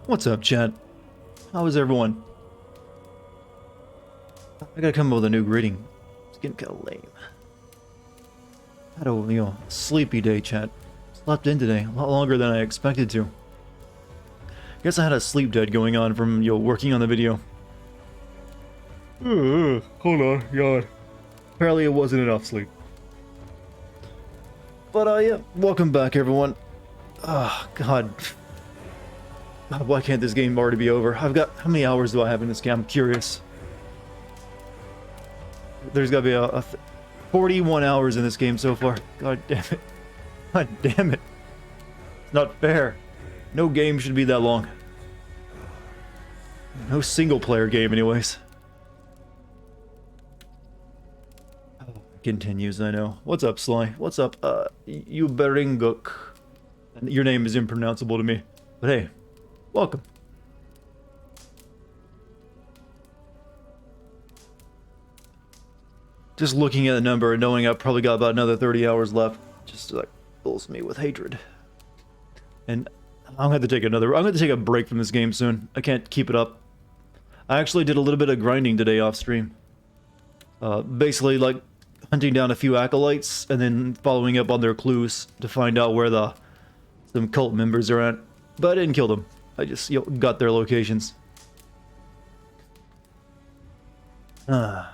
What's up, chat? How is everyone? I gotta come up with a new greeting. It's getting kinda lame. Had a, sleepy day, chat. Slept in today, a lot longer than I expected to. Guess I had a sleep debt going on from, working on the video. Hold on, God. Apparently it wasn't enough sleep. But, yeah, welcome back, everyone. Oh, God. Why can't this game already be over? How many hours do I have in this game? I'm curious. There's gotta be 41 hours in this game so far. God damn it. God damn it. It's not fair. No game should be that long. No single player game anyways. Continues, I know. What's up, Sly? What's up, you Beringuk? Your name is impronounceable to me. But hey, welcome. Just looking at the number and knowing I've probably got about another 30 hours left, just like fills me with hatred. And I'm gonna have to take a break from this game soon. I can't keep it up. I actually did a little bit of grinding today off stream. Basically like hunting down a few acolytes and then following up on their clues to find out where some cult members are at. But I didn't kill them. I just got their locations. So,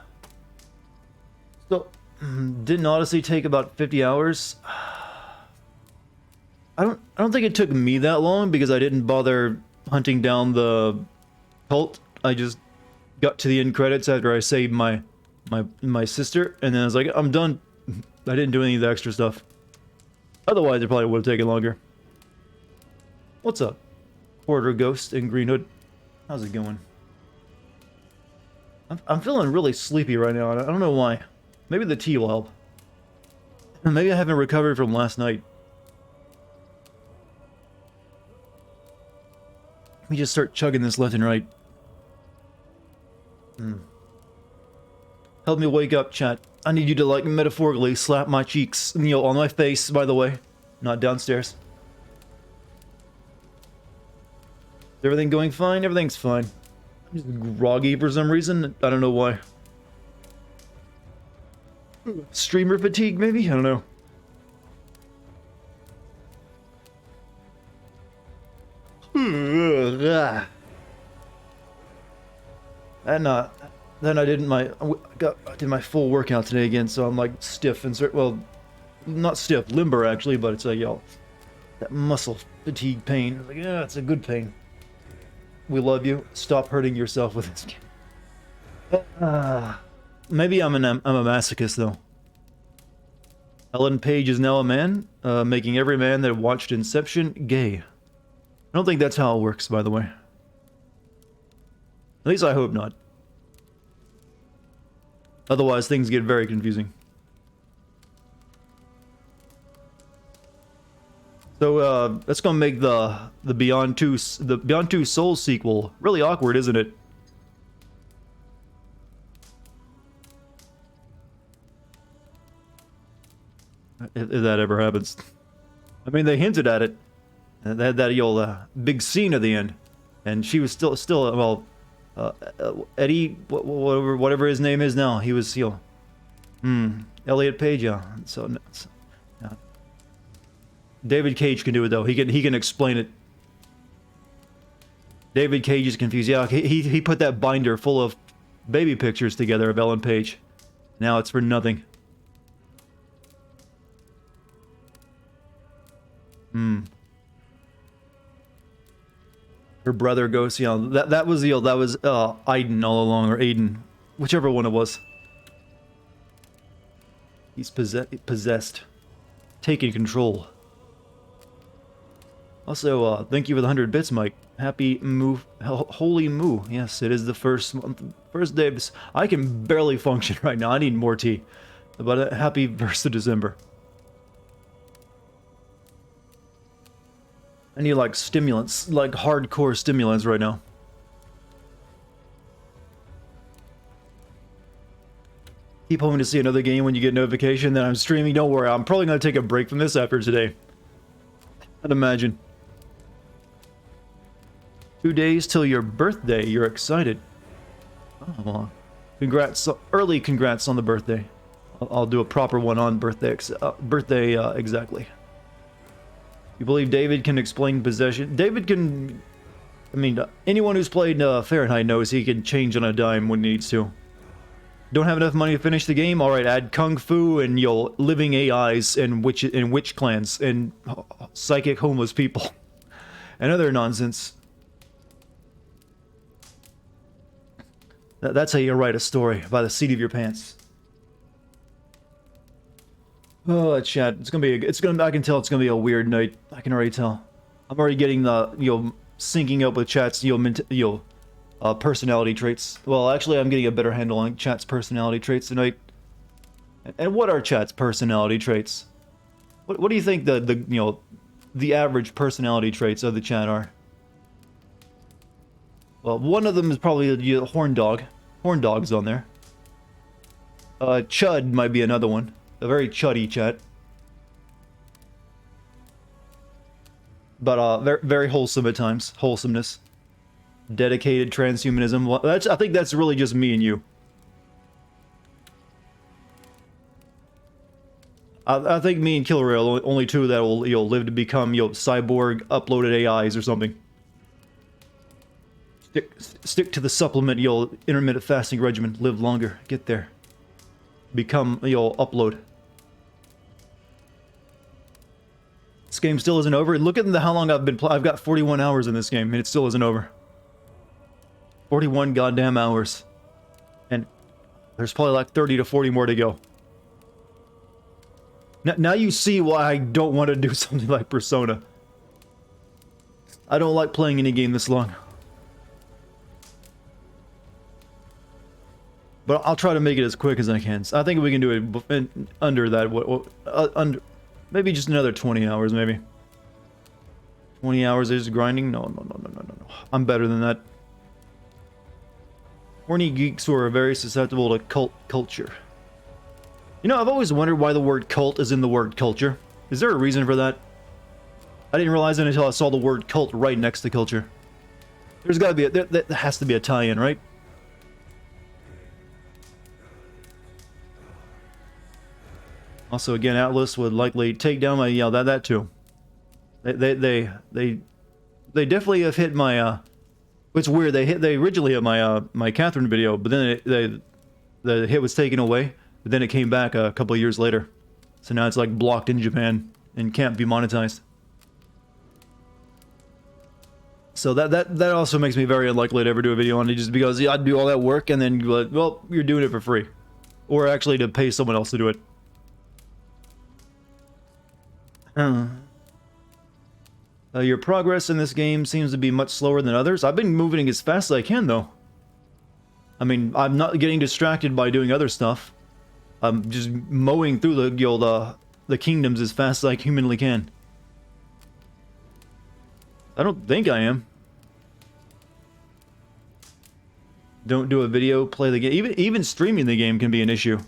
didn't Odyssey take about 50 hours? I don't think it took me that long because I didn't bother hunting down the cult. I just got to the end credits after I saved my sister, and then I was like, I'm done. I didn't do any of the extra stuff. Otherwise, it probably would have taken longer. What's up? Quarter Ghost in Greenwood. How's it going? I'm feeling really sleepy right now. I don't know why. Maybe the tea will help. Maybe I haven't recovered from last night. Let me just start chugging this left and right. Help me wake up, chat. I need you to, like, metaphorically slap my cheeks, on my face, by the way. Not downstairs. Is everything going fine? Everything's fine. I'm just groggy for some reason. I don't know why. Streamer fatigue, maybe? I don't know. Then I did my full workout today again, so I'm like stiff and well, not stiff, limber actually, but it's like that muscle fatigue pain. Like, yeah, it's a good pain. We love you. Stop hurting yourself with this. Maybe I'm a masochist though. Ellen Page is now a man, making every man that watched Inception gay. I don't think that's how it works, by the way. At least I hope not. Otherwise, things get very confusing. So, that's gonna make the Beyond 2 Soul sequel really awkward, isn't it? If that ever happens. I mean, they hinted at it. They had that big scene at the end, and she was still well, Eddie, whatever his name is now, he was Elliot Page, yeah. So yeah. David Cage can do it though. He can explain it. David Cage is confused. Yeah, he put that binder full of baby pictures together of Ellen Page. Now it's for nothing. Her brother goes, that was Aiden all along, or Aiden, whichever one it was. He's possessed, taking control. Also, thank you for the 100 bits, Mike. Happy Moo, Holy Moo. Yes, it is the first day of this. I can barely function right now. I need more tea. But happy 1st of December. I need like stimulants, like hardcore stimulants right now. Keep hoping to see another game when you get notification that I'm streaming. Don't worry, I'm probably going to take a break from this after today. I'd imagine. 2 days till your birthday. You're excited. Oh, well, congrats. Early congrats on the birthday. I'll do a proper one on birthday. Exactly. You believe David can explain possession? David can... I mean, anyone who's played Fahrenheit knows he can change on a dime when he needs to. Don't have enough money to finish the game? Alright, add Kung Fu and, living AIs and witch clans and psychic homeless people. And other nonsense. That's how you write a story, by the seat of your pants. Oh, chat. I can tell it's gonna be a weird night. I can already tell. I'm already getting the, syncing up with chat's, personality traits. Well, actually, I'm getting a better handle on chat's personality traits tonight. And what are chat's personality traits? What do you think the average personality traits of the chat are? Well, one of them is probably the horn dog. Horn dog's on there. Chud might be another one. A very chuddy chat. But very, very wholesome at times. Wholesomeness. Dedicated transhumanism. Well, I think that's really just me and you. I think me and Killer are only two that will live to become cyborg uploaded AIs or something. Stick to the supplement, intermittent fasting regimen. Live longer. Get there. Become, upload. This game still isn't over. Look at how long I've been playing. I've got 41 hours in this game, and it still isn't over. 41 goddamn hours. And there's probably like 30 to 40 more to go. Now you see why I don't want to do something like Persona. I don't like playing any game this long. But I'll try to make it as quick as I can. So I think we can do it under that. Maybe just another 20 hours, maybe. 20 hours is grinding? No. I'm better than that. Horny geeks who are very susceptible to culture. I've always wondered why the word cult is in the word culture. Is there a reason for that? I didn't realize it until I saw the word cult right next to culture. There's gotta be there has to be a tie-in, right? Also, again, Atlas would likely take down my that too. They definitely have hit my it's weird. They originally hit my Catherine video, but then the hit was taken away. But then it came back a couple of years later, so now it's like blocked in Japan and can't be monetized. So that also makes me very unlikely to ever do a video on it, just because I'd do all that work and then you're like, well, you're doing it for free, or actually to pay someone else to do it. Your progress in this game seems to be much slower than others. I've been moving as fast as I can, though. I mean, I'm not getting distracted by doing other stuff. I'm just mowing through the kingdoms as fast as I humanly can. I don't think I am. Don't do a video, play the game. Even streaming the game can be an issue.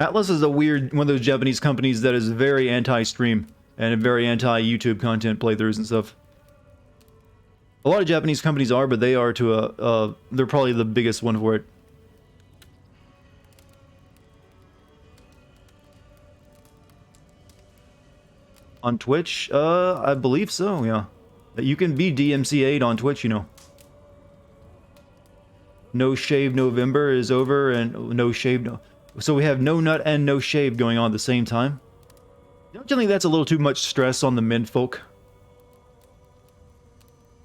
Atlas is one of those Japanese companies that is very anti-stream and very anti-YouTube content playthroughs and stuff. A lot of Japanese companies are, but they are they're probably the biggest one for it. On Twitch? I believe so, yeah. You can be DMCA'd on Twitch, No Shave November is over, and No Shave... So we have No Nut and No Shave going on at the same time? Don't you think that's a little too much stress on the menfolk?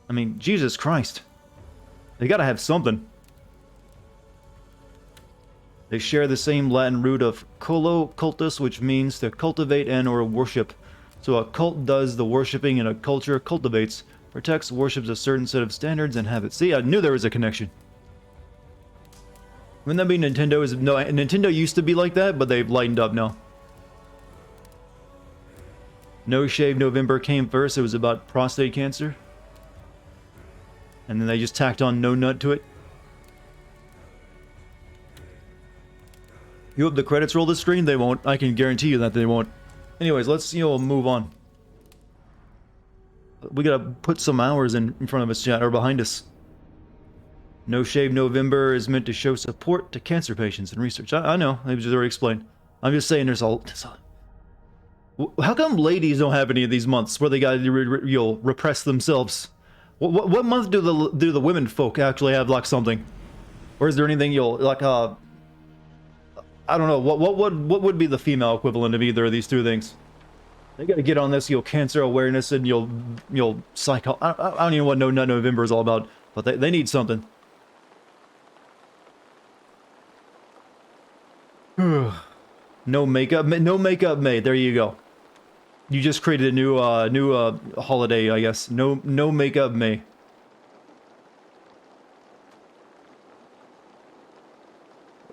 I mean, Jesus Christ. They gotta have something. They share the same Latin root of colo cultus, which means to cultivate and or worship. So a cult does the worshipping and a culture cultivates, protects, worships a certain set of standards and habits. See, I knew there was a connection. Wouldn't that be Nintendo? No, Nintendo used to be like that, but they've lightened up now. No Shave November came first. It was about prostate cancer. And then they just tacked on No Nut to it. You hope the credits roll the screen? They won't. I can guarantee you that they won't. Anyways, let's, move on. We gotta put some hours in front of us, chat, or behind us. No Shave November is meant to show support to cancer patients and research. I know, it was already explained. I'm just saying there's a... How come ladies don't have any of these months where they gotta repress themselves? What month do the women folk actually have like something? Or is there anything like I don't know, what would be the female equivalent of either of these two things? They gotta get on this, cancer awareness and psycho... I don't even know what November is all about, but they need something. No makeup May, there you go. You just created a new holiday, I guess. No makeup May.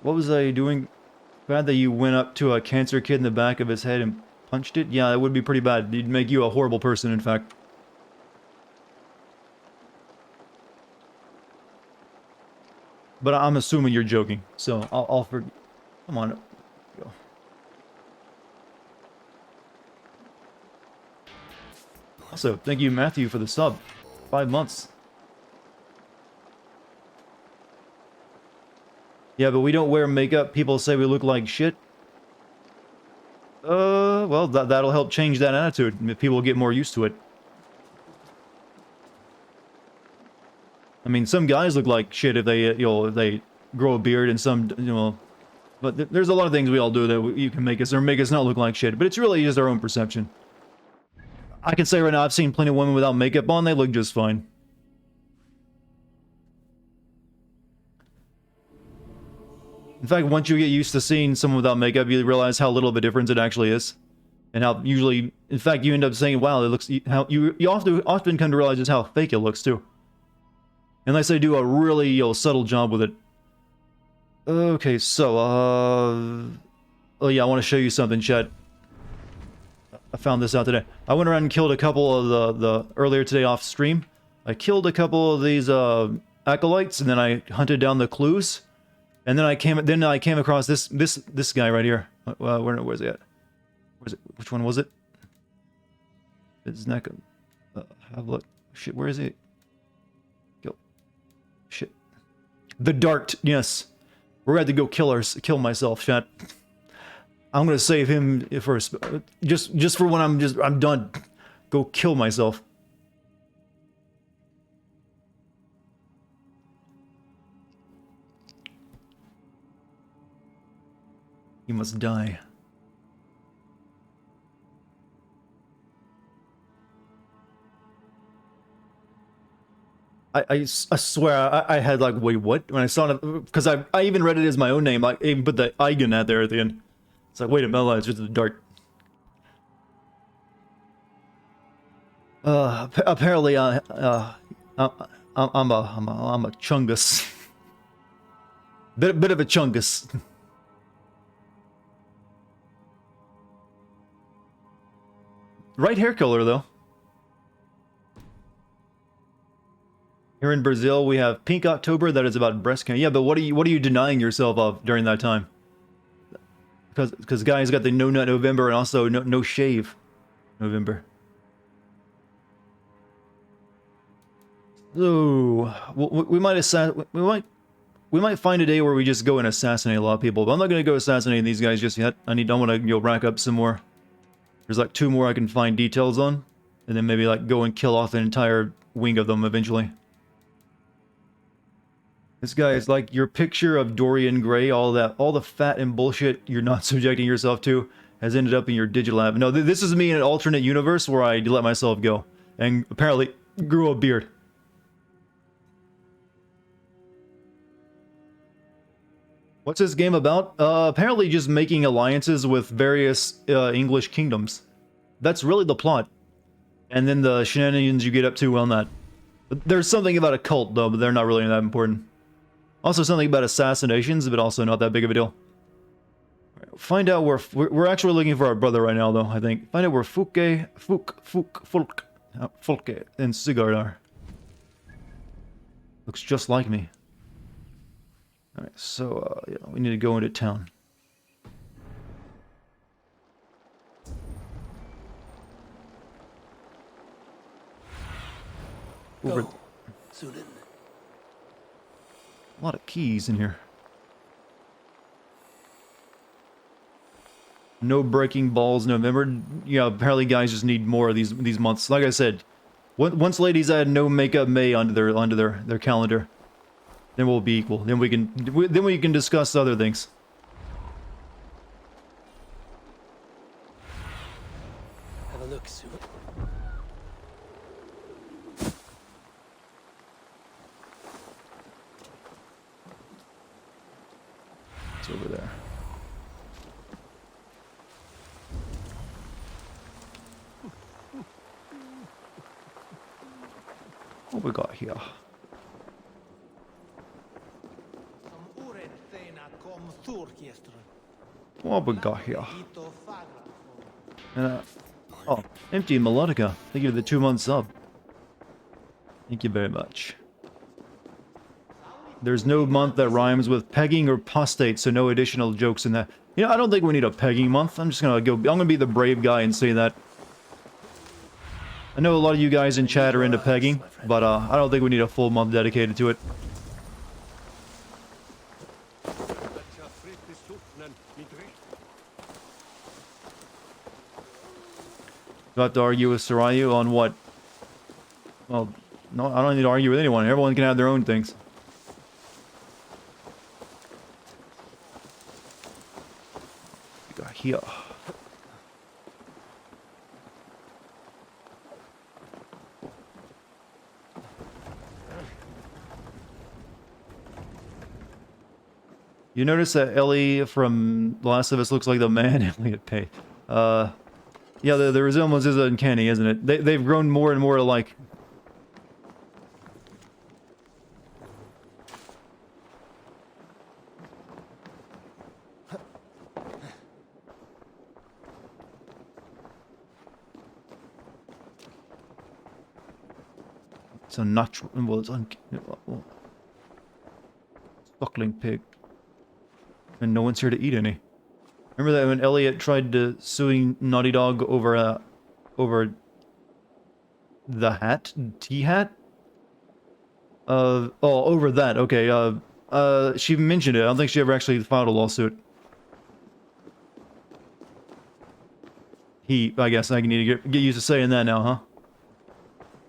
What was I doing? Bad that you went up to a cancer kid in the back of his head and punched it? Yeah, it would be pretty bad. It'd make you a horrible person, in fact. But I'm assuming you're joking, so I'll forgive. Come on. Go. Also, thank you, Matthew, for the sub. 5 months. Yeah, but we don't wear makeup. People say we look like shit. Well, that'll help change that attitude. If people get more used to it. I mean, some guys look like shit if they, if they grow a beard, and some, but there's a lot of things we all do that you can make us not look like shit. But it's really just our own perception. I can say right now, I've seen plenty of women without makeup on. They look just fine. In fact, once you get used to seeing someone without makeup, you realize how little of a difference it actually is. And how usually, in fact, you end up saying, wow, it looks, how you often come to realize just how fake it looks too. Unless they do a really, subtle job with it. Okay, so, oh yeah, I want to show you something, chat. I found this out today. I went around and killed a couple of the earlier today off stream. I killed a couple of these, acolytes, and then I hunted down the clues. And then I came across this guy right here. Where's he at? Where's it? Which one was it? His neck. Have a look. Shit, where is he? Go. Shit. The Dart. Yes. We're going to go kill myself, chat. I'm gonna save him for just for when I'm done. Go kill myself. You must die. I swear I had like, wait, what? When I saw it, because I even read it as my own name. I even put the Eigen at there at the end. It's like, wait a minute, it's just a dart. Apparently, I'm a chungus. bit of a chungus. Right hair color though. Here in Brazil, we have Pink October that is about breast cancer. Yeah, but what are you denying yourself of during that time? Because guys got the No Nut November and also no shave November. So we might find a day where we just go and assassinate a lot of people. But I'm not gonna go assassinating these guys just yet. I want to rack up some more. There's like 2 more I can find details on, and then maybe like go and kill off an entire wing of them eventually. This guy is like your picture of Dorian Gray. All the fat and bullshit you're not subjecting yourself to has ended up in your digital app. No, this is me in an alternate universe where I let myself go and apparently grew a beard. What's this game about? Apparently just making alliances with various English kingdoms. That's really the plot. And then the shenanigans you get up to on that. But there's something about a cult though, but they're not really that important. Also something about assassinations, but also not that big of a deal. Find out where... We're actually looking for our brother right now, though, I think. Find out where Fulke and Sigurd are. Looks just like me. Alright, so, yeah, we need to go into town. over. Sudan. A lot of keys in here. No breaking balls November. Yeah, apparently guys just need more of these months. Like I said, once ladies add no makeup May onto their calendar, then we'll be equal. Then we can discuss other things. Have a look, Sue. It's over there. What we got here? What we got here? Oh, empty melodica. Thank you for the 2-month sub. Thank you very much. There's no month that rhymes with pegging or postate, so no additional jokes in that. You know, I don't think we need a pegging month. I'm gonna be the brave guy and say that. I know a lot of you guys in chat are into pegging, but I don't think we need a full month dedicated to it. You have to argue with Sarayu on what? Well, no, I don't need to argue with anyone. Everyone can have their own things. We got here. You notice that Ellie from The Last of Us looks like the man Elliot Pay. Yeah, the resemblance is uncanny, isn't it? They've grown more and more alike. It's unnatural. Well, it's well, suckling pig. And no one's here to eat any. Remember that when Elliot tried to suing Naughty Dog over the hat? Tea hat? Oh, over that, okay, she mentioned it. I don't think she ever actually filed a lawsuit. I guess I need to get used to saying that now,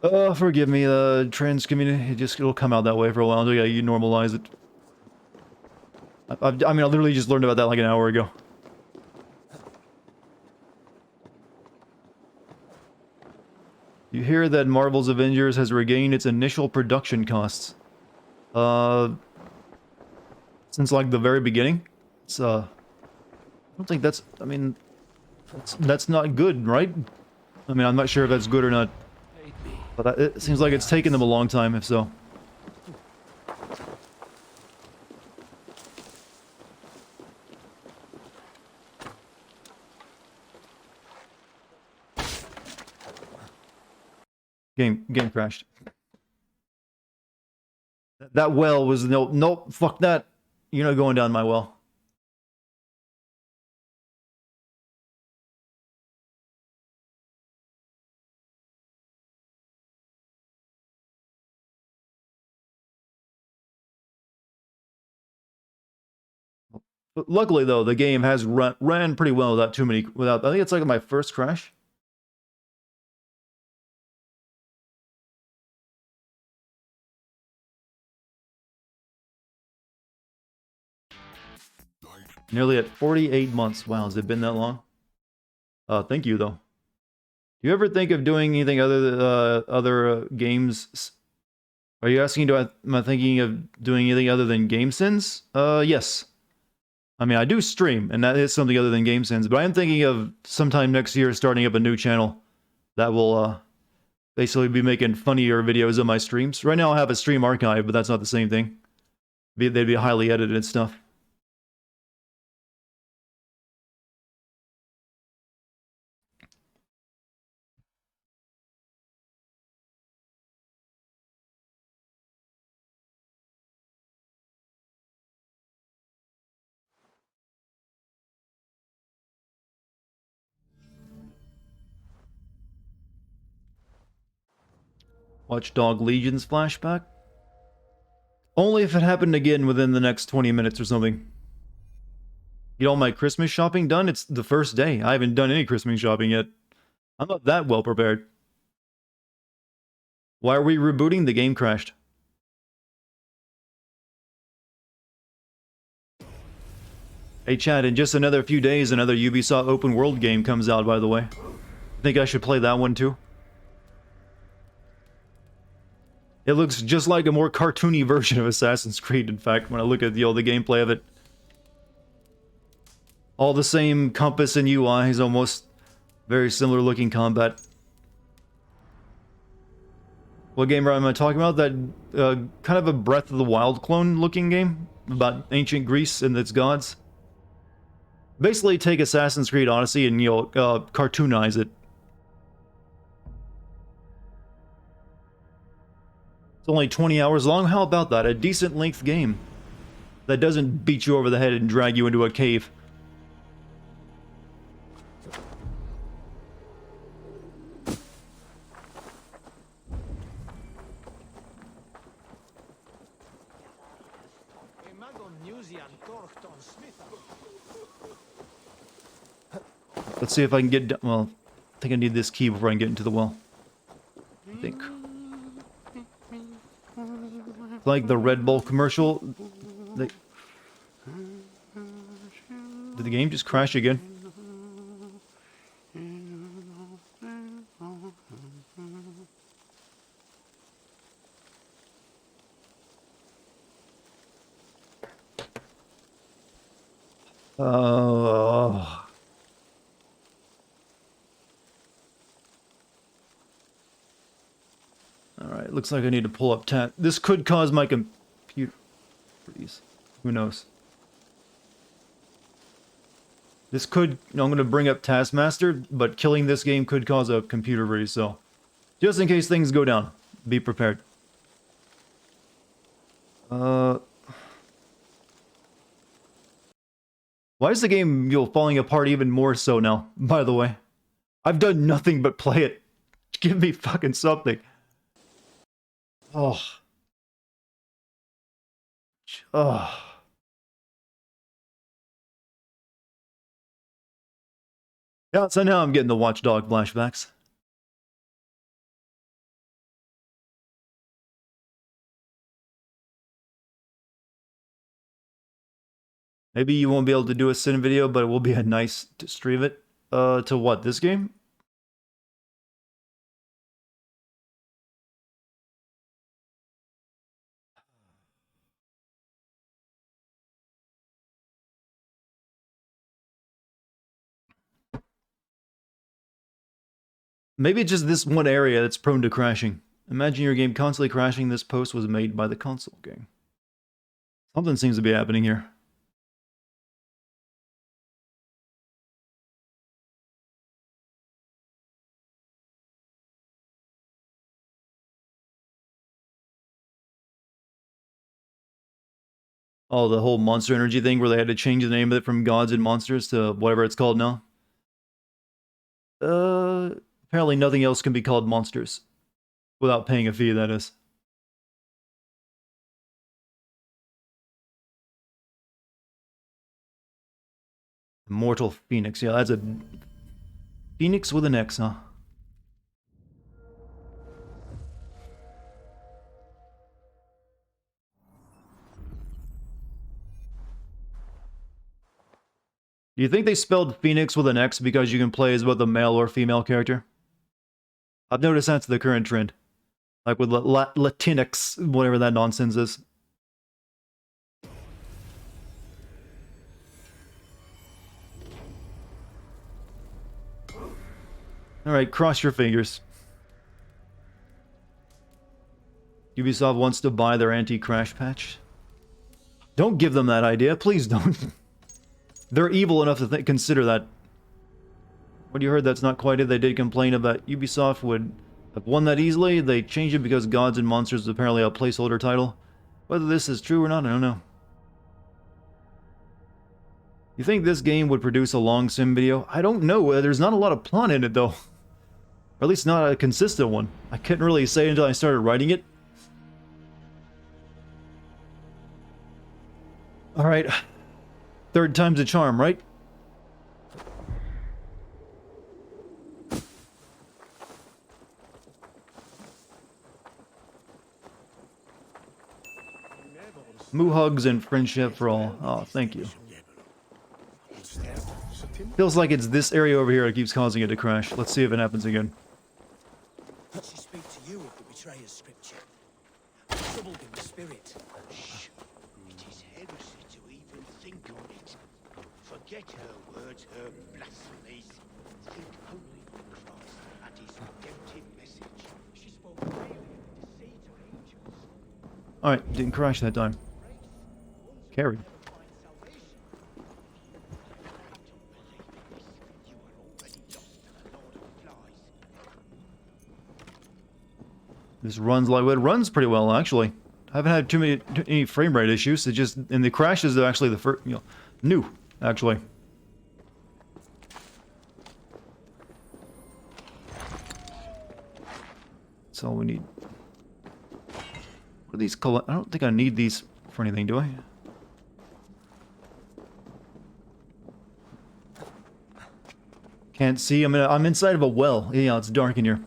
huh? Forgive me, the trans community, it'll come out that way for a while until you normalize it. I mean, I literally just learned about that like an hour ago. You hear that Marvel's Avengers has regained its initial production costs. Since like the very beginning. It's, I don't think that's, I mean, that's not good, right? I mean, I'm not sure if that's good or not. But it seems like it's taken them a long time, if so. Game crashed. That well was nope, fuck that. You're not going down my well. But luckily though, the game has ran pretty well without too many, I think it's like my first crash. Nearly at 48 months. Wow, has it been that long? Thank you, though. Do you ever think of doing anything other games? Are you asking, am I thinking of doing anything other than game sins? Yes. I mean, I do stream, and that is something other than game sins, but I am thinking of sometime next year starting up a new channel that will, basically be making funnier videos of my streams. Right now I have a stream archive, but that's not the same thing. They'd be highly edited stuff. Watchdog Legion's flashback? Only if it happened again within the next 20 minutes or something. Get all my Christmas shopping done? It's the first day. I haven't done any Christmas shopping yet. I'm not that well prepared. Why are we rebooting? The game crashed. Hey Chad, in just another few days, another Ubisoft open world game comes out, by the way. Think I should play that one too? It looks just like a more cartoony version of Assassin's Creed, in fact, when I look at the gameplay of it. All the same compass and UIs, almost very similar looking combat. What game am I talking about? That kind of a Breath of the Wild clone looking game about ancient Greece and its gods. Basically take Assassin's Creed Odyssey and, cartoonize it. It's only 20 hours long. How about that? A decent length game that doesn't beat you over the head and drag you into a cave. Let's see if I can get... Well, I think I need this key before I can get into the well. I think. Like the Red Bull commercial. Did the game just crash again? Alright, looks like I need to pull up This could cause my computer freeze. Who knows? This could... I'm going to bring up Taskmaster, but killing this game could cause a computer freeze, so... Just in case things go down, be prepared. Why is the game, falling apart even more so now, by the way? I've done nothing but play it. Give me fucking something. Oh. Oh. Yeah, so now I'm getting the Watchdog flashbacks. Maybe you won't be able to do a cine video, but it will be nice to stream it. To what, this game? Maybe it's just this one area that's prone to crashing. Imagine your game constantly crashing. This post was made by the console game. Something seems to be happening here. Oh, the whole Monster Energy thing where they had to change the name of it from Gods and Monsters to whatever it's called now. Apparently nothing else can be called Monsters. Without paying a fee, that is. Immortal Phoenix. Yeah, that's a... Phoenix with an X, huh? Do you think they spelled Phoenix with an X because you can play as both a male or female character? I've noticed that's the current trend. Like with Latinx, whatever that nonsense is. Alright, cross your fingers. Ubisoft wants to buy their anti-crash patch. Don't give them that idea, please don't. They're evil enough to consider that. What you heard, that's not quite it. They did complain about Ubisoft would have won that easily. They changed it because Gods and Monsters is apparently a placeholder title. Whether this is true or not, I don't know. You think this game would produce a long sim video? I don't know. There's not a lot of plot in it, though. Or at least not a consistent one. I couldn't really say until I started writing it. Alright. Third time's a charm, right? Moo hugs and friendship for all. Oh, thank you. Feels like it's this area over here that keeps causing it to crash. Let's see if it happens again. She speak to you of the betrayer's scripture. Troubled in the spirit. Shh. It is heresy to even think on it. Forget her words, her blasphemies. Think only on Christ and his redemptive message. She spoke freely of the deceit of angels. Alright, didn't crash that time. Carried. This runs like it runs pretty well, actually. I haven't had too any frame rate issues. It just, and the crashes are actually the first, new, actually. That's all we need. What are these? I don't think I need these for anything, do I? Can't see. I'm inside of a well. Yeah, it's dark in here.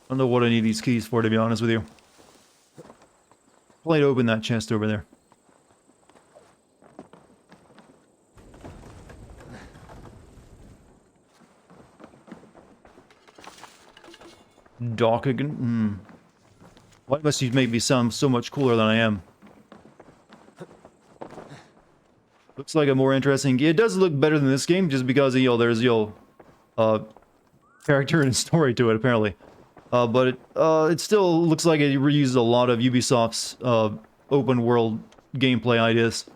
I don't know what I need these keys for, to be honest with you. Probably to open that chest over there. Dartigan? Why must you make me sound so much cooler than I am? Looks like a more interesting game. It does look better than this game, just because, there's, character and story to it, apparently. But it still looks like it reuses a lot of Ubisoft's open world gameplay ideas.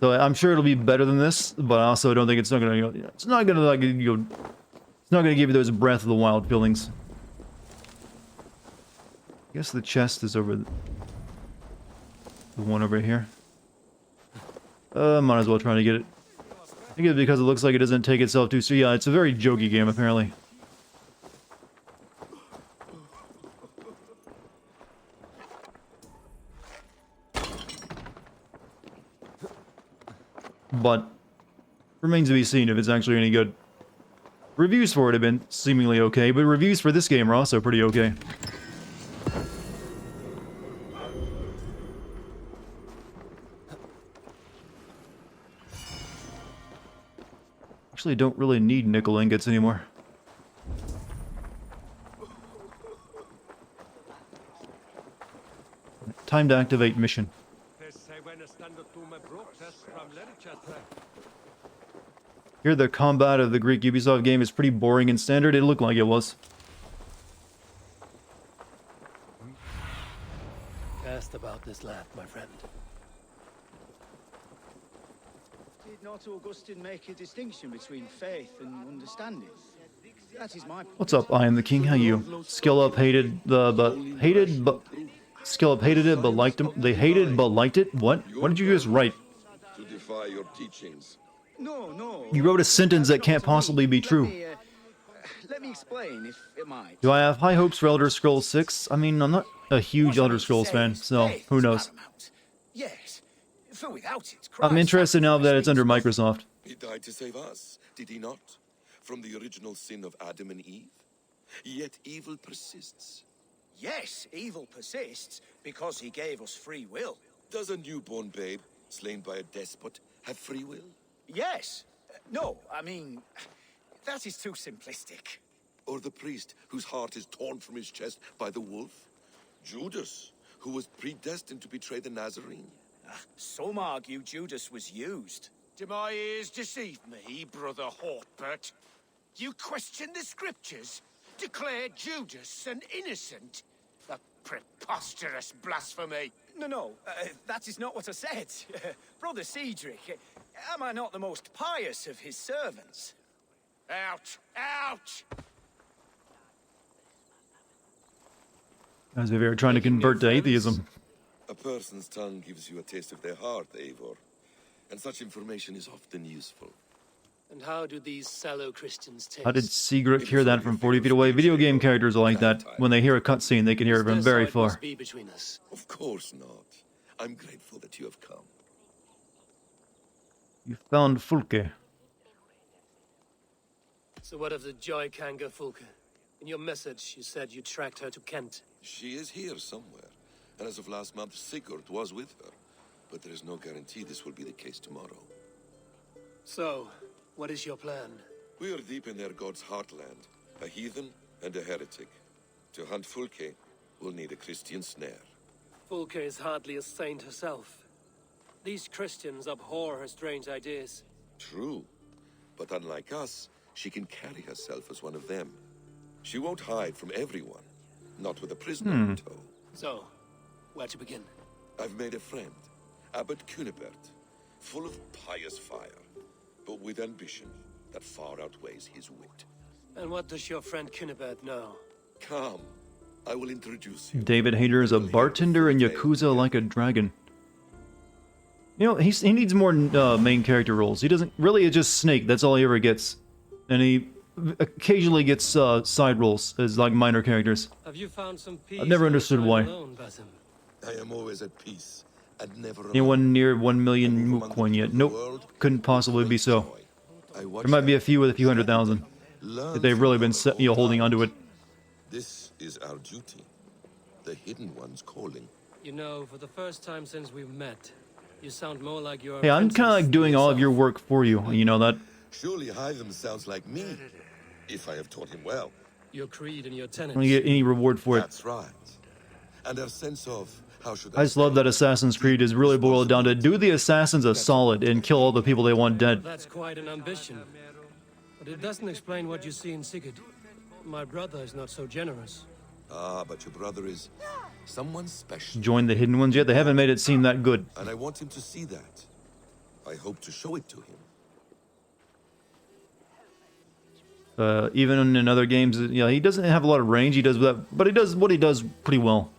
So I'm sure it'll be better than this, but I also don't think it's not gonna, it's not gonna like, it's not gonna give you those Breath of the Wild feelings. I guess the chest is over the one over here. Might as well try to get it. I think it's because it looks like it doesn't take itself too seriously. Yeah, it's a very jokey game, apparently. But remains to be seen if it's actually any good. Reviews for it have been seemingly okay, but reviews for this game are also pretty okay. Actually, don't really need nickel ingots anymore. Time to activate mission. Here, the combat of the Greek Ubisoft game is pretty boring and standard. It looked like it was. Cast about this land, my friend. Did not Augustine make a distinction between faith and understanding? That is my point. What's up? I am the king. How you? Skill up hated Skill up hated it but liked him. They hated but liked it. What? What did you just write? To defy your teachings. No. You wrote a sentence that can't possibly be true. Let me explain, if it might. Do I have high hopes for Elder Scrolls 6? I mean, I'm not a huge Elder Scrolls fan, so who knows? Yes, for without it, I'm interested now that it's under Microsoft. He died to save us, did he not? From the original sin of Adam and Eve? Yet evil persists. Yes, evil persists because he gave us free will. Does a newborn babe, slain by a despot, have free will? Yes. No, I mean, that is too simplistic. Or the priest whose heart is torn from his chest by the wolf? Judas, who was predestined to betray the Nazarene? Some argue Judas was used. Do my ears deceive me, Brother Hortbert? You question the scriptures? Declare Judas an innocent? A preposterous blasphemy! No, that is not what I said. Brother Cedric, am I not the most pious of his servants? Ouch! Ouch! As if they were trying to convert to atheism. A person's tongue gives you a taste of their heart, Eivor. And such information is often useful. And how do these sallow Christians taste? How did Sigrid hear that from 40 feet away? Video game characters are like that. When they hear a cutscene, they can hear it from very far. Be between us. Of course not. I'm grateful that you have come. You found Fulke. So what of the Joy Kanga Fulke? In your message, you said you tracked her to Kent. She is here somewhere. And as of last month, Sigurd was with her. But there is no guarantee this will be the case tomorrow. So, what is your plan? We are deep in their god's heartland. A heathen and a heretic. To hunt Fulke, we'll need a Christian snare. Fulke is hardly a saint herself. These Christians abhor her strange ideas. True. But unlike us, she can carry herself as one of them. She won't hide from everyone. Not with a prisoner in tow. So, where to begin? I've made a friend. Abbot Cunibert. Full of pious fire. But with ambition that far outweighs his wit. And what does your friend Cunibert know? Come. I will introduce you. David Hayter is a bartender in Yakuza like a dragon. You know, he needs more main character roles. He doesn't... Really, it's just Snake. That's all he ever gets. And he occasionally gets side roles as, like, minor characters. Have you found some peace? I've never understood why. Alone, Basim? I am always at peace. And never alone. Anyone near 1 million Mookcoin yet? Nope. Couldn't possibly be so. There might be a few with a few 100,000. If they've really been holding onto it. This is our duty. The Hidden One's calling. You know, for the first time since we've met, you sound more like your Hey, I'm kind of like doing all of your work for you. You know that? Surely Hytham sounds like me. If I have taught him well. Your creed and your I tenets. don't get any reward for it. That's right. And our sense of how should I just love that Assassin's Creed is really boiled down to do the assassins a solid and kill all the people they want dead. That's quite an ambition. But it doesn't explain what you see in Sigurd. My brother is not so generous. Ah, but your brother is someone special. Join the Hidden Ones yet? They haven't made it seem that good. And I want him to see that. I hope to show it to him. Even in other games, yeah, he doesn't have a lot of range. He does that, but he does what he does pretty well.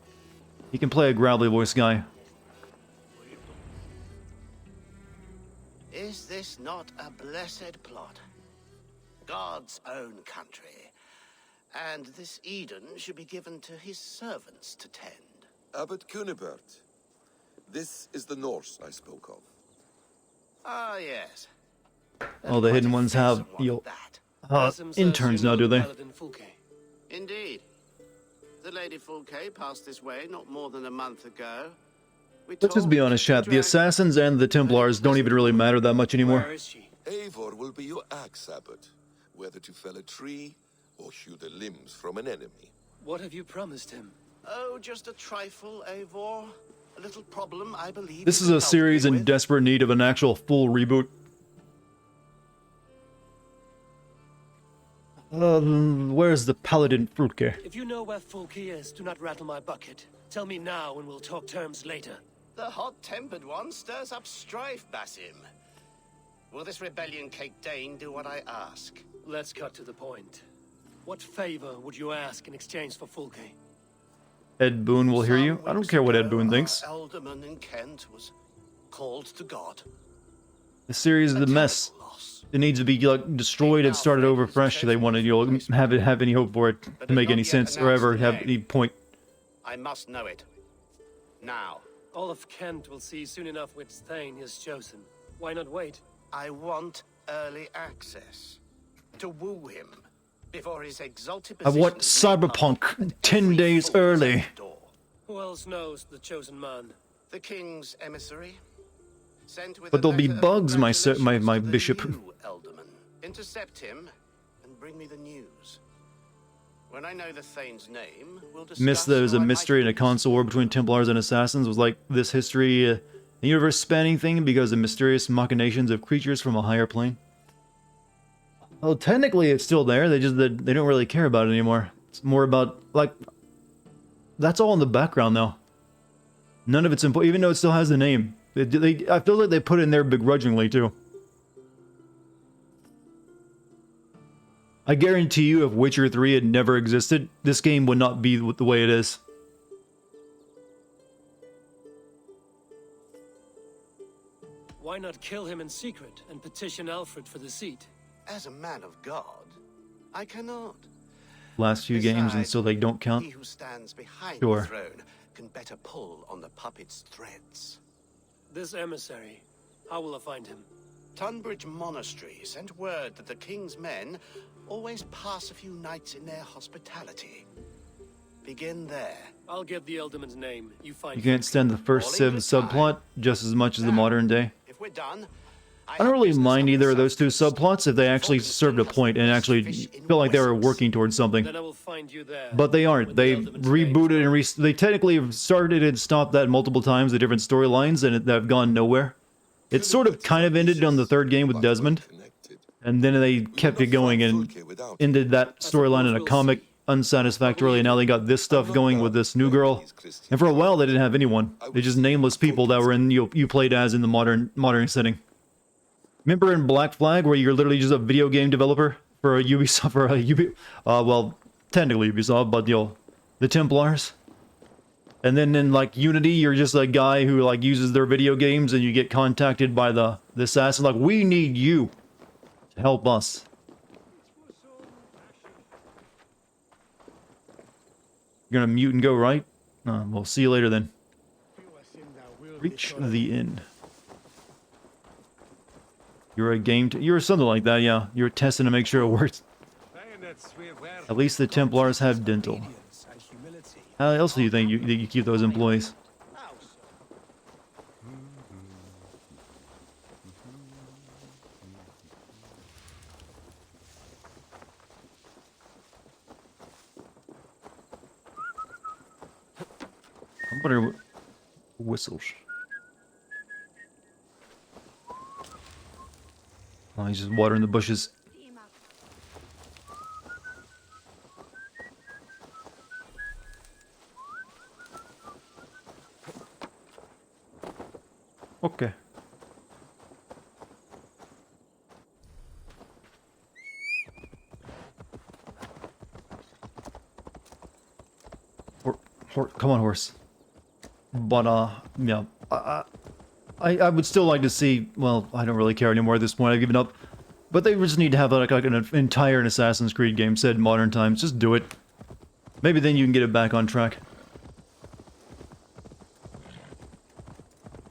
He can play a gravelly voice guy. Is this not a blessed plot? God's own country. And this Eden should be given to his servants to tend. Abbot Cunibert. This is the Norse I spoke of. Ah, yes. Oh, the Hidden Ones have interns now, do they? Indeed. The Lady Fulke passed this way not more than a month ago. Let's just be honest, chat. The Assassins and the Templars don't even really matter that much anymore. Where is she? Eivor will be your axe, Abbot. Whether to fell a tree or hew the limbs from an enemy. What have you promised him? Oh, just a trifle, Eivor. A little problem, I believe. This is you a can series help me in with. desperate need of an actual full reboot. Where's the Paladin Fulke? If you know where Fulke is, do not rattle my bucket. Tell me now and we'll talk terms later. The hot-tempered one stirs up strife, Basim. Will this rebellion-caked Dane do what I ask? Let's cut to the point. What favor would you ask in exchange for Fulke? Ed Boon will hear you. I don't care what Ed Boon thinks. Our alderman in Kent was called to God. The series is a mess. Loss. It needs to be like destroyed and started over fresh. They want to, you know, have any hope for it to make any sense or ever have any point. I must know it. Now. All of Kent will see soon enough which Thane is chosen. Why not wait? I want early access. To woo him. Before his exalted I position want is made Cyberpunk public. 10 days Free falls early. at the door. Who else knows the chosen man? The king's emissary. Sent with But a there'll be letter of bugs, my congratulations to the bishop. new Alderman. Intercept him and bring me the news. When I know the Thane's name, we'll discuss Missed that there's a how I might mystery and a use console war between Templars and Assassins was like this history, a universe-spanning thing because of mysterious machinations of creatures from a higher plane. Well, technically it's still there. They don't really care about it anymore. It's more about like that's all in the background now. None of it's important, even though it still has the name. I feel like they put it in there begrudgingly too. I guarantee you, if Witcher 3 had never existed, this game would not be the way it is. Why not kill him in secret and petition Alfred for the seat? As a man of God, I cannot. Last few games, and so they don't count. He who stands behind Sure. the throne can better pull on the puppet's threads. This emissary, how will I find him? Tunbridge Monastery sent word that the king's men always pass a few nights in their hospitality. Begin there. I'll get the Elderman's name. You find You can extend the first Civ subplot just as much as the modern day. If we're done, I don't really mind either of those two subplots if they actually served a point and actually feel like they were working towards something. Then I will find you there. But they aren't. with the They Elderman's rebooted name. and they technically have started and stopped that multiple times, the different storylines, and they've gone nowhere. It sort of kind of ended on the third game with Desmond, and then they kept it going and ended that storyline in a comic unsatisfactorily, and now they got this stuff going with this new girl. And for a while they didn't have anyone. They just nameless people that were in you played as in the modern setting. Remember in Black Flag where you're literally just a video game developer for a Ubisoft well, technically Ubisoft, but the Templars. And then in like Unity, you're just a guy who like uses their video games, and you get contacted by the assassin like, we need you to help us. You're gonna mute and go right? We'll see you later then. Reach the end. You're a you're something like that, yeah. You're testing to make sure it works. At least the Templars have dental. How else do you think you keep those employees? I wonder what whistles. Oh, he's just watering the bushes. Okay. Come on, horse. But yeah, I would still like to see. Well, I don't really care anymore at this point. I've given up. But they just need to have like an entire Assassin's Creed game set in modern times. Just do it. Maybe then you can get it back on track.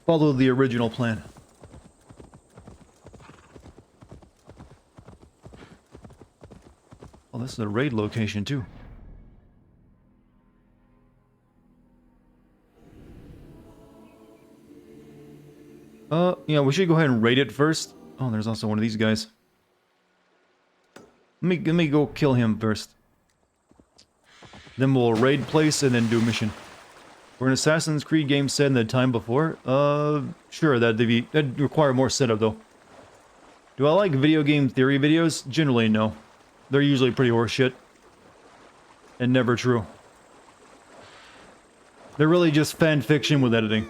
Follow the original plan. Oh, this is a raid location too. Yeah, we should go ahead and raid it first. Oh, there's also one of these guys. Let me go kill him first. Then we'll raid place and then do mission. We're an Assassin's Creed game set in the time before. Sure, that'd require more setup though. Do I like video game theory videos? Generally, no. They're usually pretty horseshit. And never true. They're really just fan fiction with editing.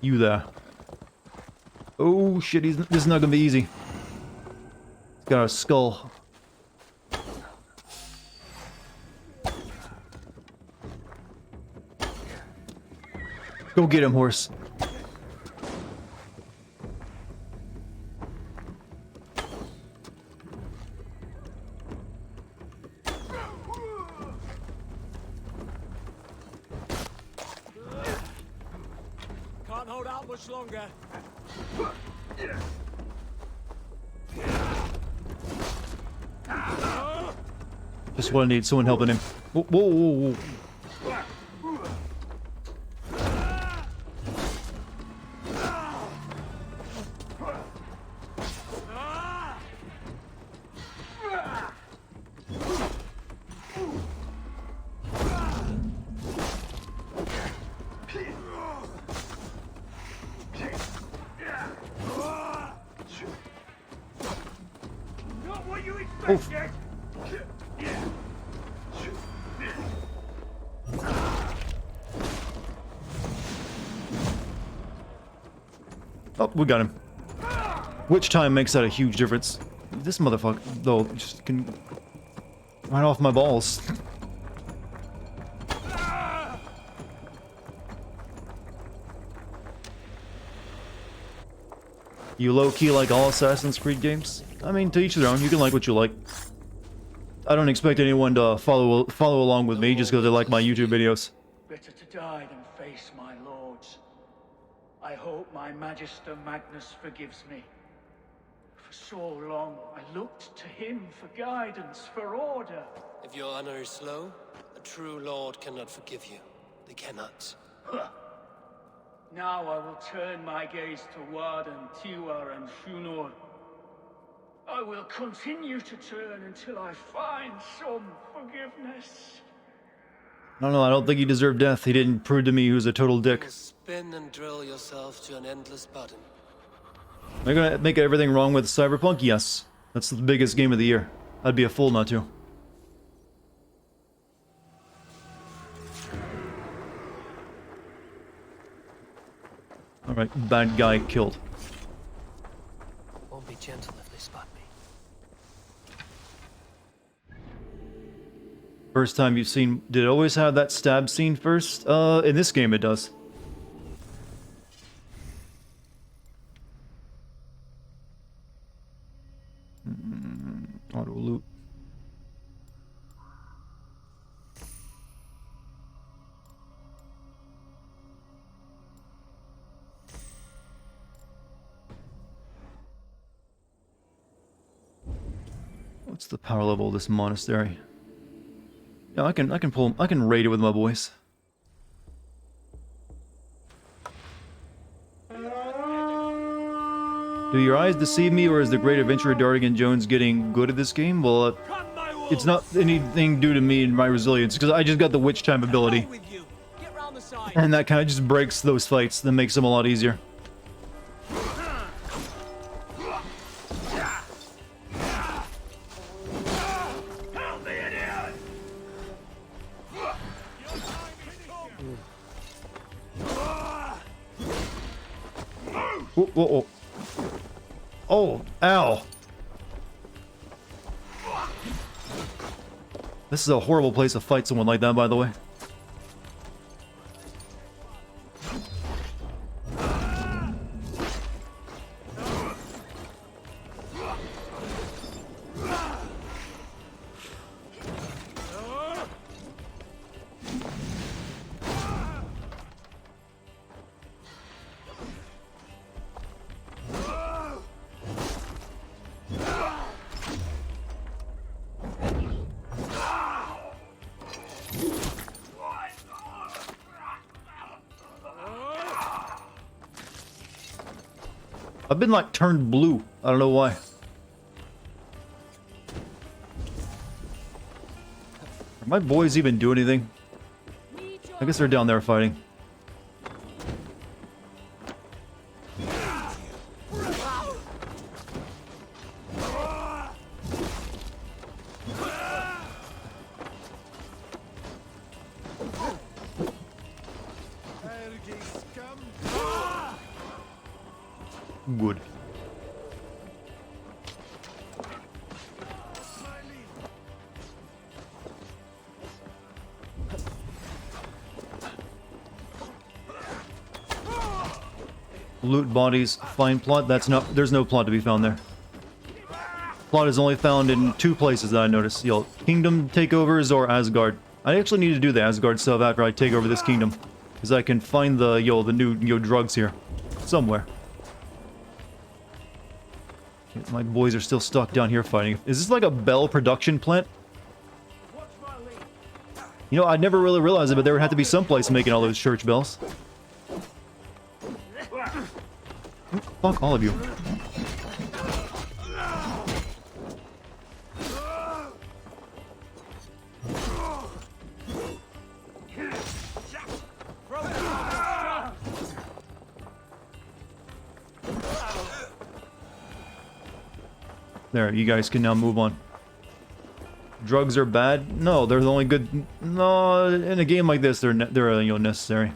You there. Oh shit, this is not gonna be easy. He's got a skull. Go get him, horse. Can't hold out much longer. Just what I need, someone helping him. Whoa, whoa, whoa, whoa. Oof. Oh, we got him. Which time makes that a huge difference. This motherfucker, though, just can... Right off my balls. You low-key like all Assassin's Creed games? I mean, to each their own. You can like what you like. I don't expect anyone to follow along with me just because they like my YouTube videos. Better to die than face my lords. I hope my Magister Magnus forgives me. For so long, I looked to him for guidance, for order. If your honor is slow, a true lord cannot forgive you. They cannot. Now I will turn my gaze to Warden, Tiwar, and Shunor. I will continue to turn until I find some forgiveness. No, I don't think he deserved death. He didn't prove to me he was a total dick. You will spin and drill yourself to an endless button. Am I gonna make everything wrong with Cyberpunk? Yes. That's the biggest game of the year. I'd be a fool not to. Alright, bad guy killed. Won't be gentle if they spot me. First time you've seen... Did it always have that stab scene first? In this game it does. Auto loot. What's the power level of this monastery? Yeah, I can raid it with my boys. Do your eyes deceive me, or is the great adventurer Dartigan Jones getting good at this game? Well, it's not anything due to me and my resilience, because I just got the Witch Time ability. And that kind of just breaks those fights, that makes them a lot easier. Whoa. Oh, ow. This is a horrible place to fight someone like that, by the way. I've been like turned blue. I don't know why. Are my boys even do anything? I guess they're down there fighting. Good. Loot bodies, find plot. There's no plot to be found there. Plot is only found in two places that I noticed. Kingdom takeovers or Asgard. I actually need to do the Asgard stuff after I take over this kingdom, because I can find the new drugs here somewhere. My boys are still stuck down here fighting. Is this like a Bell production plant? You know, I never really realized it, but there would have to be some place making all those church bells. Fuck all of you. There, you guys can now move on. Drugs are bad? No, they're the only good... No, in a game like this, they're necessary.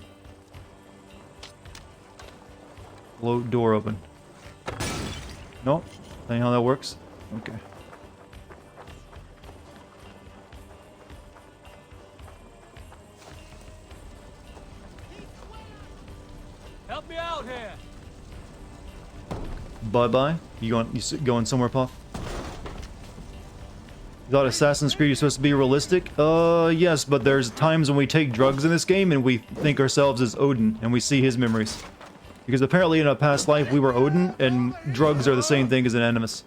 Low door open. No? That ain't how that works? Okay. Help me out here. Bye-bye. You going somewhere, Puff? You thought Assassin's Creed is supposed to be realistic? Yes, but there's times when we take drugs in this game and we think ourselves as Odin, and we see his memories. Because apparently in a past life we were Odin, and drugs are the same thing as an animus.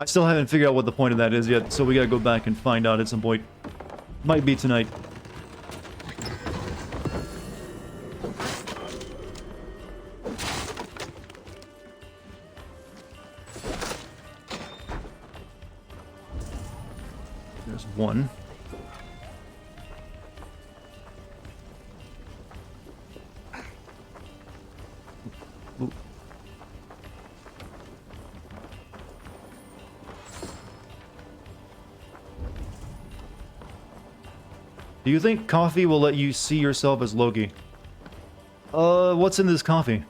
I still haven't figured out what the point of that is yet, so we gotta go back and find out at some point. Might be tonight. There's one. Ooh. Do you think coffee will let you see yourself as Loki? What's in this coffee?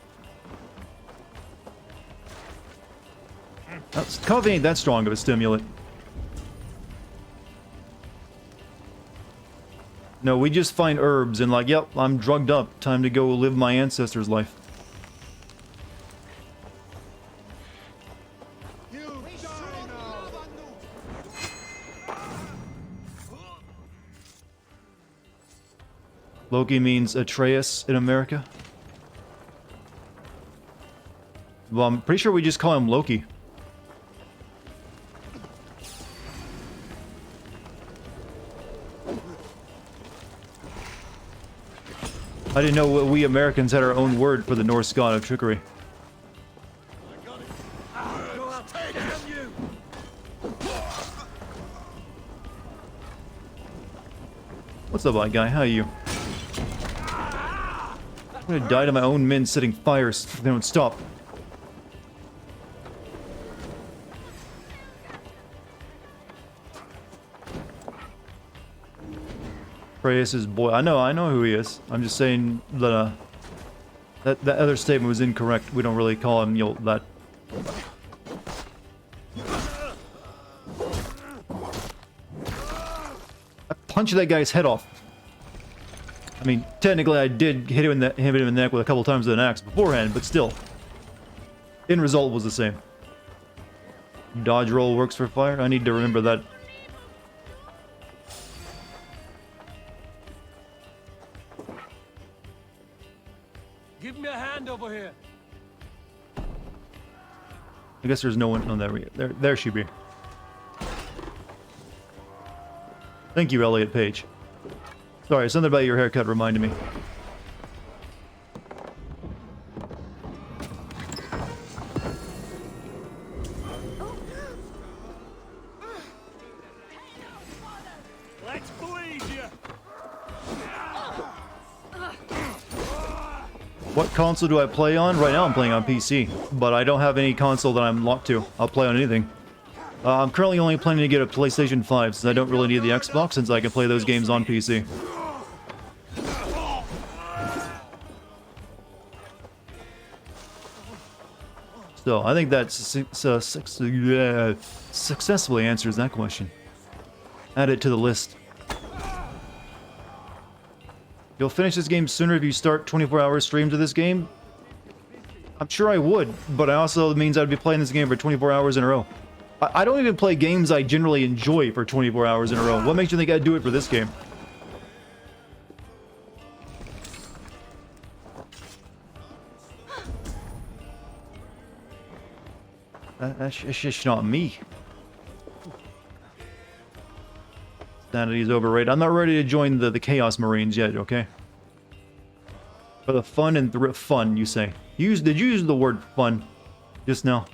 Coffee ain't that strong of a stimulant. No, we just find herbs and like, yep, I'm drugged up. Time to go live my ancestors' life. Loki means Atreus in America. Well, I'm pretty sure we just call him Loki. I didn't know we Americans had our own word for the Norse god of trickery. What's up, white guy? How are you? I'm gonna die to my own men setting fires if they don't stop. Atreus' boy. I know who he is. I'm just saying that that other statement was incorrect. We don't really call him, that. I punched that guy's head off. I mean, technically I did hit him in the neck with a couple times with an axe beforehand, but still. End result was the same. Dodge roll works for fire? I need to remember that. Give me a hand over here. I guess there's no one. No, there she be. Thank you, Elliot Page. Sorry, something about your haircut reminded me. Let's bleed you. What console do I play on? Right now I'm playing on PC, but I don't have any console that I'm locked to. I'll play on anything. I'm currently only planning to get a PlayStation 5, since I don't really need the Xbox, since I can play those games on PC. So, I think that successfully answers that question. Add it to the list. You'll finish this game sooner if you start 24-hour streams of this game? I'm sure I would, but it also means I'd be playing this game for 24 hours in a row. I don't even play games I generally enjoy for 24 hours in a row. What makes you think I'd do it for this game? That's just not me. Sanity's overrated. I'm not ready to join the Chaos Marines yet, okay? For the fun and fun, you say. Did you use the word fun just now?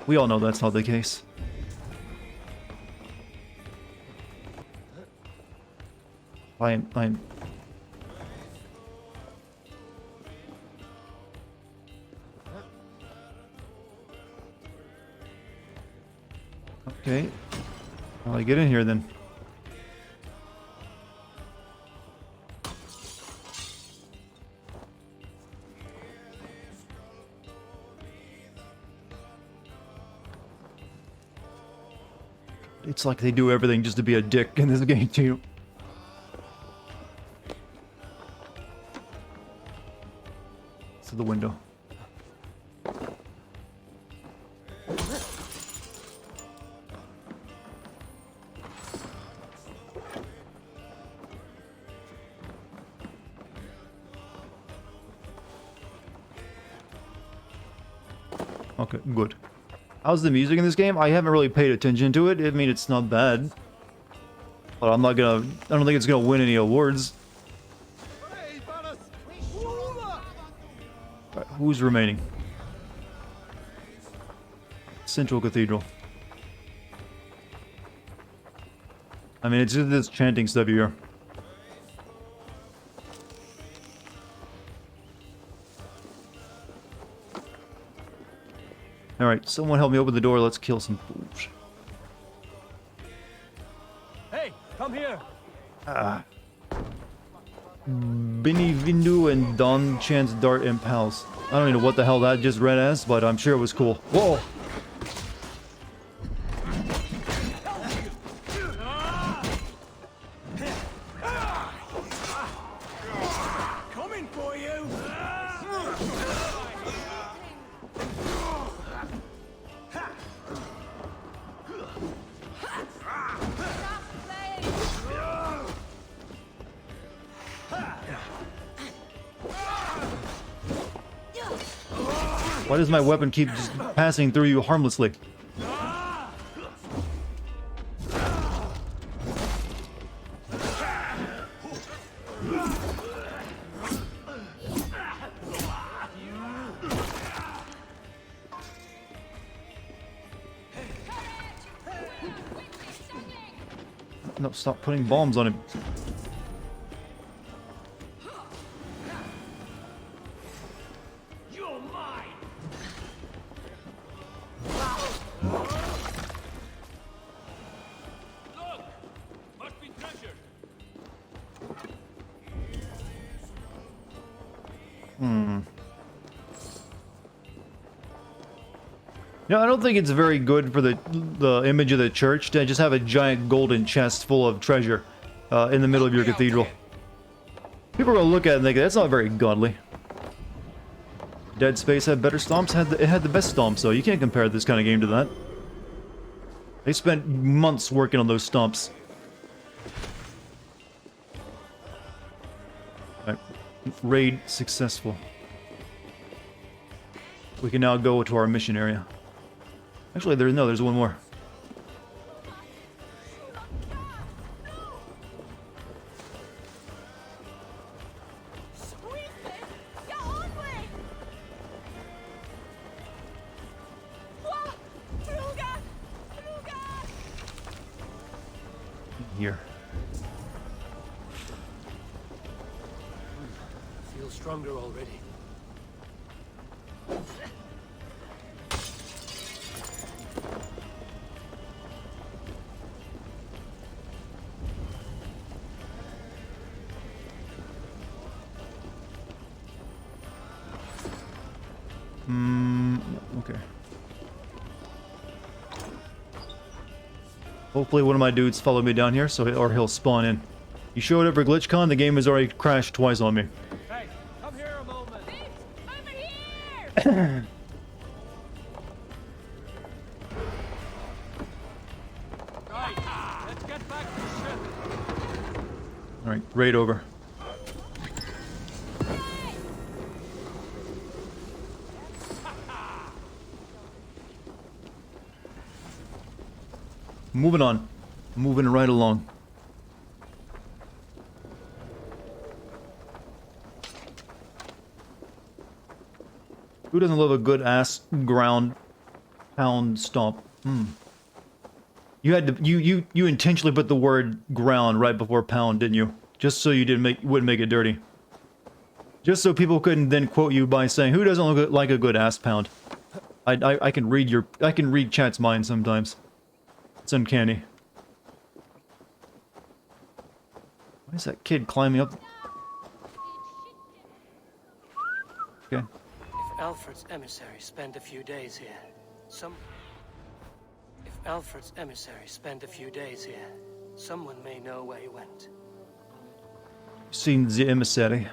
We all know that's not the case. I'm okay. Well, I get in here then. it's like they do everything just to be a dick in this game too. To the window. Okay, good. How's the music in this game? I haven't really paid attention to it. I mean, it's not bad. But I'm not gonna... I don't think it's gonna win any awards. Right, who's remaining? Central Cathedral. I mean, it's just this chanting stuff here. Alright, someone help me open the door. Let's kill some fools. Hey, come here. Binny Vindu and Don Chan's Dart and Pals. I don't even know what the hell that just read as, but I'm sure it was cool. Whoa! Coming for you! Why does my weapon keep just passing through you harmlessly? No, stop putting bombs on him. You're mine! Look! Must be treasure. Yeah, I don't think it's very good for the image of the church to just have a giant golden chest full of treasure in the middle of your cathedral. People are gonna look at it and think that's not very godly. Dead Space had better stomps. It had the best stomps, so you can't compare this kind of game to that. They spent months working on those stomps. Right. Raid successful. We can now go to our mission area. Actually, there's one more. Here. Feel stronger already. Okay. Hopefully one of my dudes followed me down here, or he'll spawn in. You showed up for GlitchCon, the game has already crashed twice on me. Hey, come here a moment. Over here! Right, let's get back to the ship. Alright, raid over. Moving on. Moving right along. Who doesn't love a good ass ground pound stomp? You had to you intentionally put the word ground right before pound, didn't you? Just so you wouldn't make it dirty. Just so people couldn't then quote you by saying, "Who doesn't like a good ass pound?" I can read chat's mind sometimes. It's uncanny. Why is that kid climbing up? Okay. If Alfred's emissaries spend a few days here, If Alfred's emissary spent a few days here. Someone may know where he went. Seen the emissary.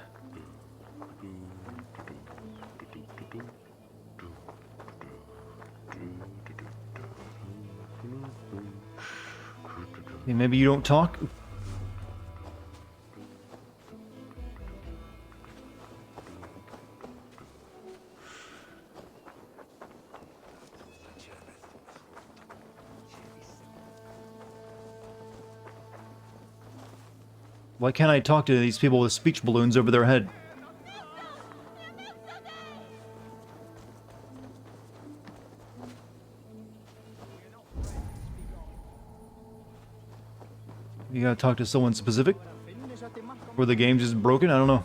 Hey, maybe you don't talk? Why can't I talk to these people with speech balloons over their head? You gotta talk to someone specific? Or the game just broken? I don't know.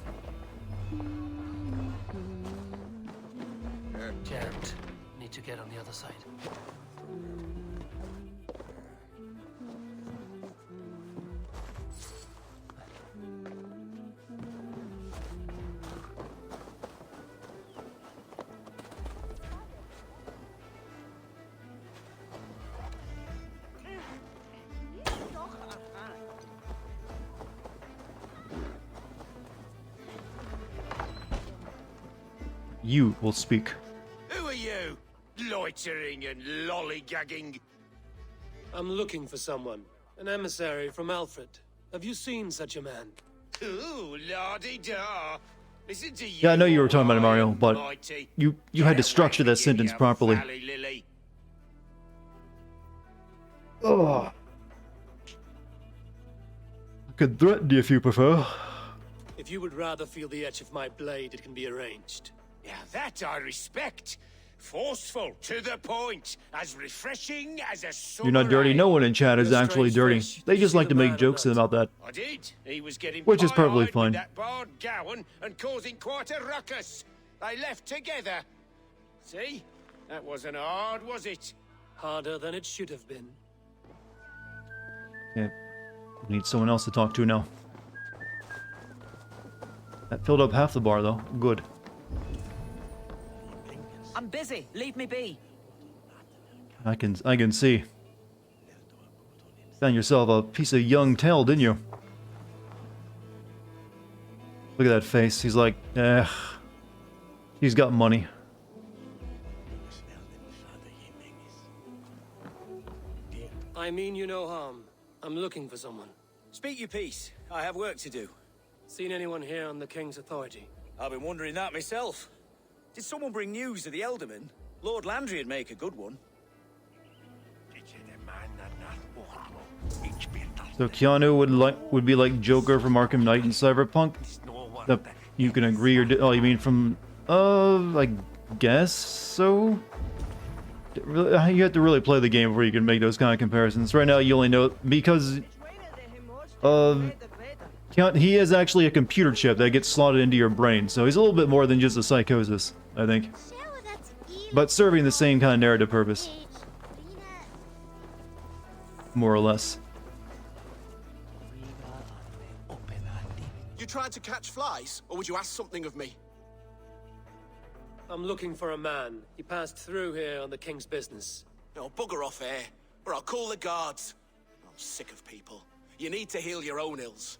Can't. Need to get on the other side. You will speak. Who are you? Loitering and lollygagging. I'm looking for someone. An emissary from Alfred. Have you seen such a man? Ooh, la-di-da. Listen to you. Yeah, I know you were talking about it, Mario, but mighty. you had to structure that Get away, sentence you properly. valley lily. Oh. I could threaten you if you prefer. If you would rather feel the edge of my blade, it can be arranged. Yeah, that I respect. Forceful, to the point, as refreshing as a summer You're not dirty. rain. No one in chat is You're actually strange dirty. fish. They Did you just see like the to make man or jokes not? about that. I did. He was getting Which is perfectly pie-eyed fine. with that barred gowan and causing quite a ruckus. They left together. See? That wasn't hard, was it? Harder than it should have been. Okay. We need someone else to talk to now. That filled up half the bar, though. Good. I'm busy. Leave me be. I can see. Found yourself a piece of young tail, didn't you? Look at that face. He's like, he's got money. I mean you no harm. I'm looking for someone. Speak your piece. I have work to do. Seen anyone here on the King's authority? I've been wondering that myself. Did someone bring news of the Elderman? Lord Landry'd make a good one. So Keanu would be like Joker from Arkham Knight and Cyberpunk. You can agree or oh, you mean from I guess so. You have to really play the game before you can make those kind of comparisons. Right now, you only know because he is actually a computer chip that gets slotted into your brain, so he's a little bit more than just a psychosis, I think. But serving the same kind of narrative purpose, more or less. You tried to catch flies, or would you ask something of me? I'm looking for a man. He passed through here on the King's business. No, bugger off here, or I'll call the guards. I'm sick of people. You need to heal your own ills.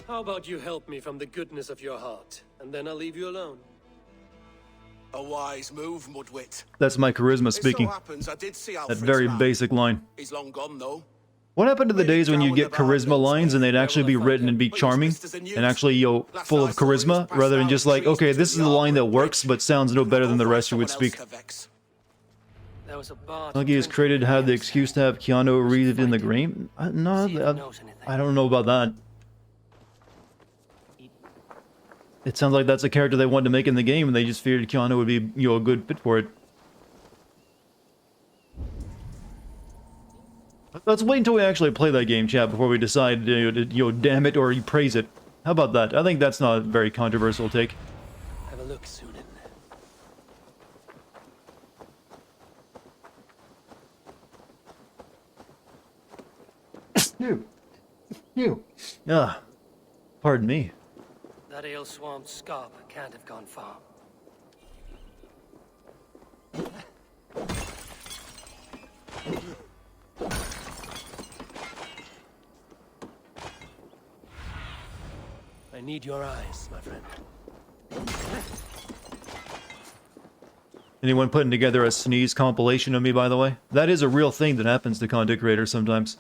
How about you help me from the goodness of your heart, and then I'll leave you alone. A wise move, Mudwit. That's my charisma It speaking. so happens I did see That Alfred's very man. basic line. He's long gone, though. What happened to the days when you get charisma lines and they'd actually be written and be charming and actually, full of charisma, rather than just like, okay, this is the line that works but sounds no better than the rest you would speak. There was a bard. Lucky is created to have the excuse to have Keanu read it in the game? No, I don't know about that. It sounds like that's a character they wanted to make in the game and they just figured Keanu would be, a good fit for it. Let's wait until we actually play that game, chat, before we decide, damn it, or you praise it. How about that? I think that's not a very controversial take. Have a look, Sunan. You. Ah, pardon me. That ale-swamped scarp can't have gone far. need your eyes, my friend. Anyone putting together a sneeze compilation of me, by the way? That is a real thing that happens to content creators sometimes.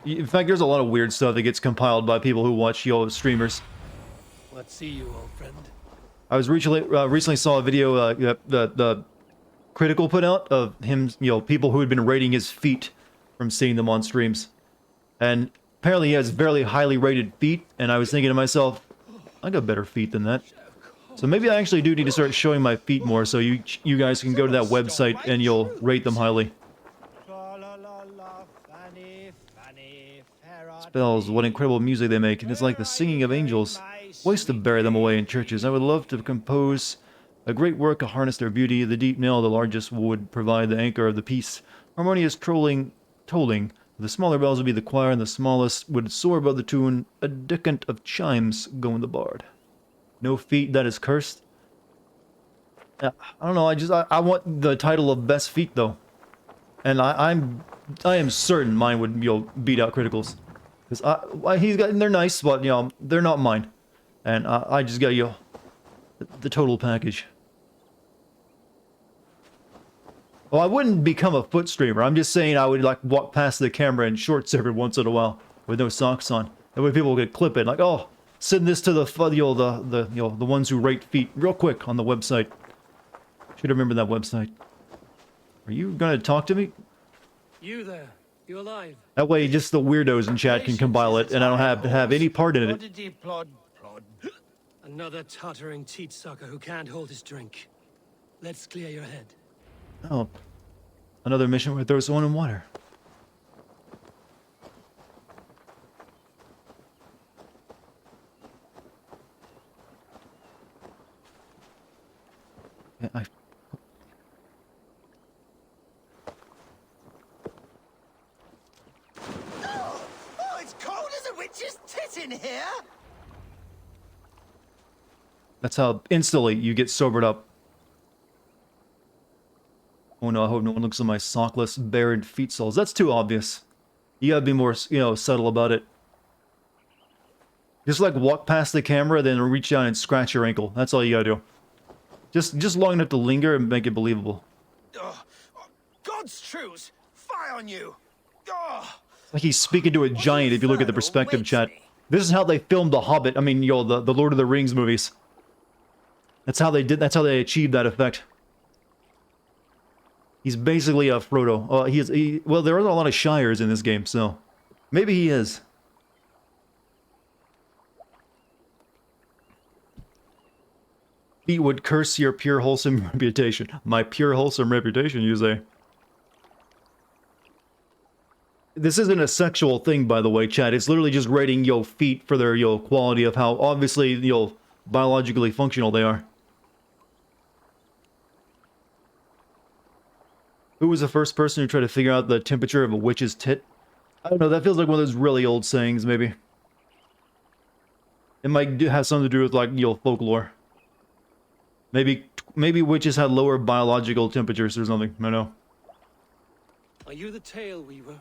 In fact, there's a lot of weird stuff that gets compiled by people who watch streamers. What see you, old friend? I was recently saw a video the Critical put out of him, people who had been rating his feet from seeing them on streams. And apparently he has very highly rated feet, and I was thinking to myself, I got better feet than that. So maybe I actually do need to start showing my feet more so you guys can go to that website and you'll rate them highly. Spells, what incredible music they make, and it's like the singing of angels. Waste to bury them away in churches. I would love to compose a great work to harness their beauty. The deep knell, the largest, would provide the anchor of the piece. Harmonious tolling. The smaller bells would be the choir, and the smallest would soar above the tune. A decant of chimes go in the bard. No feet, that is cursed. I don't know, I want the title of best feet, though. And I am certain mine would, beat out Critical's. Because they're nice, but, they're not mine. And I just got, the total package. Well, I wouldn't become a foot streamer. I'm just saying I would, walk past the camera in shorts every once in a while with no socks on. That way people could clip it, like, oh, send this to the ones who rate feet real quick on the website. Should remember that website. Are you gonna talk to me? You there? You alive? That way, just the weirdos in chat can compile it, and I don't have to have any part in it. Another tottering teat sucker who can't hold his drink. Let's clear your head. Oh, another mission where throw someone in water. Yeah, it's cold as a witch's tit in here! That's how instantly you get sobered up. Oh no, I hope no one looks at my sockless, bared feet soles. That's too obvious. You gotta be more, subtle about it. Just walk past the camera, then reach down and scratch your ankle. That's all you gotta do. Just long enough to linger and make it believable. God's truth! Fie on you! It's like he's speaking to a giant if you look at the perspective chat. This is how they filmed The Hobbit. I mean, the Lord of the Rings movies. That's how they achieved that effect. He's basically a Frodo. Well, there are a lot of Shires in this game, so maybe he is. He would curse your pure wholesome reputation. My pure wholesome reputation, you say? This isn't a sexual thing, by the way, chat. It's literally just rating feet for their quality of how obviously biologically functional they are. Who was the first person who tried to figure out the temperature of a witch's tit? I don't know, that feels like one of those really old sayings, maybe. It might have something to do with, folklore. Maybe witches had lower biological temperatures or something, I don't know. Are you the tail weaver?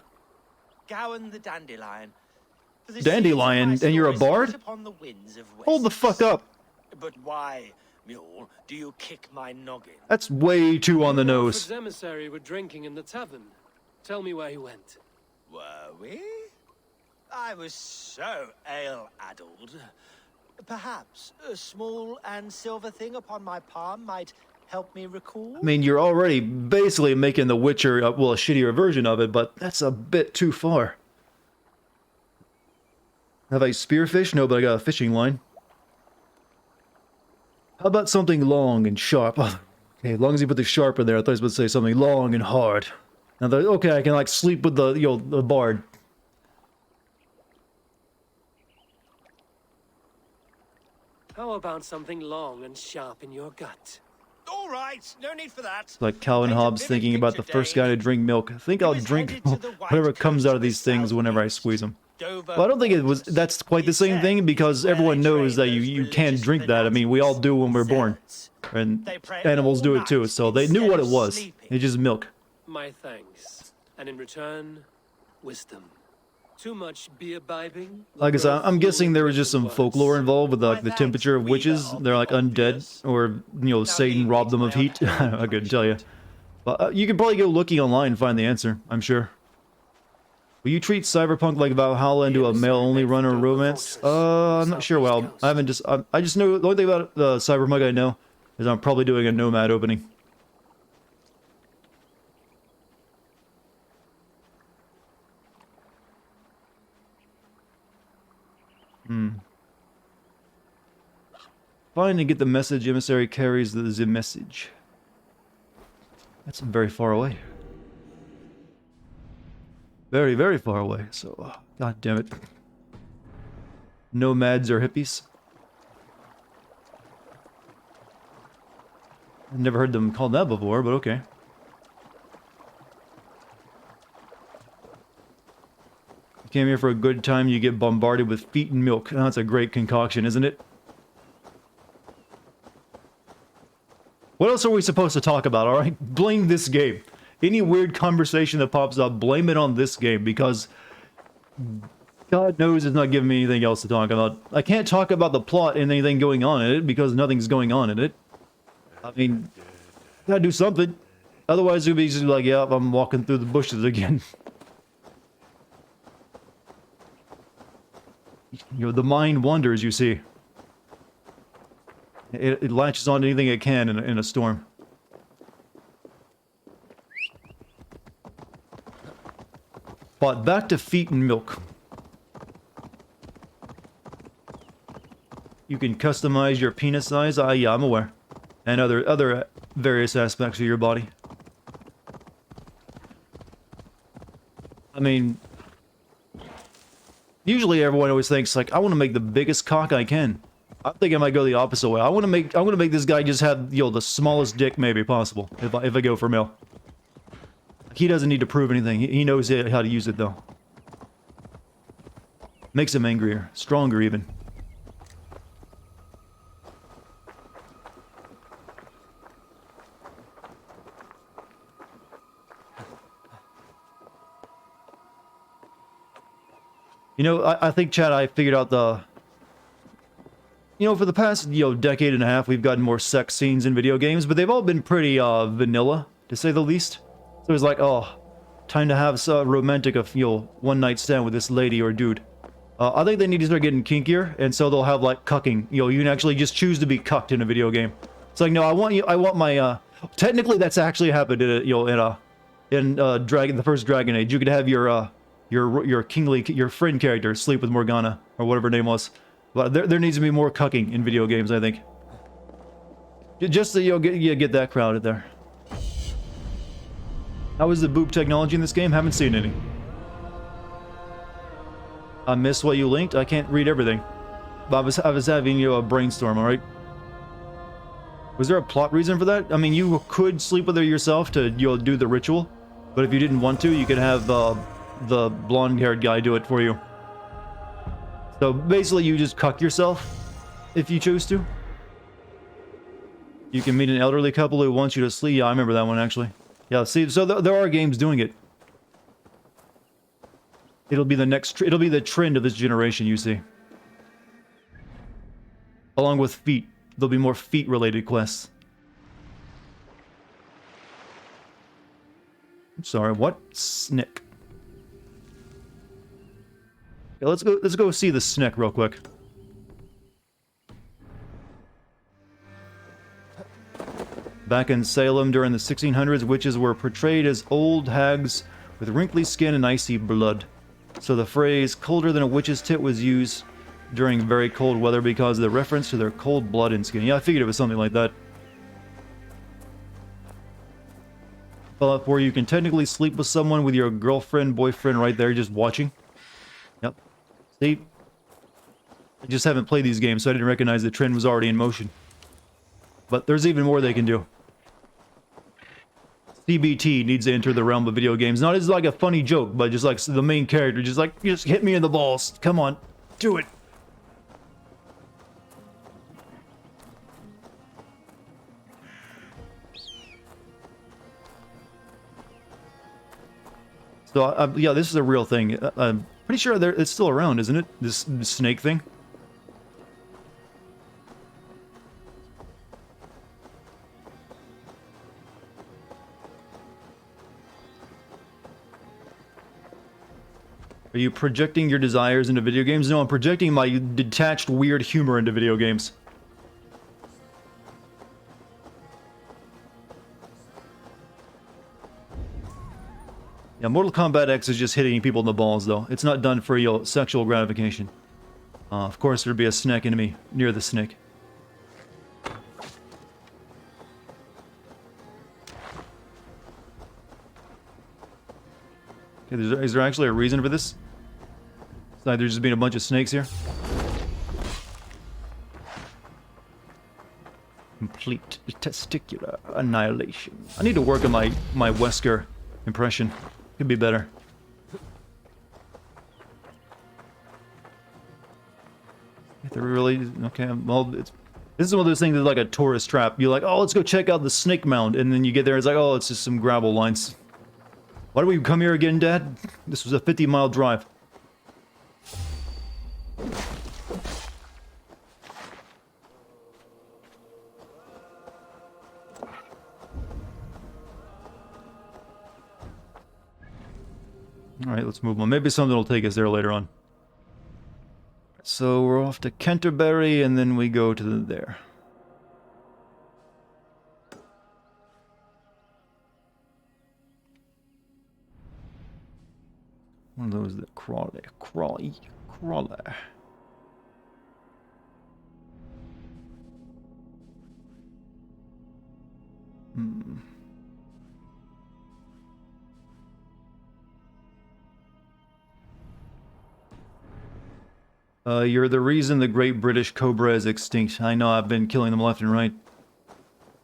Gowan the dandelion. Dandelion, and you're a bard? Hold the fuck up. But why, mule, do you kick my noggin? That's way too on the nose. His emissary were drinking in the tavern. Tell me where he went. Were we? I was so ale-addled. Perhaps a small and silver thing upon my palm might help me recall? I mean, you're already basically making The Witcher, a shittier version of it, but that's a bit too far. Have I spearfish? No, but I got a fishing line. How about something long and sharp? Okay, as long as you put the sharp in there, I thought I was about to say something long and hard. Now, okay, I can sleep with the bard. How about something long and sharp in your gut? All right, no need for that. It's like Calvin Hobbes thinking about the first guy to drink milk. I think I'll drink whatever comes out of these things whenever I squeeze them. Dover. Well, I don't think it was. That's quite the same thing because everyone knows that you can't drink that. I mean, we all do when we're born, and animals do it too. So they knew what it was. It's just milk. My thanks. And in return, wisdom. Too much beer bibbing. Like I said, I'm guessing there was just some folklore involved with like the temperature of witches. They're like undead, or Satan robbed them of heat. I couldn't tell you. But you could probably go looking online and find the answer. I'm sure. Will you treat Cyberpunk like Valhalla into a male-only run or romance? I'm not sure. Well, I haven't just. I just know the only thing about Cyberpunk I know is I'm probably doing a Nomad opening. Find and get the message. Emissary carries the message. That's very far away. Very, very far away. So, god damn it. Nomads or hippies. I've never heard them called that before, but okay. You came here for a good time, you get bombarded with feet and milk. Oh, that's a great concoction, isn't it? What else are we supposed to talk about, alright? Blame this game. Any weird conversation that pops up, blame it on this game, because God knows it's not giving me anything else to talk about. I can't talk about the plot and anything going on in it, because nothing's going on in it. I mean, gotta do something. Otherwise, it'd be just like, yeah, I'm walking through the bushes again. The mind wanders, you see. It latches on to anything it can in a storm. But back to feet and milk. You can customize your penis size. Yeah, I'm aware. And other various aspects of your body. I mean, usually everyone always thinks like, I want to make the biggest cock I can. I think I might go the opposite way. I'm gonna make this guy just have the smallest dick maybe possible if I go for male. He doesn't need to prove anything. He knows how to use it though. Makes him angrier, stronger even. I think, Chad, I figured out the... for the past, decade and a half, we've gotten more sex scenes in video games, but they've all been pretty, vanilla, to say the least. So it's like, oh, time to have a romantic, one-night stand with this lady or dude. I think they need to start getting kinkier, and so they'll have, like, cucking. You can actually just choose to be cucked in a video game. It's like, no, I want my, technically that's actually happened in, the first Dragon Age. You could have your friend character sleep with Morgana, or whatever her name was. But there needs to be more cucking in video games, I think. Just to get that crowd in there. How is the boob technology in this game? Haven't seen any. I missed what you linked. I can't read everything. But I was having a brainstorm. All right. Was there a plot reason for that? I mean, you could sleep with her yourself to do the ritual, but if you didn't want to, you could have the blonde-haired guy do it for you. So basically, you just cuck yourself, if you choose to. You can meet an elderly couple who wants you to sleep. Yeah, I remember that one, actually. Yeah, see, so there are games doing it. It'll be the trend of this generation, you see. Along with feet. There'll be more feet-related quests. I'm sorry, what? Snick. Yeah, let's go see the Snick real quick. Back in Salem during the 1600s, witches were portrayed as old hags with wrinkly skin and icy blood. So the phrase "colder than a witch's tit" was used during very cold weather because of the reference to their cold blood and skin. Yeah, I figured it was something like that. Where you can technically sleep with someone with your girlfriend, boyfriend right there just watching. Yep. See? I just haven't played these games, so I didn't recognize the trend was already in motion. But there's even more they can do. CBT needs to enter the realm of video games. Not as like a funny joke, but just like the main character, just like, just hit me in the balls. Come on, do it. So, yeah, this is a real thing. I'm pretty sure it's still around, isn't it? This snake thing? Are you projecting your desires into video games? No, I'm projecting my detached, weird humor into video games. Yeah, Mortal Kombat X is just hitting people in the balls, though. It's not done for, you know, sexual gratification. Of course, there'd be a snack enemy near the snake. Okay, is there actually a reason for this? It's like there's just been a bunch of snakes here. Complete testicular annihilation. I need to work on my Wesker impression. Could be better. If they're really okay. Well, this is one of those things that's like a tourist trap. You're like, oh, let's go check out the snake mound, and then you get there, it's like, oh, it's just some gravel lines. Why do we come here again, Dad? This was a 50-mile drive. Alright, let's move on. Maybe something will take us there later on. So we're off to Canterbury, and then we go to there. One of those that crawly. You're the reason the great British cobra is extinct. I know, I've been killing them left and right.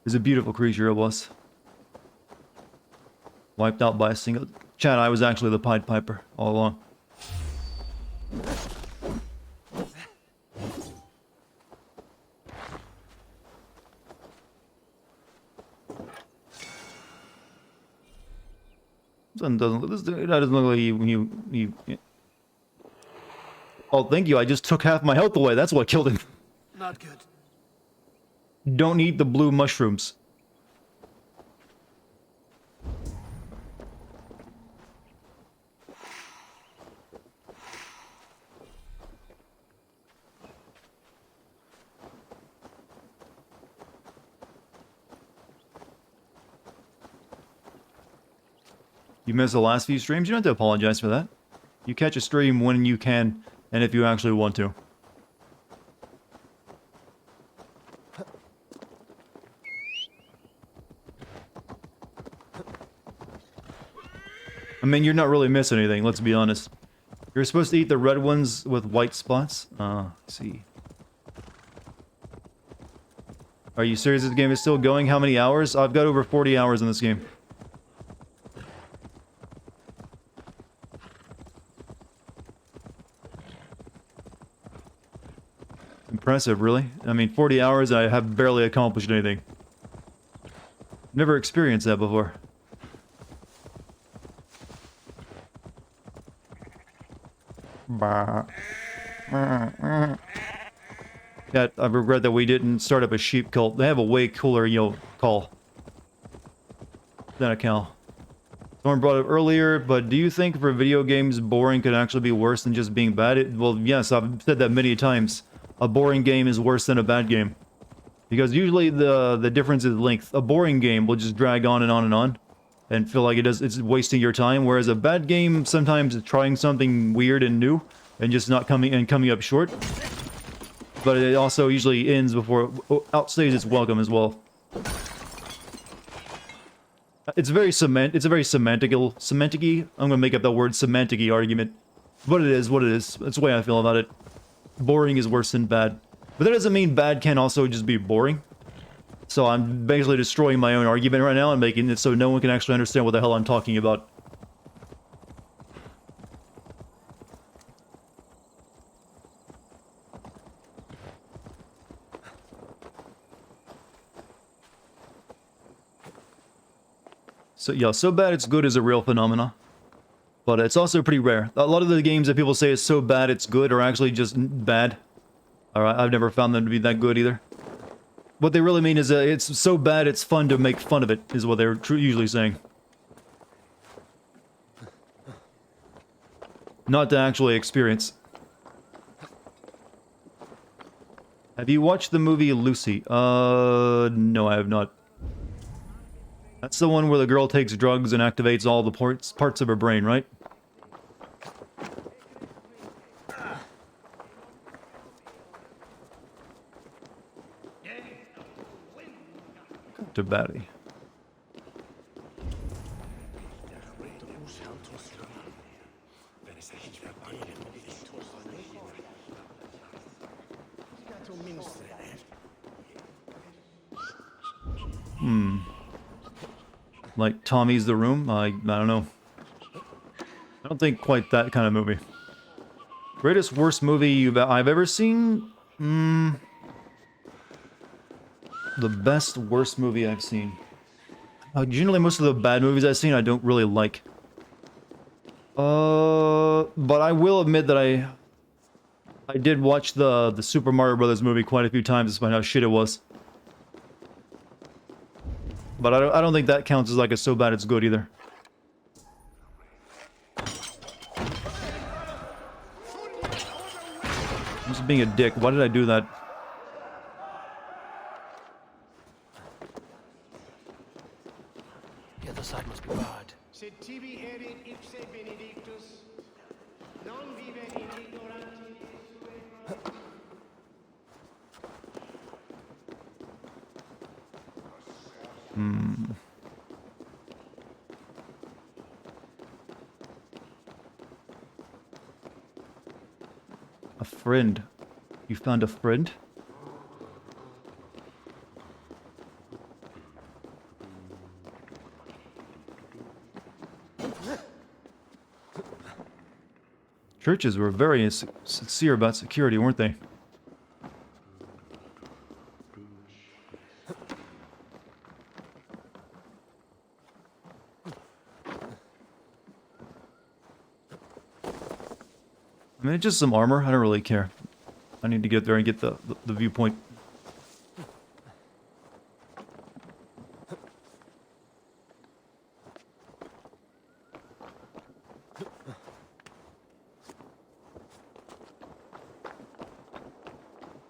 It's a beautiful creature it was. Wiped out by a single... Chad, I was actually the Pied Piper all along. That doesn't look like you... Oh, thank you. I just took half my health away. That's what killed him. Not good. Don't eat the blue mushrooms. You missed the last few streams? You don't have to apologize for that. You catch a stream when you can, and if you actually want to. I mean, you're not really missing anything, let's be honest. You're supposed to eat the red ones with white spots? Let's see. Are you serious? This game is still going? How many hours? I've got over 40 hours in this game. Impressive, really? I mean, 40 hours, I have barely accomplished anything. Never experienced that before. Yeah, I regret that we didn't start up a sheep cult. They have a way cooler, you know, call than a cow. Someone brought it up earlier, but do you think for video games, boring could actually be worse than just being bad? Well, yes, I've said that many times. A boring game is worse than a bad game. Because usually the difference is length. A boring game will just drag on and on and on. And feel like it's wasting your time. Whereas a bad game sometimes is trying something weird and new. And just not coming up short. But it also usually ends before it outstays its welcome as well. It's very semantic-y. I'm gonna make up that word semantic-y argument. But it is what it is. That's the way I feel about it. Boring is worse than bad. But that doesn't mean bad can also just be boring. So I'm basically destroying my own argument right now and making it so no one can actually understand what the hell I'm talking about. So yeah, so bad it's good is a real phenomena. But it's also pretty rare. A lot of the games that people say is so bad it's good are actually just bad. Alright, I've never found them to be that good either. What they really mean is it's so bad it's fun to make fun of it, is what they're usually saying. Not to actually experience. Have you watched the movie Lucy? No, I have not. That's the one where the girl takes drugs and activates all the parts of her brain, right? To Batty. Like Tommy's the Room? I don't know. I don't think quite that kind of movie. Greatest worst movie I've ever seen? The best worst movie I've seen. Generally most of the bad movies I've seen I don't really like. But I will admit that I did watch the Super Mario Brothers movie quite a few times despite how shit it was. But I don't think that counts as like a so bad it's good either. I'm just being a dick. Why did I do that? The other side must be barred. A friend. You found a friend? Churches were very sincere about security, weren't they? I mean, it's just some armor. I don't really care. I need to get there and get the viewpoint.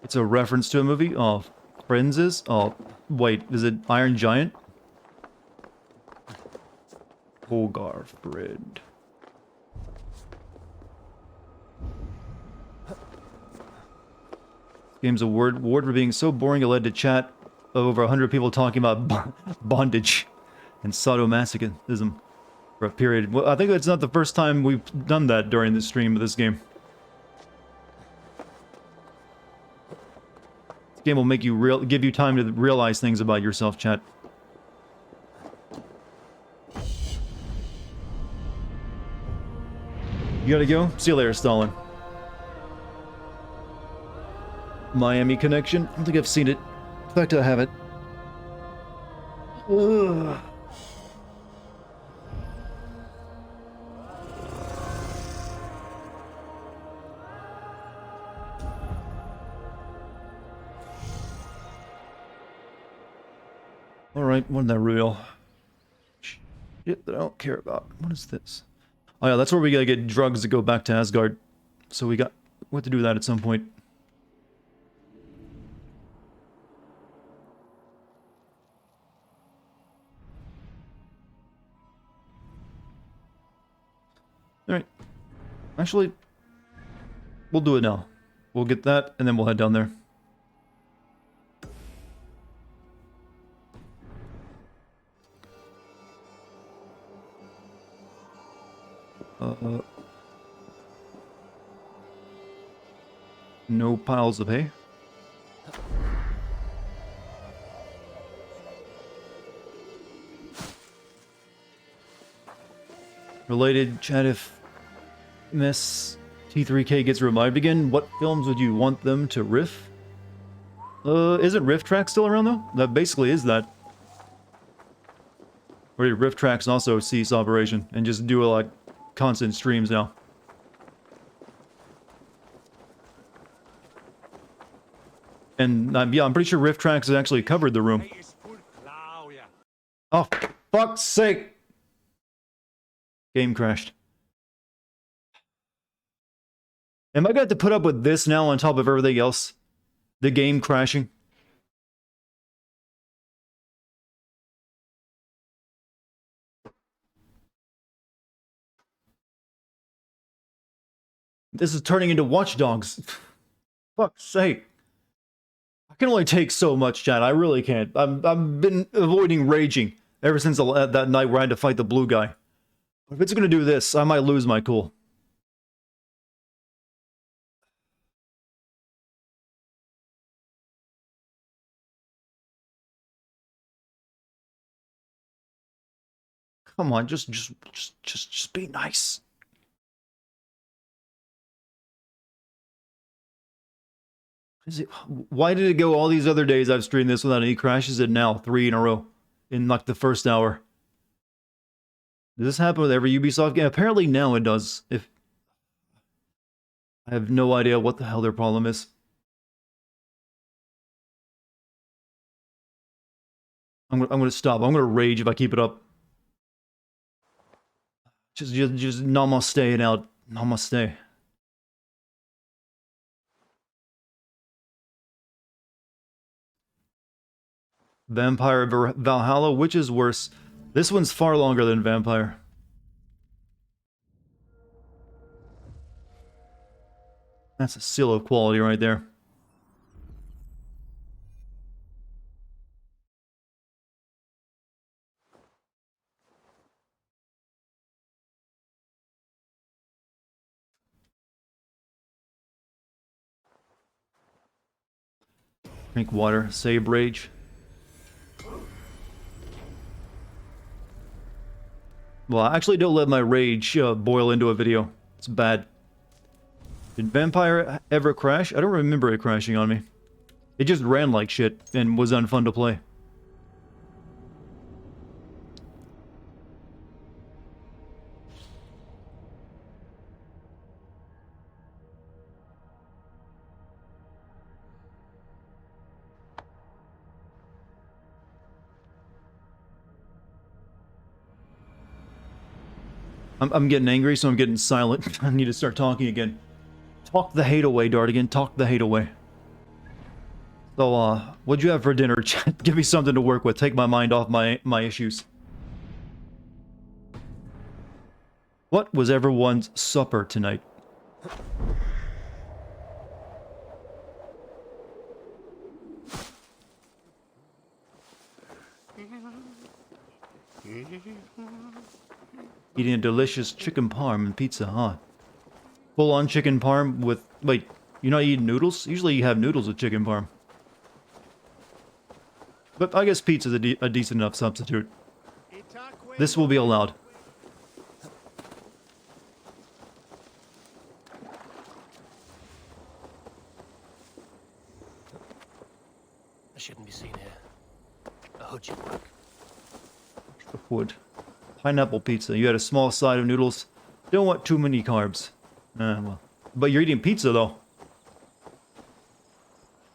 It's a reference to a movie? Oh, Friends is? Oh, wait, is it Iron Giant? Hogar Friend. Game's award for being so boring it led to chat of over 100 people talking about bondage and sadomasochism for a period. Well, I think it's not the first time we've done that during the stream of this game. This game will make you give you time to realize things about yourself, chat. You gotta go? See you later, Stalin. Miami Connection? I don't think I've seen it. In fact, I haven't. Ugh. Alright, wasn't that real? Shit that I don't care about. What is this? Oh yeah, that's where we gotta get drugs to go back to Asgard. So we have to do that at some point. Alright. Actually, we'll do it now. We'll get that, and then we'll head down there. No piles of hay. Related, chat, if Miss T3K gets revived again, what films would you want them to riff? Isn't Riff Track still around though? That basically is that. Or did Riff Tracks also cease operation and just do like constant streams now? And yeah, I'm pretty sure Riff Tracks has actually covered the room. Oh, fuck's sake! Game crashed. Am I going to have to put up with this now on top of everything else? The game crashing? This is turning into Watch Dogs. Fuck's sake. I can only take so much, chat. I really can't. I've been avoiding raging ever since that night where I had to fight the blue guy. If it's going to do this, I might lose my cool. Come on, just be nice. Is it, why did it go all these other days I've streamed this without any crashes and now 3 in a row in like the first hour? Does this happen with every Ubisoft game? Apparently now it does. If I have no idea what the hell their problem is. I'm gonna stop. I'm gonna rage if I keep it up. Just namaste and out. Namaste. Vampire Valhalla, which is worse? This one's far longer than Vampire. That's a seal of quality right there. Drink water, save rage. Well, actually don't let my rage boil into a video. It's bad. Did Vampire ever crash? I don't remember it crashing on me. It just ran like shit and was unfun to play. I'm getting angry, so I'm getting silent. I need to start talking again. Talk the hate away, Dartigan. Talk the hate away. So, what'd you have for dinner? Give me something to work with. Take my mind off my issues. What was everyone's supper tonight? Eating a delicious chicken parm and Pizza Hut. Full-on chicken parm with... Wait, you're not eating noodles? Usually you have noodles with chicken parm. But I guess pizza's a decent enough substitute. This will be allowed. I shouldn't be seen here. A hood should work. Wood. Pineapple pizza. You had a small side of noodles. Don't want too many carbs. Well. But you're eating pizza, though.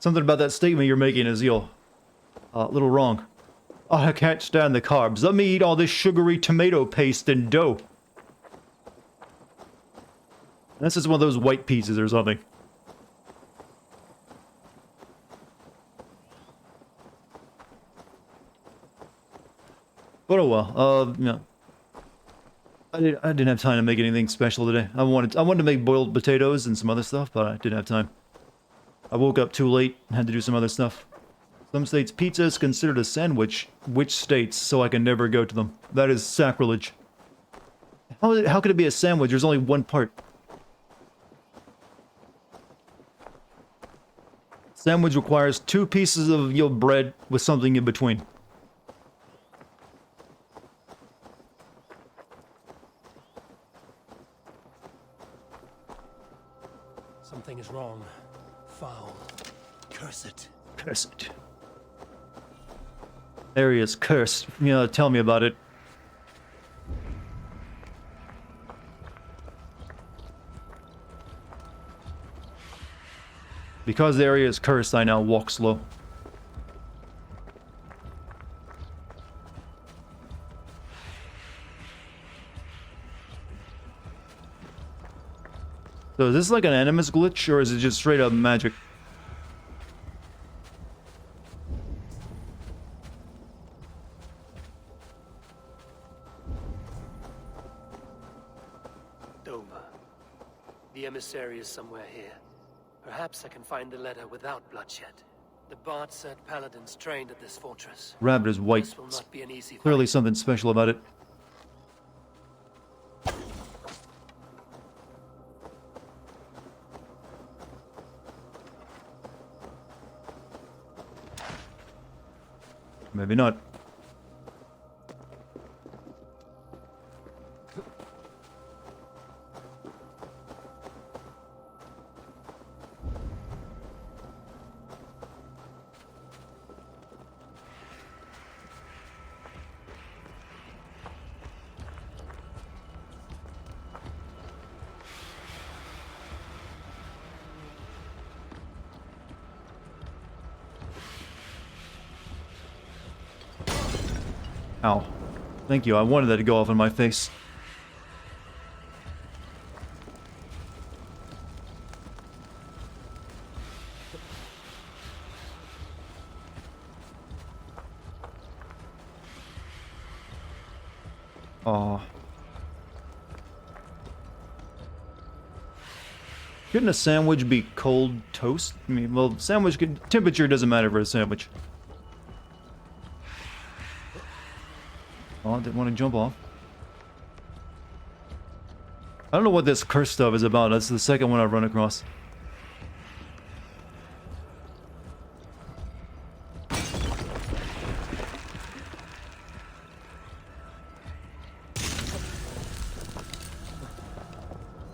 Something about that statement you're making is, a little wrong. Oh, I can't stand the carbs. Let me eat all this sugary tomato paste and dough. This is one of those white pizzas or something. But oh well, yeah. I didn't have time to make anything special today. I wanted to make boiled potatoes and some other stuff, but I didn't have time. I woke up too late and had to do some other stuff. Some states pizza is considered a sandwich. Which states? So I can never go to them. That is sacrilege. How could it be a sandwich? There's only one part. Sandwich requires 2 pieces of bread with something in between. Something is wrong. Foul. Curse it. Curse it. Area's cursed. Tell me about it. Because the area is cursed, I now walk slow. So is this like an animus glitch, or is it just straight up magic? Dover. The emissary is somewhere here. Perhaps I can find the letter without bloodshed. The Bard said paladins trained at this fortress. Rabbit is white. This will not be an easy Clearly fight. something special about it. Maybe not. Ow. Thank you, I wanted that to go off in my face. Aw. Couldn't a sandwich be cold toast? I mean, well, temperature doesn't matter for a sandwich. Oh, I didn't want to jump off. I don't know what this curse stuff is about. That's the second one I've run across.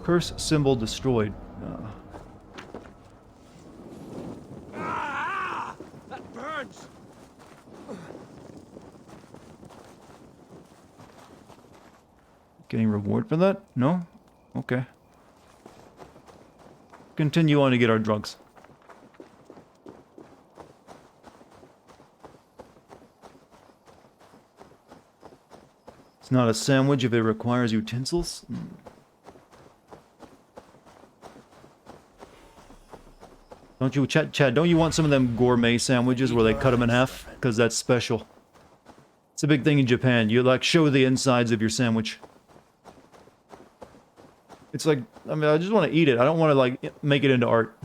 Curse symbol destroyed. That burns! Getting reward for that? No? Okay. Continue on to get our drugs. It's not a sandwich if it requires utensils? Don't you, Chad, don't you want some of them gourmet sandwiches where they cut them in half? Because that's special. It's a big thing in Japan. You, like, show the insides of your sandwich. It's like, I mean, I just want to eat it. I don't want to, like, make it into art.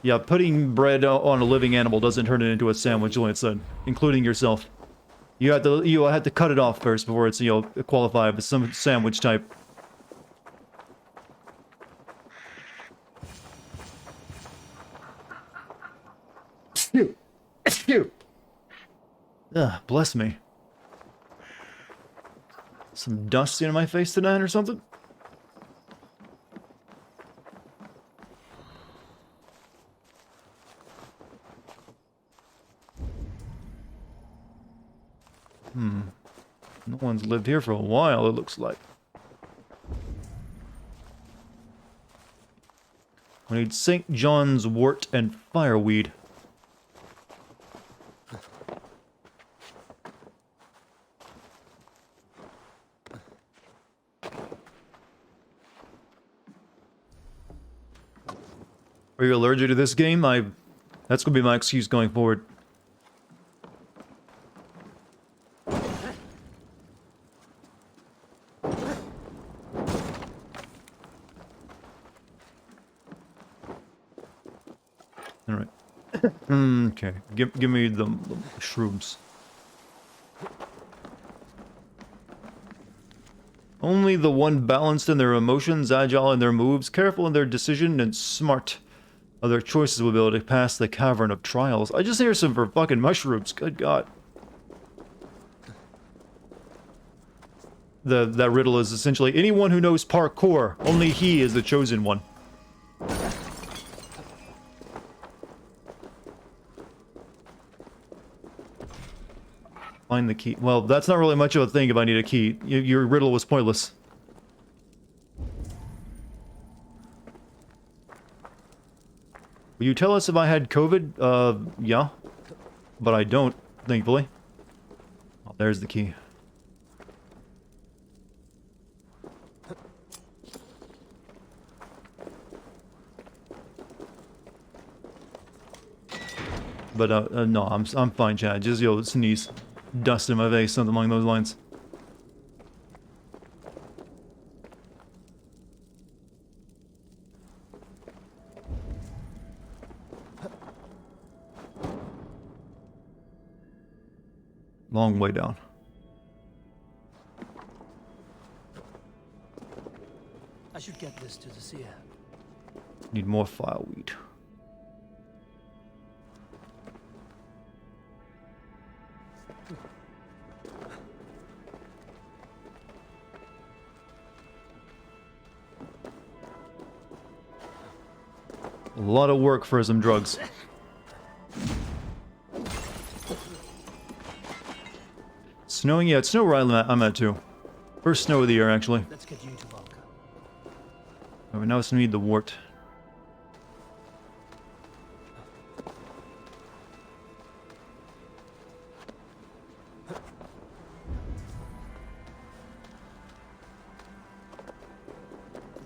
Yeah, putting bread on a living animal doesn't turn it into a sandwich, like I said, including yourself. You have to cut it off first before it's, qualified as some sandwich type. Ugh, bless me. Some dust in my face tonight or something? No one's lived here for a while, it looks like. We need St. John's wort and fireweed. Are you allergic to this game? That's gonna be my excuse going forward. Alright. Okay. Give me the shrooms. Only the one balanced in their emotions, agile in their moves, careful in their decision, and smart. Other choices will be able to pass the Cavern of Trials. I just hear some for fucking mushrooms. Good God. That riddle is essentially anyone who knows parkour. Only he is the chosen one. Find the key. Well, that's not really much of a thing if I need a key. Your riddle was pointless. Will you tell us if I had COVID? Yeah. But I don't, thankfully. Oh, there's the key. But, no, I'm fine, Chad. Just, sneeze. Dust in my face, something along those lines. Long way down. I should get this to the seer. Need more fireweed. A lot of work for some drugs. Snowing? Yeah, it's snow where I'm at too. First snow of the year, actually. Let's get you to Valka. Alright, now it's need the wart.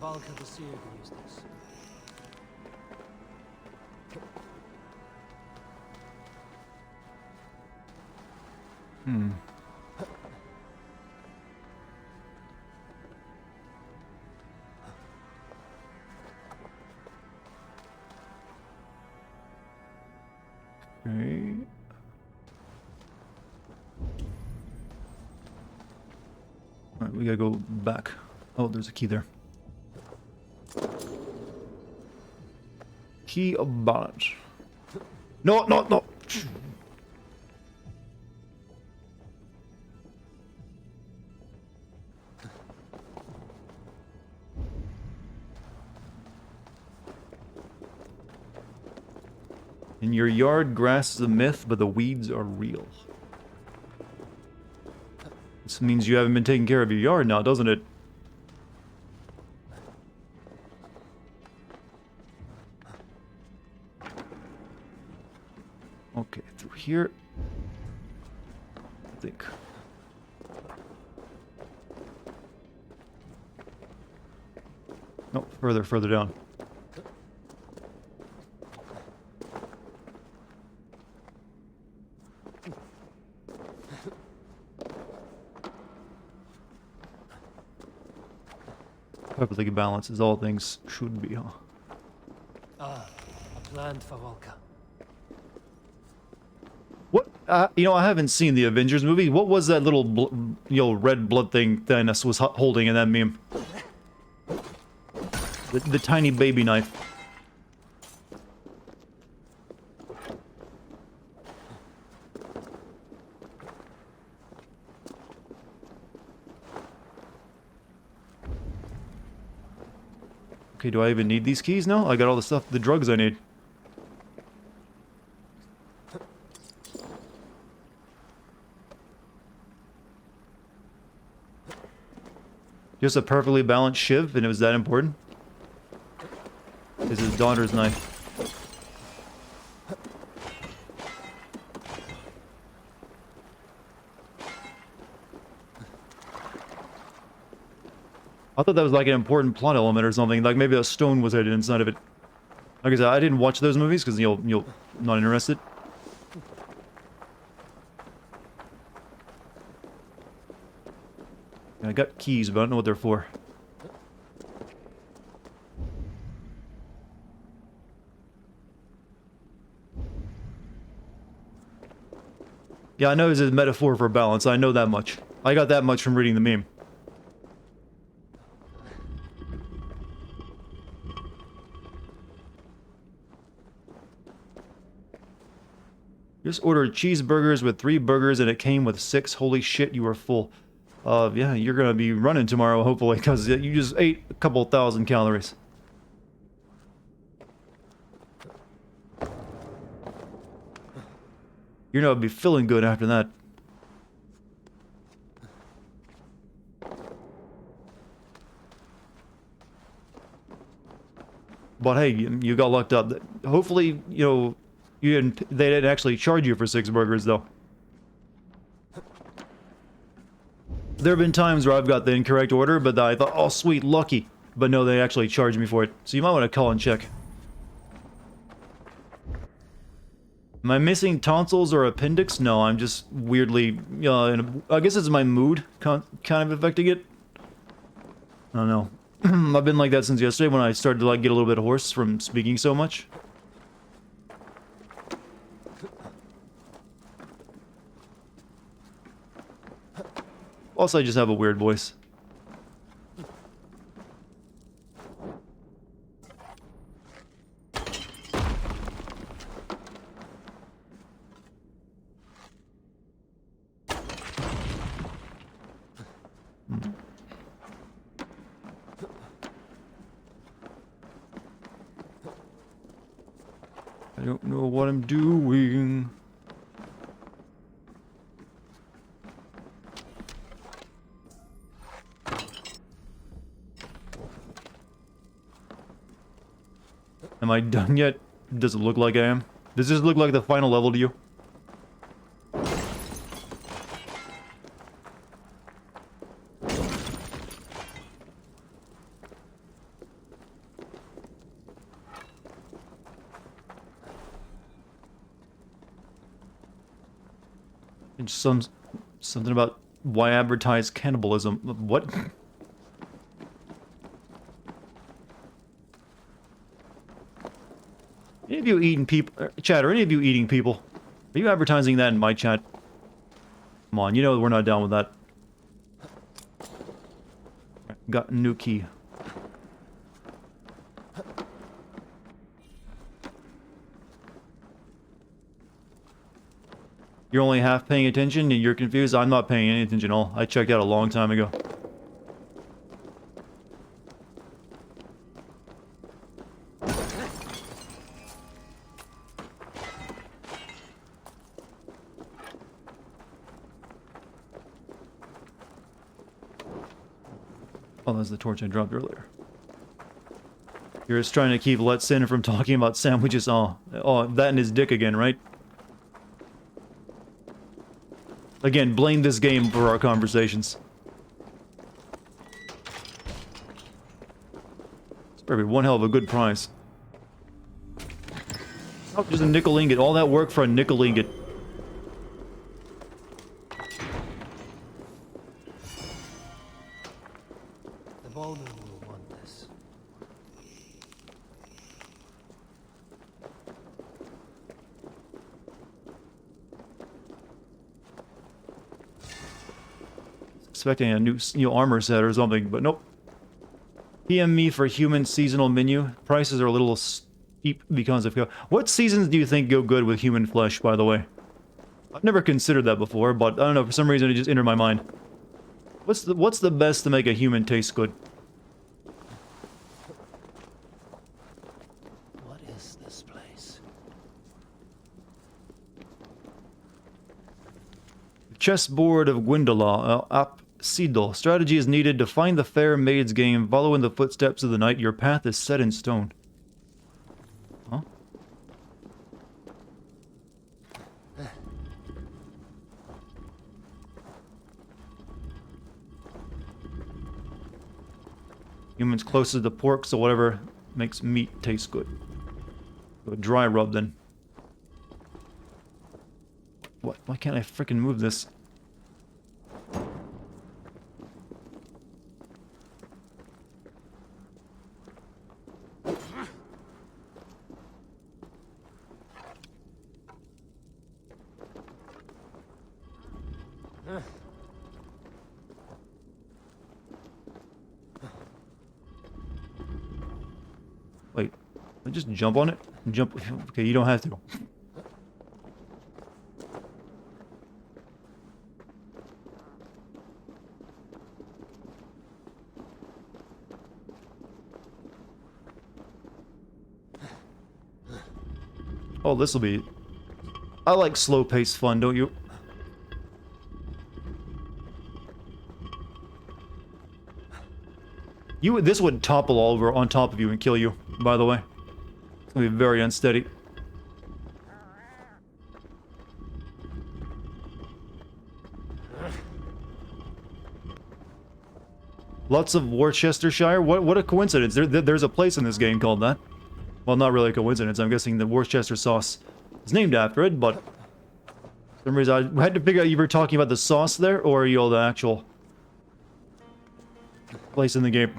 Valka the seer can use this. Hmm. Okay. Alright, we gotta go back. Oh, there's a key there. Key of balance. No, no, no! In your yard, grass is a myth, but the weeds are real. This means you haven't been taking care of your yard now, doesn't it? Okay, through here. I think. No, further down. Perfectly balanced as all things should be, huh? Ah, a plan for Valka. What? You know, I haven't seen the Avengers movie. What was that little, red blood thing Thanos was holding in that meme? The tiny baby knife. Okay, do I even need these keys now? I got all the stuff, the drugs I need. Just a perfectly balanced shiv, and it was that important? It's his daughter's knife. I thought that was like an important plot element or something. Like maybe a stone was hidden inside of it. Like I said, I didn't watch those movies because you'll not interested. I got keys, but I don't know what they're for. Yeah, I know it's a metaphor for balance. I know that much. I got that much from reading the meme. Just ordered cheeseburgers with 3 burgers and it came with 6. Holy shit, you are full. Yeah, you're gonna be running tomorrow, hopefully, because you just ate a couple thousand calories. You're gonna be feeling good after that. But hey, you got lucked up. Hopefully, you know, they didn't actually charge you for 6 burgers, though. There have been times where I've got the incorrect order, but I thought, oh sweet, lucky. But no, they actually charged me for it. So you might want to call and check. Am I missing tonsils or appendix? No, I'm just weirdly, I guess it's my mood kind of affecting it. I don't know. I've been like that since yesterday when I started to like get a little bit hoarse from speaking so much. Also, I just have a weird voice. I don't know what I'm doing. Am I done yet? Does it look like I am? Does this look like the final level to you? And something about why advertise cannibalism. What? Any of you eating people, chat, are any of you eating people? Are you advertising that in my chat? Come on, you know we're not down with that. Got a new key. You're only half paying attention and you're confused? I'm not paying any attention at all. I checked out a long time ago. Oh, that's the torch I dropped earlier. You're just trying to keep Let's Sin from talking about sandwiches. Oh, that and his dick again, right? Again, blame this game for our conversations. It's probably one hell of a good prize. Oh, just a nickel ingot. All that work for a nickel ingot. The bowman will want this. Expecting a new armor set or something, but nope. PM me for human seasonal menu. Prices are a little steep because of... What seasons do you think go good with human flesh, by the way? I've never considered that before, but I don't know, for some reason it just entered my mind. What's the best to make a human taste good? What is this place? Chessboard of Gwyndala, Ap Sidel. Strategy is needed to find the fair maid's game. Follow in the footsteps of the knight. Your path is set in stone. Huh? Humans closest to pork, so whatever makes meat taste good. Do a dry rub then. What? Why can't I frickin' move this? Wait, I just jump on it? Jump. Okay, you don't have to. Oh, this will be... I like slow-paced fun, don't you? This would topple over on top of you and kill you, by the way. It's gonna be very unsteady. Lots of Worcestershire? What a coincidence. There's a place in this game called that. Well, not really a coincidence. I'm guessing the Worcester sauce is named after it, but... For some reason, I had to figure out you were talking about the sauce there, or you know, the actual... place in the game.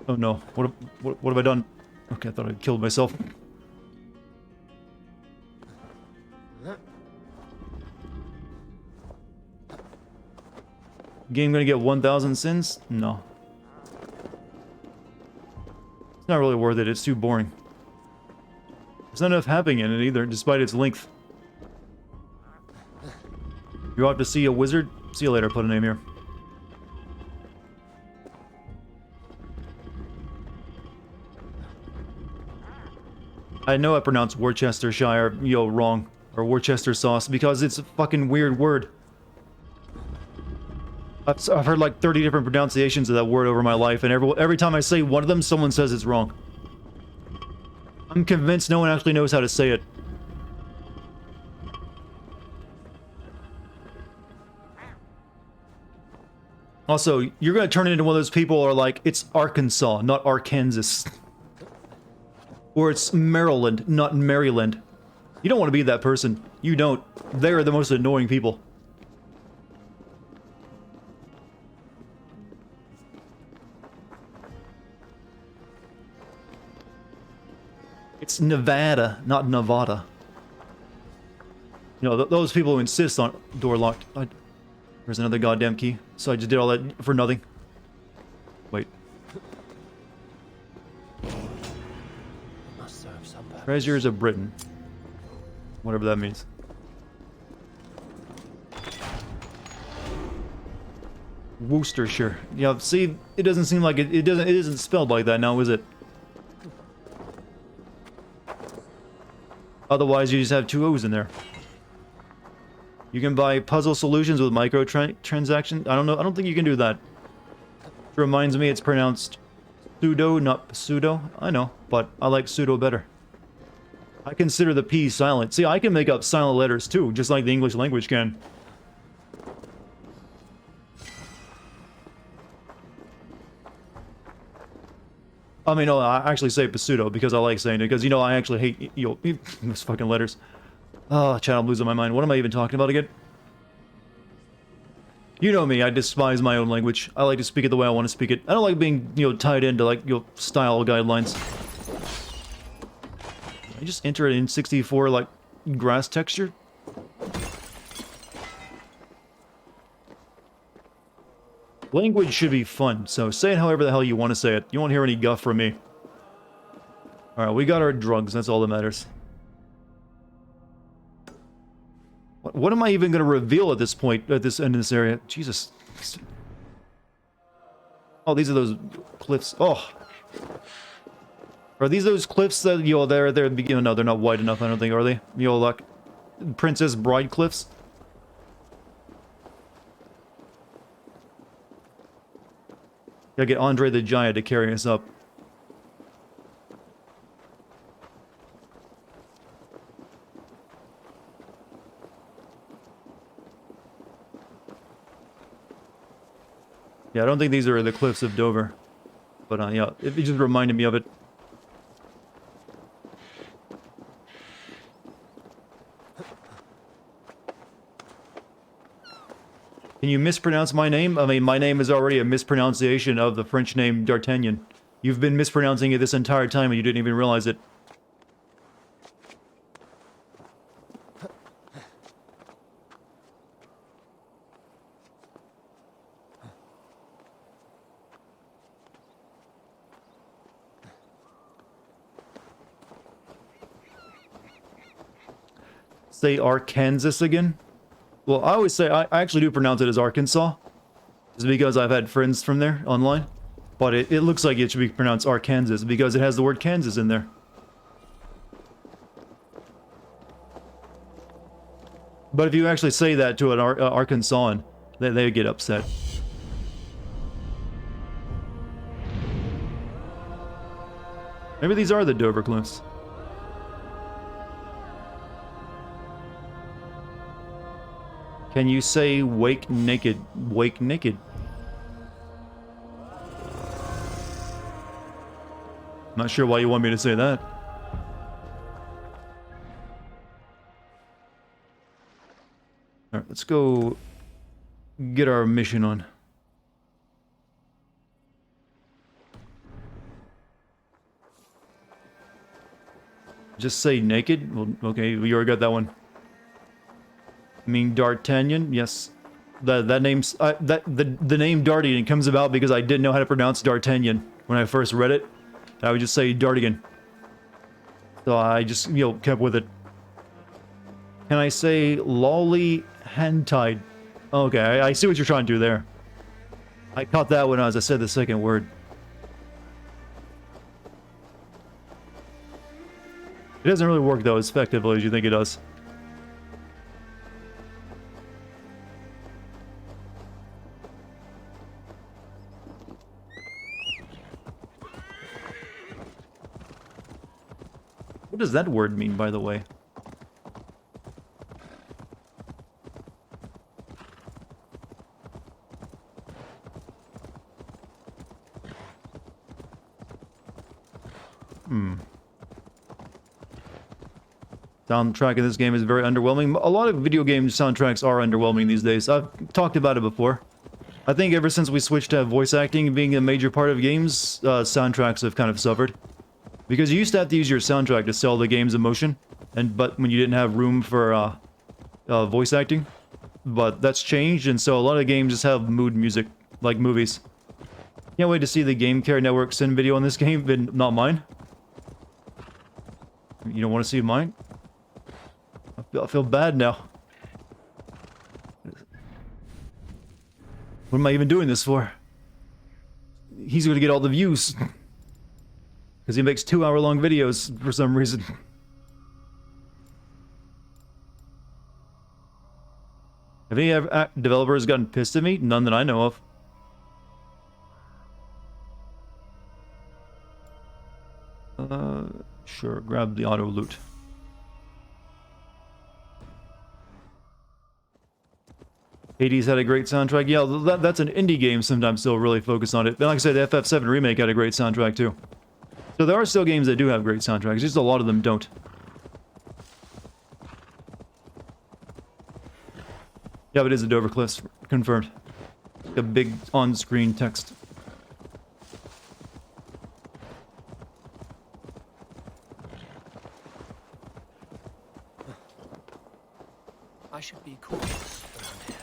Oh no. What have I done? Okay, I thought I'd killed myself. Game gonna get 1,000 sins? No. It's not really worth it, it's too boring. There's not enough happening in it either, despite its length. You're off to see a wizard? See you later, put a name here. I know I pronounced Worcestershire, wrong. Or Worcester sauce, because it's a fucking weird word. I've heard like 30 different pronunciations of that word over my life, and every time I say one of them, someone says it's wrong. I'm convinced no one actually knows how to say it. Also, you're gonna turn into one of those people who are like, it's Arkansas, not Arkansas. Or it's Maryland, not Maryland. You don't want to be that person. You don't. They're the most annoying people. It's Nevada, not Nevada. You know, those people who insist on door locked. There's another goddamn key. So I just did all that for nothing. Wait. Must serve some purpose. Treasures of Britain. Whatever that means. Worcestershire. Yeah, see, it doesn't seem like it isn't spelled like that now, is it? Otherwise, you just have two O's in there. You can buy puzzle solutions with microtransactions. I don't know. I don't think you can do that. It reminds me, it's pronounced pseudo, not pseudo. I know, but I like pseudo better. I consider the P silent. See, I can make up silent letters too, just like the English language can. I mean, no, I actually say pseudo because I like saying it, because, you know, I actually hate, those fucking letters. Oh, chat, I'm losing my mind. What am I even talking about again? You know me, I despise my own language. I like to speak it the way I want to speak it. I don't like being, tied into, like, style guidelines. I just enter it in 64, like, grass texture? Language should be fun, so say it however the hell you want to say it. You won't hear any guff from me. Alright, we got our drugs, that's all that matters. What am I even going to reveal at this point, at this end of this area? Jesus. Oh, these are those cliffs. Oh. Are these those cliffs that, they're, no, they're not wide enough, I don't think, are they? Like, Princess Bride cliffs? Gotta get Andre the Giant to carry us up. Yeah, I don't think these are the cliffs of Dover. But, yeah, it just reminded me of it. Can you mispronounce my name? I mean, my name is already a mispronunciation of the French name Dartigan. You've been mispronouncing it this entire time and you didn't even realize it. Say Arkansas again? Well, I always say, I actually do pronounce it as Arkansas. Just because I've had friends from there online. But it looks like it should be pronounced Arkansas because it has the word Kansas in there. But if you actually say that to an Arkansan, they get upset. Maybe these are the Dover Cliffs. Can you say wake naked? Wake naked. Not sure why you want me to say that. Alright, let's go get our mission on. Just say naked? Well, okay, we already got that one. I mean D'Artagnan? Yes. That name's the name Dartigan comes about because I didn't know how to pronounce D'Artagnan when I first read it. I would just say Dartigan. So I just, you know, kept with it. Can I say lolly hand-tied? Okay, I see what you're trying to do there. I caught that when I said the second word. It doesn't really work though as effectively as you think it does. What does that word mean, by the way? Soundtrack in this game is very underwhelming. A lot of video game soundtracks are underwhelming these days. I've talked about it before. I think ever since we switched to voice acting being a major part of games, soundtracks have kind of suffered. Because you used to have to use your soundtrack to sell the game's emotion, but when you didn't have room for voice acting. But that's changed, and so a lot of games just have mood music, like movies. Can't wait to see the Game Care Network send video on this game, but not mine. You don't want to see mine? I feel bad now. What am I even doing this for? He's going to get all the views. Because he makes 2-hour-long videos for some reason. Have any developers gotten pissed at me? None that I know of. Sure, grab the auto loot. Hades had a great soundtrack. Yeah, that's an indie game sometimes still really focus on it. But like I said, FF7 Remake had a great soundtrack too. So there are still games that do have great soundtracks, just a lot of them don't. Yeah, but it is the Dover Cliffs, confirmed. A big on-screen text. I should be cautious around here.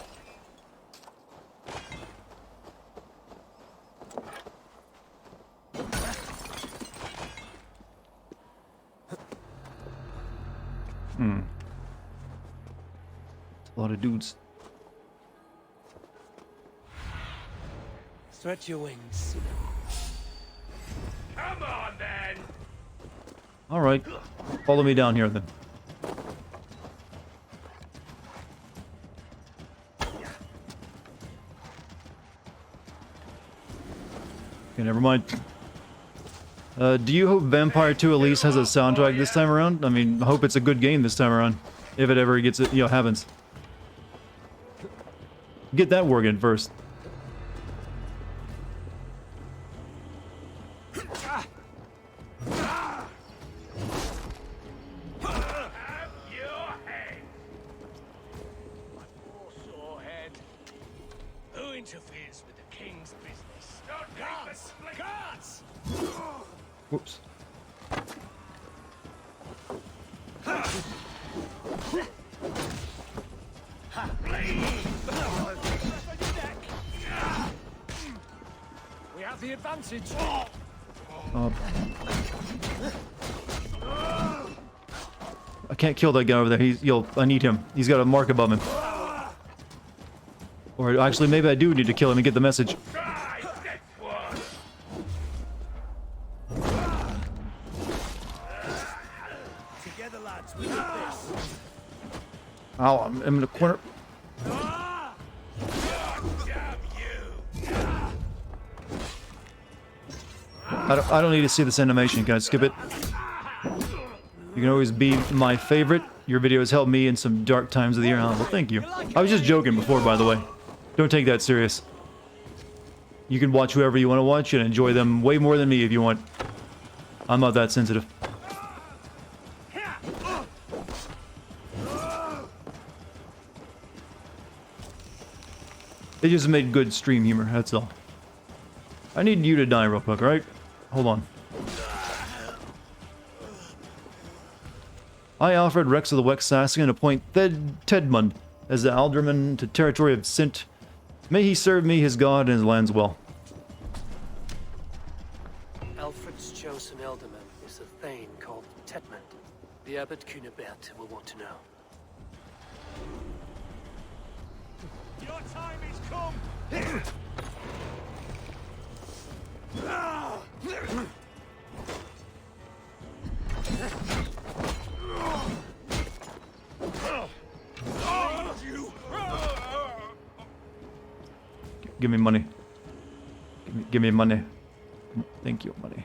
A lot of dudes. Stretch your wings. Come on, then! Alright. Follow me down here, then. Okay, never mind. Do you hope Vampire 2 at least has a soundtrack this time around? I mean, I hope it's a good game this time around. If it ever gets it, you know, happens. Get that working first. Who interferes with the king's business? Guards! Guards! Whoops. We have the advantage. I can't kill that guy over there. I need him. He's got a mark above him. Or actually, maybe I do need to kill him and get the message. Together, lads, we got this. Ow, I'm in the corner. I don't need to see this animation. Can I skip it? You can always be my favorite. Your videos helped me in some dark times of the year. Oh, well, thank you. I was just joking before, by the way. Don't take that serious. You can watch whoever you want to watch and enjoy them way more than me if you want. I'm not that sensitive. They just made good stream humor, that's all. I need you to die real quick, right? Hold on. I, Alfred Rex of the Wex Saskin, appoint Tedmund as the alderman to territory of Sint. May he serve me, his god, and his lands well. Alfred's chosen alderman is a thane called Tedmund. The abbot Cunibert will want to know. Your time is come! Give me money. Give me money. Thank you, money.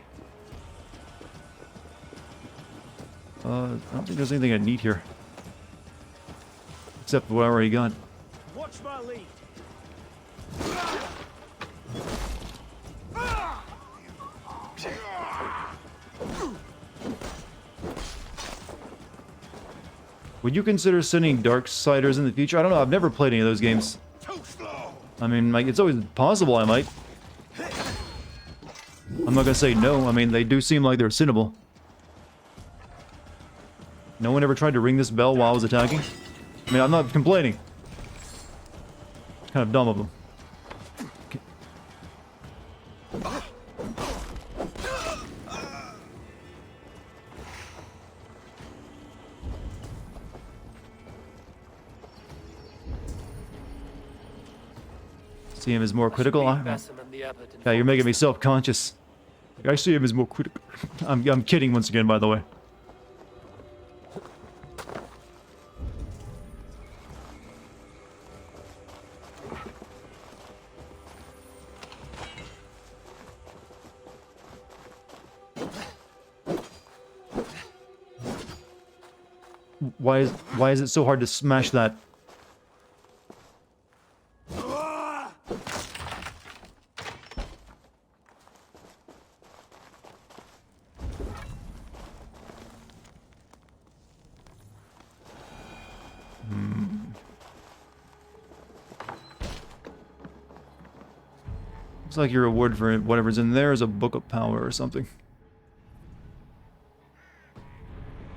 I don't think there's anything I need here. Except what I already got. Watch my lead. Would you consider sending Darksiders in the future? I don't know, I've never played any of those games. I mean, like, it's always possible I might. I'm not gonna say no, I mean, they do seem like they're sinnable. No one ever tried to ring this bell while I was attacking? I mean, I'm not complaining. It's kind of dumb of them. Okay. See him as more critical? Yeah, you're making me self-conscious. I see him as more critical. I'm kidding once again, by the way. Why is it so hard to smash that? Looks like your reward for whatever's in there is a book of power or something.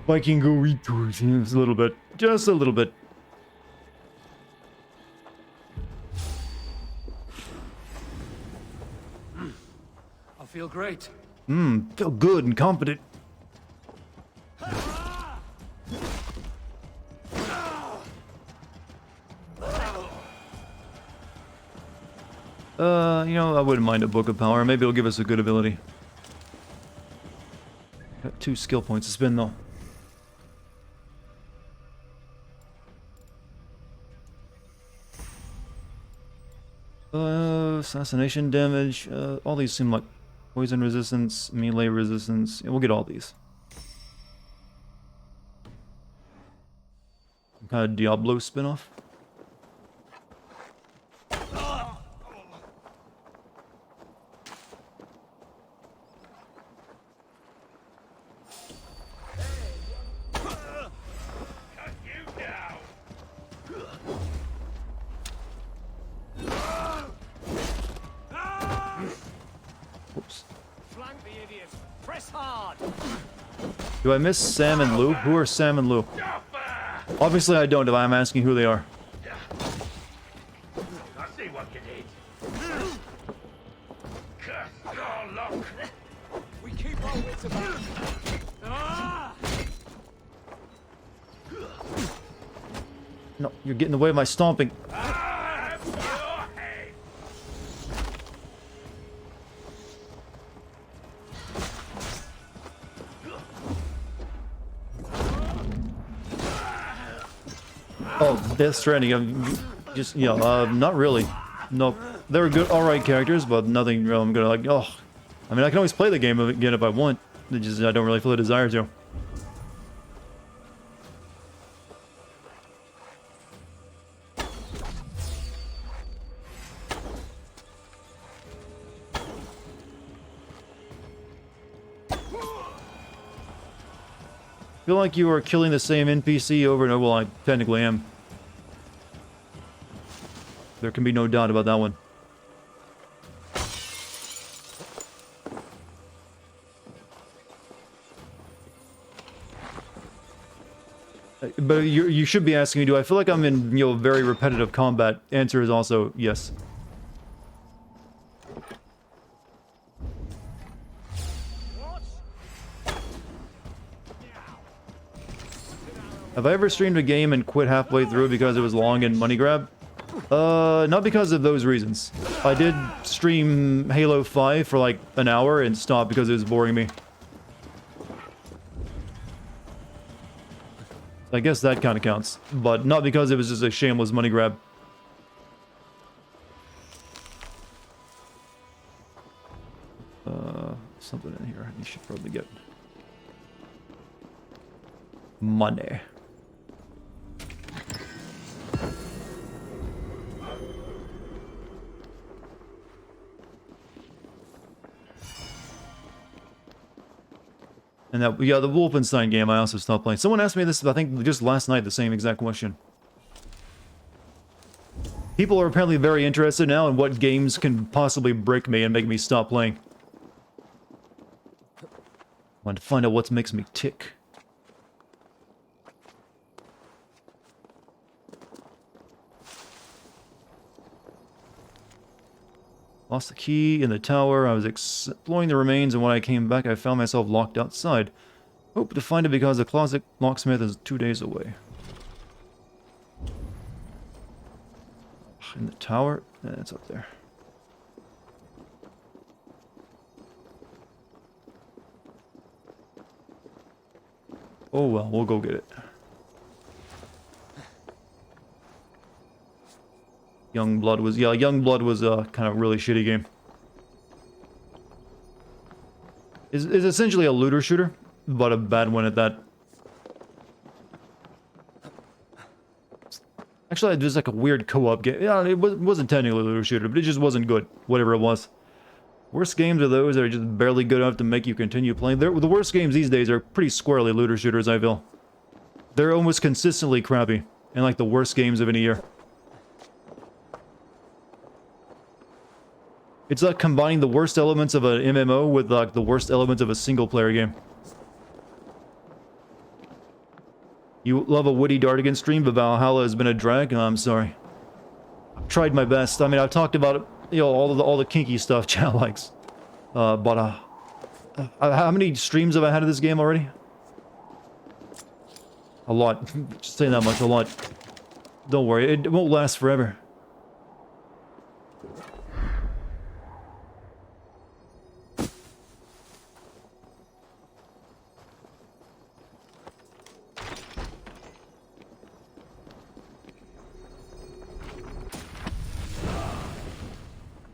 Viking go retours, yeah, just a little bit. Just a little bit. I feel great. Feel good and confident. You know, I wouldn't mind a book of power. Maybe it'll give us a good ability. Got 2 skill points to spend though. Assassination damage. All these seem like poison resistance, melee resistance. Yeah, we'll get all these. Some kind of Diablo spin-off. Do I miss Sam and Lou? Who are Sam and Lou? Obviously I don't if I'm asking who they are. I see what you did. Curse your luck. We keep our wits about. No, you're getting in the way of my stomping. Oh, Death Stranding. Just, you know, not really. Nope. They're good, alright characters, but nothing real. I'm gonna, like, oh. I mean, I can always play the game again if I want. I don't really feel a desire to. Feel like you are killing the same NPC over and over. Well, I technically am. There can be no doubt about that one. But you should be asking me, do I feel like I'm in, you know, very repetitive combat? Answer is also yes. Have I ever streamed a game and quit halfway through because it was long and money grab? Not because of those reasons. I did stream Halo 5 for like an hour and stopped because it was boring me. I guess that kind of counts, but not because it was just a shameless money grab. Something in here you should probably get. Money. And that, yeah, the Wolfenstein game I also stopped playing. Someone asked me this, I think, just last night, the same exact question. People are apparently very interested now in what games can possibly break me and make me stop playing. I want to find out what makes me tick. Lost the key in the tower. I was exploring the remains, and when I came back, I found myself locked outside. Hope to find it because the closet locksmith is 2 days away. In the tower? It's up there. Oh well, we'll go get it. Youngblood was, yeah, Youngblood was a kind of really shitty game. It's essentially a looter shooter, but a bad one at that. Actually, it was like a weird co-op game. Yeah, it wasn't technically a looter shooter, but it just wasn't good, whatever it was. Worst games are those that are just barely good enough to make you continue playing. The worst games these days are pretty squarely looter shooters, I feel. They're almost consistently crappy, and like the worst games of any year. It's like combining the worst elements of an MMO with like the worst elements of a single-player game. You love a witty Dartigan stream, but Valhalla has been a drag? Oh, I'm sorry. I've tried my best. I mean, I've talked about, you know, all the kinky stuff chat likes. How many streams have I had of this game already? A lot. Just saying that much, a lot. Don't worry, it won't last forever.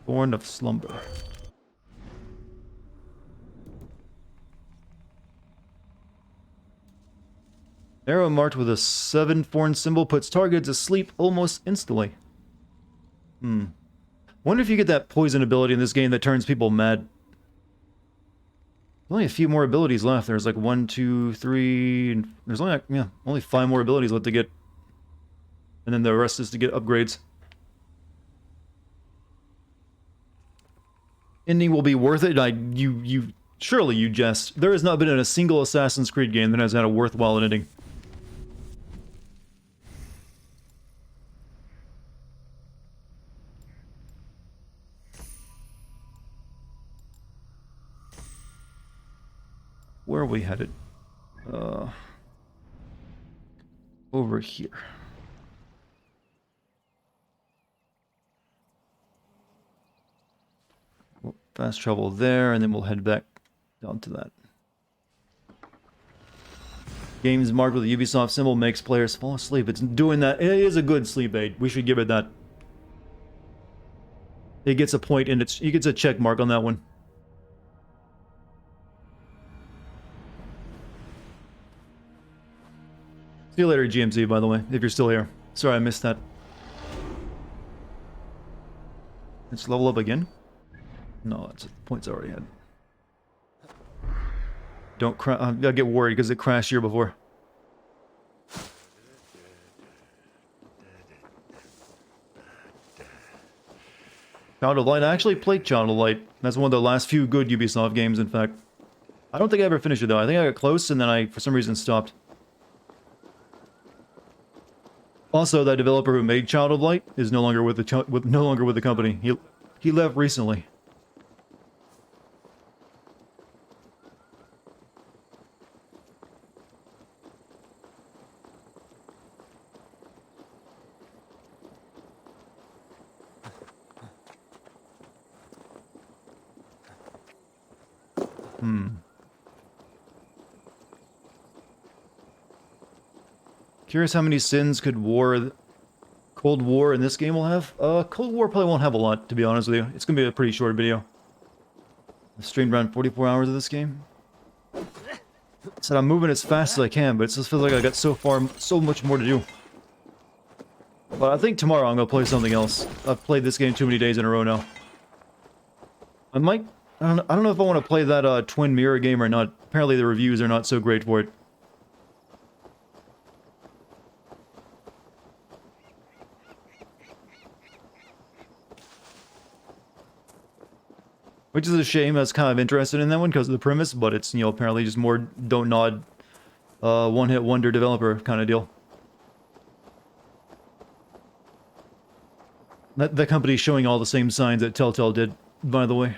Born of slumber. Arrow marked with a 7 foreign symbol puts targets asleep almost instantly. Wonder if you get that poison ability in this game that turns people mad. Only a few more abilities left. There's like 1, 2, 3, and there's only like, yeah, only 5 more abilities left to get. And then the rest is to get upgrades. Ending will be worth it. Surely you jest. There has not been a single Assassin's Creed game that has had a worthwhile ending. Where are we headed? Over here. We'll fast travel there, and then we'll head back down to that. Games marked with a Ubisoft symbol makes players fall asleep. It's doing that. It is a good sleep aid. We should give it that. It gets a point and it gets a check mark on that one. See you later, GMC, by the way, if you're still here. Sorry I missed that. Let's level up again. No, that's points I already had. Don't crash. I get worried because it crashed here before. Child of Light. I actually played Child of Light. That's one of the last few good Ubisoft games, in fact. I don't think I ever finished it, though. I think I got close, and then I, for some reason, stopped. Also, that developer who made Child of Light is no longer with the company. He left recently. Curious how many sins could Cold War in this game will have? Cold War probably won't have a lot, to be honest with you. It's gonna be a pretty short video. I've streamed around 44 hours of this game. Said I'm moving as fast as I can, but it just feels like I got so much more to do. But I think tomorrow I'm gonna play something else. I've played this game too many days in a row now. I don't know if I want to play that Twin Mirror game or not. Apparently the reviews are not so great for it. Which is a shame. I was kind of interested in that one because of the premise, but it's, you know, apparently just more don't nod, one-hit wonder developer kind of deal. That company's showing all the same signs that Telltale did, by the way.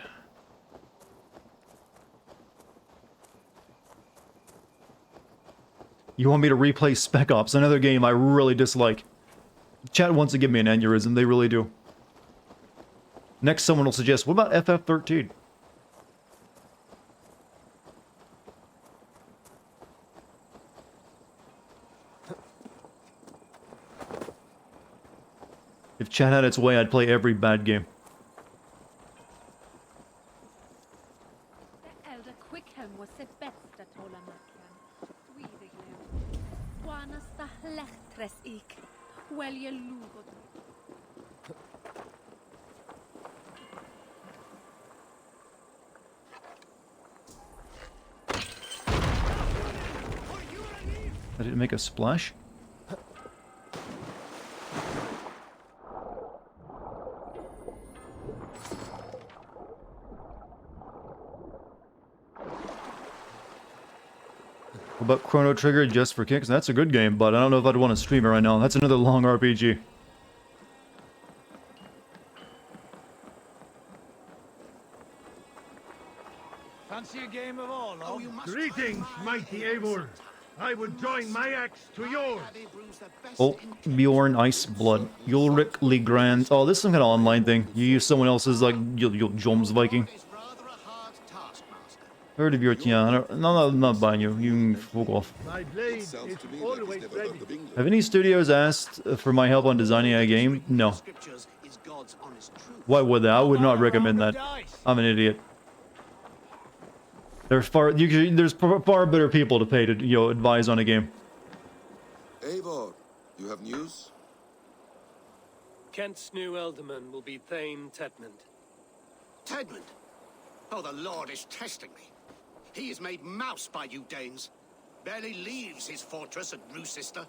You want me to replay Spec Ops, another game I really dislike. Chat wants to give me an aneurysm, they really do. Next, someone will suggest, what about FF13? If chat had its way, I'd play every bad game. The elder Quickhelm was the best at Holamakran. Wanasta lechtres ik. Well, you lugod. Did it make a splash? What about Chrono Trigger just for kicks? That's a good game, but I don't know if I'd want to stream it right now. That's another long RPG. Fancy a game of all, no? Greetings, mighty Eivor. I would join my axe to yours. Oh, Bjorn Ice Blood. Ulrich Legrand. Oh, this is some kind of online thing. You use someone else's, like, Joms Viking. Heard of your... Yeah, no, I'm not buying you. You can fuck off. My blade is always ready. Have any studios asked for my help on designing a game? No. Why would they? I would not recommend that. I'm an idiot. There's far better people to pay to, you know, advise on a game. Eivor, you have news? Kent's new Elderman will be Thane Tedmund. Tedmund? Oh, the Lord is testing me. He is made mouse by you Danes. Barely leaves his fortress at Roosister.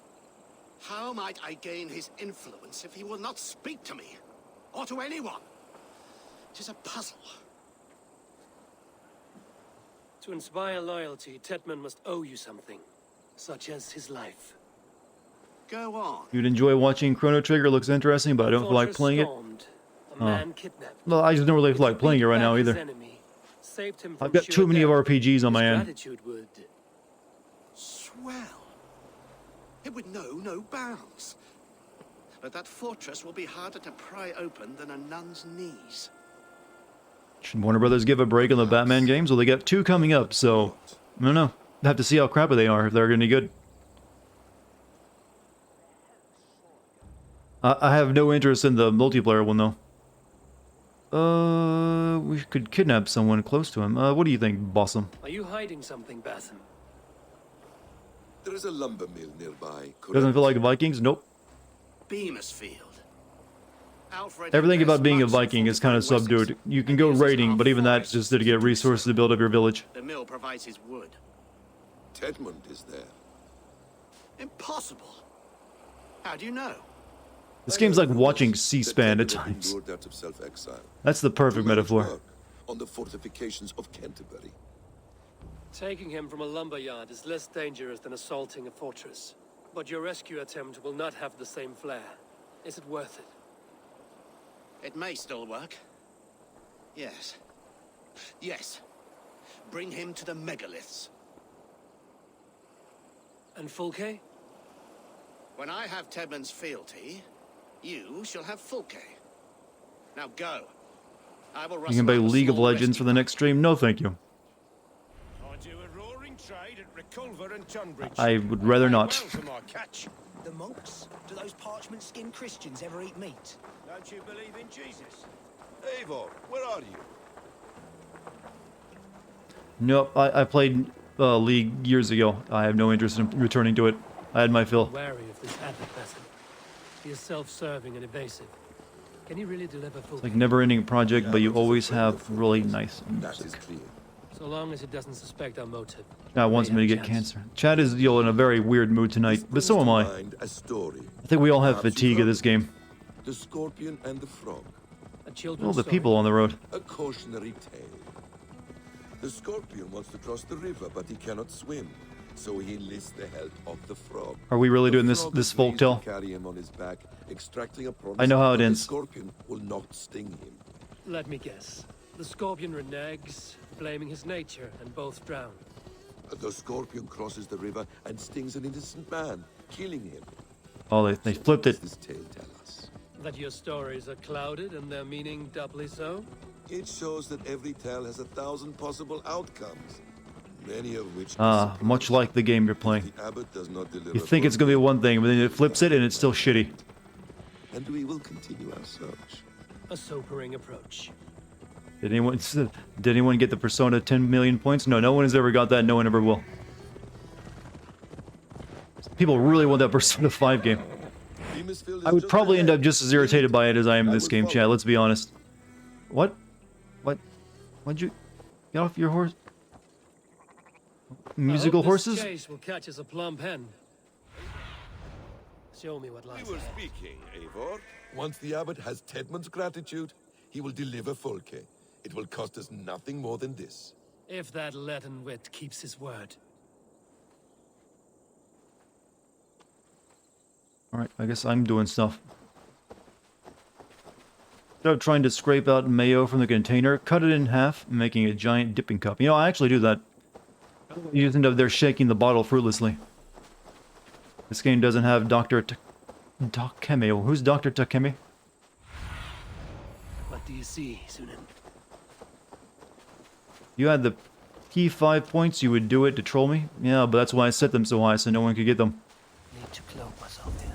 How might I gain his influence if he will not speak to me? Or to anyone? 'Tis a puzzle. To inspire loyalty, Tedmund must owe you something, such as his life. Go on. You'd enjoy watching Chrono Trigger. Looks interesting, but I don't feel like playing it. A man kidnapped. Well, I just don't really feel like playing it right now either. I've got too many of RPGs on my end. Swell. It would know no bounds. But that fortress will be harder to pry open than a nun's knees. Should Warner Brothers give a break on the Batman games? Well, they got 2 coming up, so I don't know. I have to see how crappy they are, if they're gonna be good. I have no interest in the multiplayer one, though. We could kidnap someone close to him. What do you think, Bossum? Are you hiding something, Bassam? There is a lumber mill nearby. Doesn't feel like Vikings? Nope. Beamisfield. Alfred Everything about being a invests much Viking in is kind of fortified subdued. Wessex You can and go uses raiding, half but even that's forests just to as get troops. resources to build up your village. The mill provides his wood. Tedmund is there. Impossible. How do you know? This game's like watching C-SPAN at times. Lured out of self-exile. That's the perfect metaphor. Work on the fortifications of Canterbury. Taking him from a lumberyard is less dangerous than assaulting a fortress. But your rescue attempt will not have the same flair. Is it worth it? It may still work. Yes. Yes. Bring him to the megaliths. And Fulke? When I have Tedmund's fealty, you shall have Fulke. Now go. I will You can play League of Legends for the next stream? No, thank you. I do a roaring trade at Reculver and Tunbridge. I would rather not. Well to my catch. The monks? Do those parchment-skinned Christians ever eat meat? Don't you believe in Jesus? Eivor, where are you? Nope, I played League years ago. I have no interest in returning to it. I had my fill. Wary of this habit, Bassam. He is self-serving and evasive. Can he really deliver Fulke? It's like never-ending project, but you always have really nice music. So long as it doesn't suspect our motive. Chad wants me to get cancer. Chad is in a very weird mood tonight, but so am I. A story. I think we all have fatigue of this game. The scorpion and the frog. All the people on the road. A cautionary tale. The scorpion wants to cross the river, but he cannot swim, so he enlists the help of the frog. Are we really doing The this frog folk agrees tale? to carry him on his back, extracting a promise I know how it that ends. The scorpion will not sting him. Let me guess. The scorpion reneges, blaming his nature, and both drown. The scorpion crosses the river and stings an innocent man, killing him. Oh, they flipped it. This tale tell us. That your stories are clouded and their meaning doubly so? It shows that every tale has 1,000 possible outcomes, many of which. Much like the game you're playing. The abbot does not deliver. You think it's gonna be one thing, but then it flips it and it's still shitty. And we will continue our search. A sobering approach. Did anyone get the Persona 10 million points? No, no one has ever got that. No one ever will. People really want that Persona 5 game. I would probably end up just as irritated by it as I am in this game, Chad. Let's be honest. What? What? Why'd you get off your horse? Musical horses? This chase will catch us a plump hen. Show me what lies We were ahead. speaking, Eivor. Once the abbot has Tedmund's gratitude, he will deliver Fulke. It will cost us nothing more than this. If that leaden wit keeps his word. Alright, I guess I'm doing stuff. Instead of trying to scrape out mayo from the container, cut it in half, making a giant dipping cup. You know, I actually do that. You just end up there shaking the bottle fruitlessly. This game doesn't have Dr. Takemi. Who's Dr. Takemi? What do you see, Sunan? You had the key 5 points, you would do it to troll me? Yeah, but that's why I set them so high, so no one could get them. Need to cloak myself here.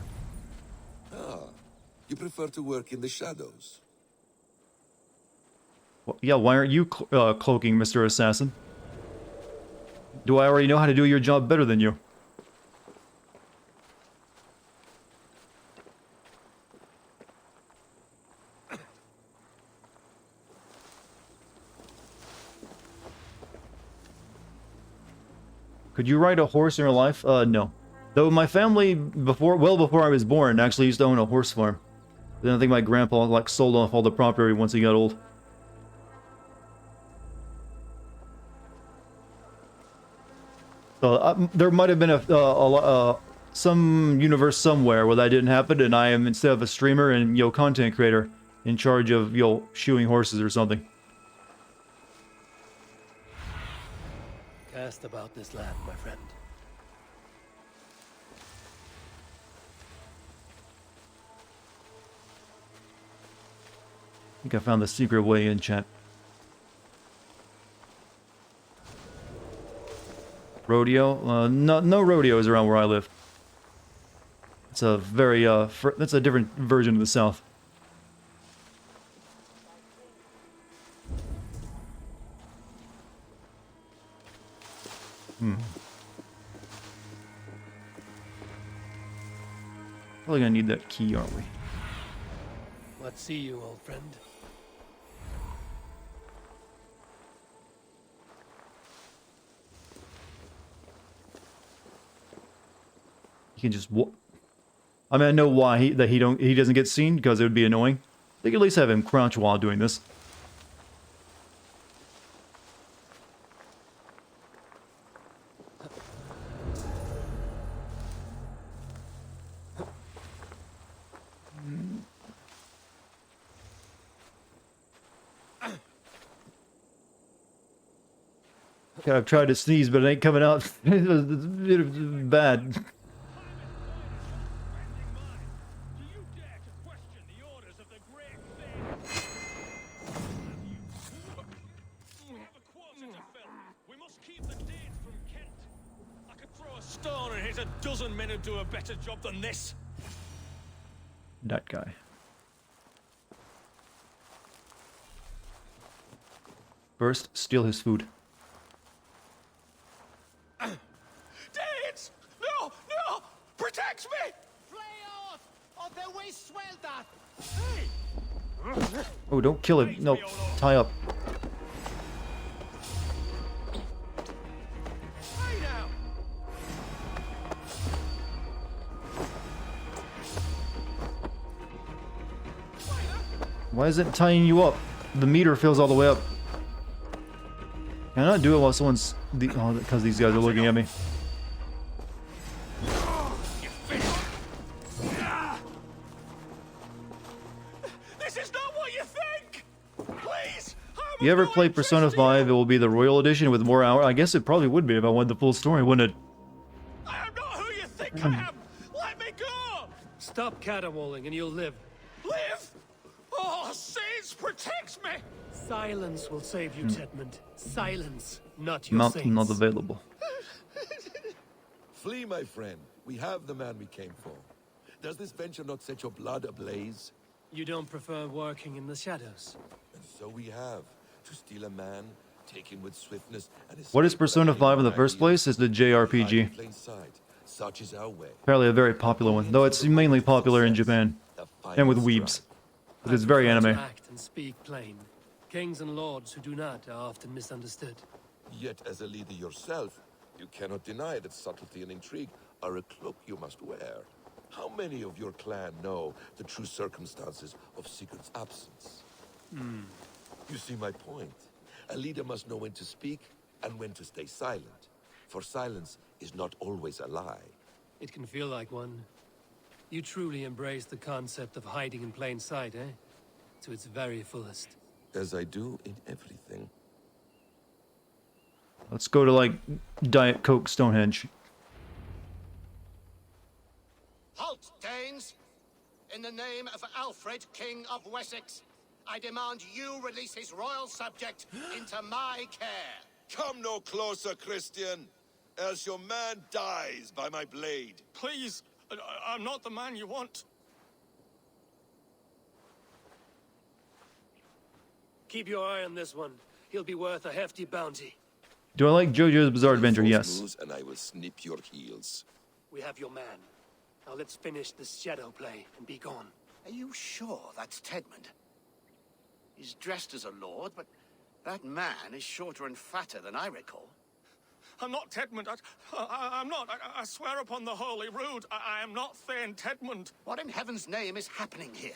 Ah, you prefer to work in the shadows. Well, yeah, why aren't you cloaking, Mr. Assassin? Do I already know how to do your job better than you? Could you ride a horse in your life? No. Though my family, well before I was born, actually used to own a horse farm. Then I think my grandpa, like, sold off all the property once he got old. So, there might have been some universe somewhere where that didn't happen, and I am, instead of a streamer and, content creator, in charge of, shoeing horses or something. Cast about this land, my friend. I think I found the secret way in, chat. Rodeo? No rodeos around where I live. It's a very, that's a different version of the South. Probably gonna need that key, aren't we? What see you, old friend? You can just I mean, I know why he doesn't get seen, because it would be annoying. They could at least have him crouch while doing this. God, I've tried to sneeze, but it ain't coming out. It's bad. Stone and hit a dozen men who'd do a better job than this. That guy. First, steal his food. Danes! No! No! Protect me! Oh, don't kill him. No, tie up. Why is it tying you up? The meter fills all the way up. Can I not do it while someone's... oh, because these guys are looking at me. This is not what you think! Please! You ever play Persona 5, it will be the Royal Edition with more hours. I guess it probably would be if I wanted the full story, wouldn't it? I am not who you think I am! Let me go! Stop caterwauling and you'll live. Live? Oh, saints, protect me! Silence will save you, Tedmund. Silence, not your Mount saints. not available. Flee, my friend. We have the man we came for. Does this venture not set your blood ablaze? You don't prefer working in the shadows? And so we have. To steal a man, take him with swiftness, and What is Persona 5 in the first place? It's the JRPG. plain sight. Such is our way. Apparently a very popular one, though it's mainly popular in Japan. And with weebs. But it's very I prefer anime. to act and speak plain. Kings and lords who do not are often misunderstood. Yet, as a leader yourself, you cannot deny that subtlety and intrigue are a cloak you must wear. How many of your clan know the true circumstances of Sigurd's absence? You see my point. A leader must know when to speak and when to stay silent. For silence is not always a lie. It can feel like one. You truly embrace the concept of hiding in plain sight, eh? To its very fullest. As I do in everything. Let's go to, like, Diet Coke Stonehenge. Halt, Danes! In the name of Alfred, King of Wessex, I demand you release his royal subject into my care. Come no closer, Christian, else your man dies by my blade. Please, I'm not the man you want. Keep your eye on this one. He'll be worth a hefty bounty. Do I like JoJo's Bizarre Adventure? False Yes. moves And I will snip your heels. We have your man. Now let's finish this shadow play and be gone. Are you sure that's Tedmund? He's dressed as a lord, but that man is shorter and fatter than I recall. I'm not Tedmund. I'm not. I swear upon the Holy Rood, I am not Thane Tedmund. What in heaven's name is happening here?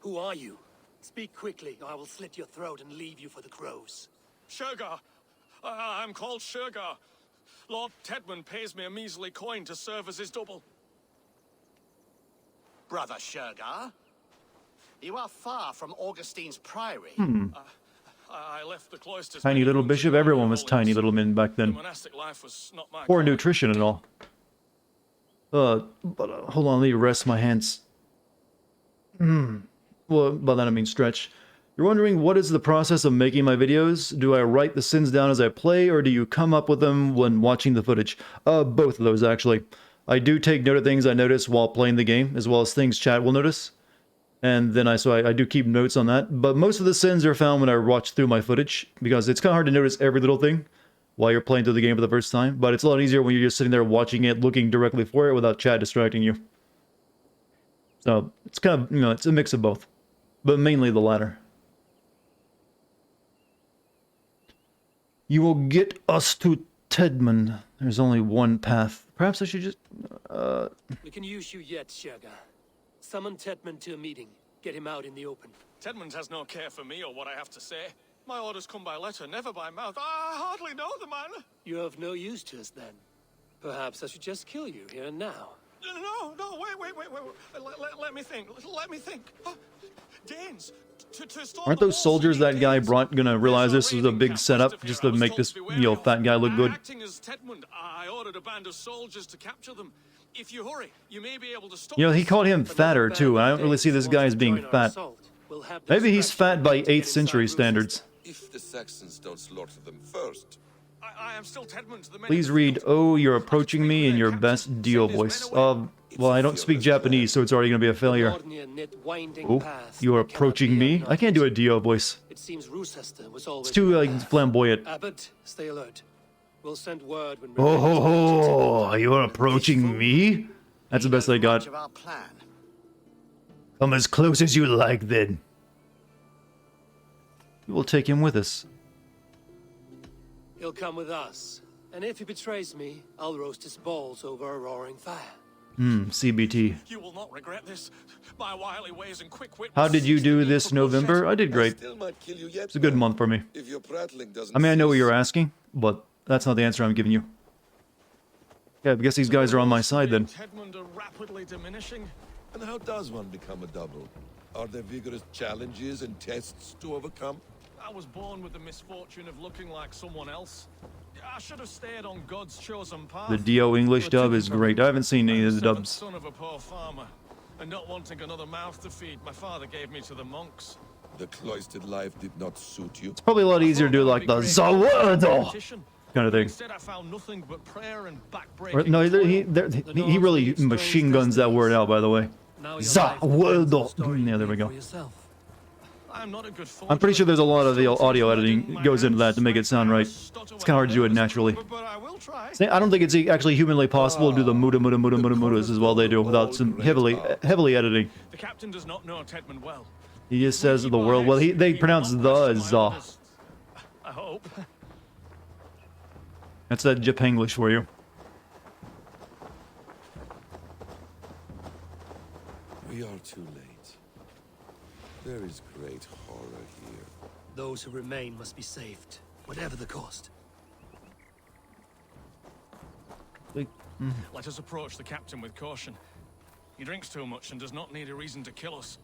Who are you? Speak quickly, or I will slit your throat and leave you for the crows. Shergar. I'm called Shergar. Lord Tedmund pays me a measly coin to serve as his double. Brother Shergar? You are far from Augustine's priory. I left the cloisters. Tiny little bishop. Everyone was tiny little men back The then. monastic life was not my Poor calling. nutrition and all. Hold on, let me rest my hands. Well, by that I mean stretch. You're wondering what is the process of making my videos? Do I write the sins down as I play, or do you come up with them when watching the footage? Both of those, actually. I do take note of things I notice while playing the game, as well as things chat will notice. And then I do keep notes on that. But most of the sins are found when I watch through my footage, because it's kind of hard to notice every little thing while you're playing through the game for the first time. But it's a lot easier when you're just sitting there watching it, looking directly for it without chat distracting you. So it's kind of, it's a mix of both. But mainly the latter. You will get us to Tedman. There's only one path. Perhaps I should just... We can use you yet, Sherga. Summon Tedman to a meeting. Get him out in the open. Tedmund has no care for me or what I have to say. My orders come by letter, never by mouth. I hardly know the man. You're of no use to us then. Perhaps I should just kill you here and now. No, wait. Let me think. Danes, to storm Aren't the those walls, soldiers you need that guy Danes. brought gonna realize There's this was a raiding big camp setup west of just here. to I was make told this, to beware of. fat guy look good? Acting as Tedmund, I ordered a band of soldiers to capture them. If you hurry, you may be able to stop He this. called him fatter too. I don't really see this guy as being fat. Maybe he's fat by 8th century standards. If the Saxons don't slaughter them first. I am still Tedmund. The men Please in the read, field. "Oh, you're approaching me" in your best Dio voice. Well, I don't speak Japanese, so it's already gonna be a failure. Oh, you're approaching me? I can't do a Dio voice. It seems Roosester was always It's too, flamboyant. Abbott, stay alert. We'll send word when Oh ho ho! You're approaching me? That's the best I got. Much of our plan. Come as close as you like, then. We will take him with us. He'll come with us. And if he betrays me, I'll roast his balls over a roaring fire. CBT. You will not regret this. My wily ways and quick wit. How did you do this November? I did great. Still might kill you yet. It's a good month for me. If your prattling doesn't I mean, I know what cease. you're asking, but that's not the answer I'm giving you. Yeah, I guess these guys are on my side then. Tedmund are rapidly diminishing. And how does one become a double? Are there vigorous challenges and tests to overcome? I was born with the misfortune of looking like someone else. I should have stayed on God's chosen path. The Dio English dub is great. I haven't seen any of the Seventh dubs. son of a poor farmer, and not wanting another mouth to feed, my father gave me to the monks. The cloistered life did not suit you. It's probably a lot easier to do like the Zawardo kind of thing. Instead, I found nothing but prayer and Or, backbreaking. no, he really machine guns that word out, by the way. Zawardo. Yeah, there we go. I'm not a good I'm pretty sure there's a lot of the audio editing goes into that to make it sound right. It's kind of hard to do it naturally. But I will try. I don't think it's actually humanly possible to do the mudas as well they do without some heavily editing. The captain does not know Tedmund well. He just says the world. Well, they pronounce the za. I hope. That's that Japanglish for you. We are too late. There is great horror here. Those who remain must be saved, whatever the cost. Let us approach the captain with caution. He drinks too much and does not need a reason to kill us.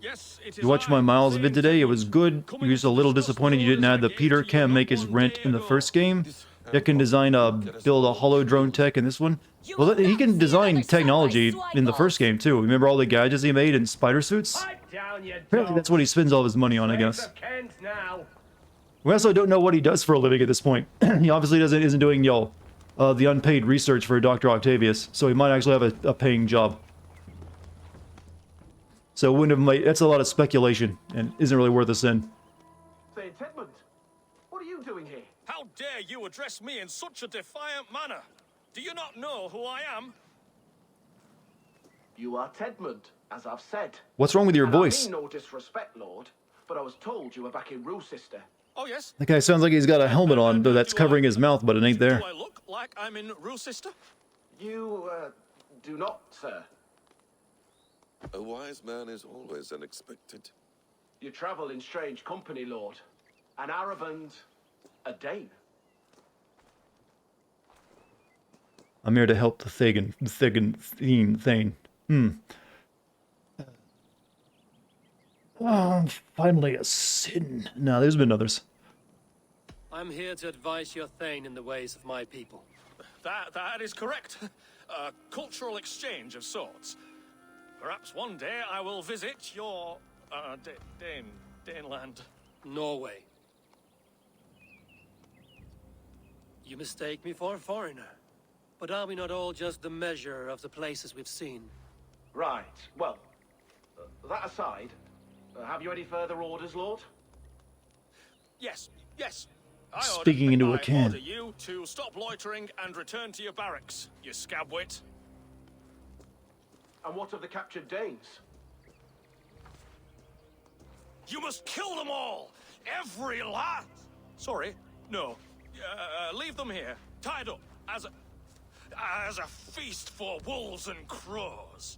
Yes, it is. You watched my Miles vid today. It was good. You're just a little disappointed you didn't add the Peter can make his rent in the first game. That can build a hollow drone tech in this one. Well, he can design technology in the first game too. Remember all the gadgets he made in spider suits? Apparently that's what he spends all his money on, I guess. We also don't know what he does for a living at this point. He obviously isn't doing the unpaid research for Dr. Octavius, so he might actually have a paying job. So wouldn't have made, that's a lot of speculation and isn't really worth a sin. Say, Tedmund, what are you doing here? How dare you address me in such a defiant manner? Do you not know who I am? You are Tedmund, as I've said. What's wrong with your And voice? I mean no disrespect, Lord, but I was told you were back in Roosester. Oh yes. That guy sounds like he's got a helmet on that's covering his mouth, but it ain't there. Do I look like I'm in Roosester? You, do not, sir. A wise man is always unexpected. You travel in strange company, Lord. An Arab and a Dane. I'm here to help the Thane. Oh, finally a sin. No, there's been others. I'm here to advise your Thane in the ways of my people. That is correct. A cultural exchange of sorts. Perhaps one day I will visit your, Daneland. Norway. You mistake me for a foreigner. But are we not all just the measure of the places we've seen? Right. Well, that aside, have you any further orders, Lord? Yes, yes. Speaking into a I can. order you to stop loitering and return to your barracks, you scabwit. And what of the captured Danes? You must kill them all! Every last! Sorry, no. Leave them here, tied up, as a feast for wolves and crows.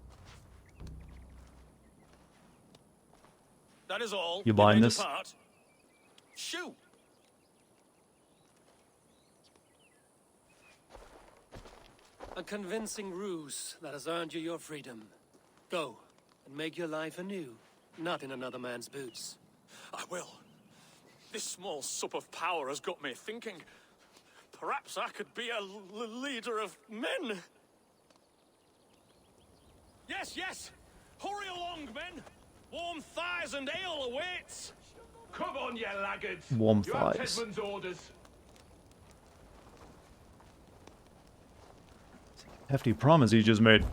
That is all. You buying may this? depart. Shoot! A convincing ruse that has earned you your freedom. Go, and make your life anew, not in another man's boots. I will. This small sup of power has got me thinking. Perhaps I could be a leader of men. Yes, yes! Hurry along, men! Warm thighs and ale awaits! Come on, you laggards! Warm You have thighs. Tedman's orders. Hefty promise he just made.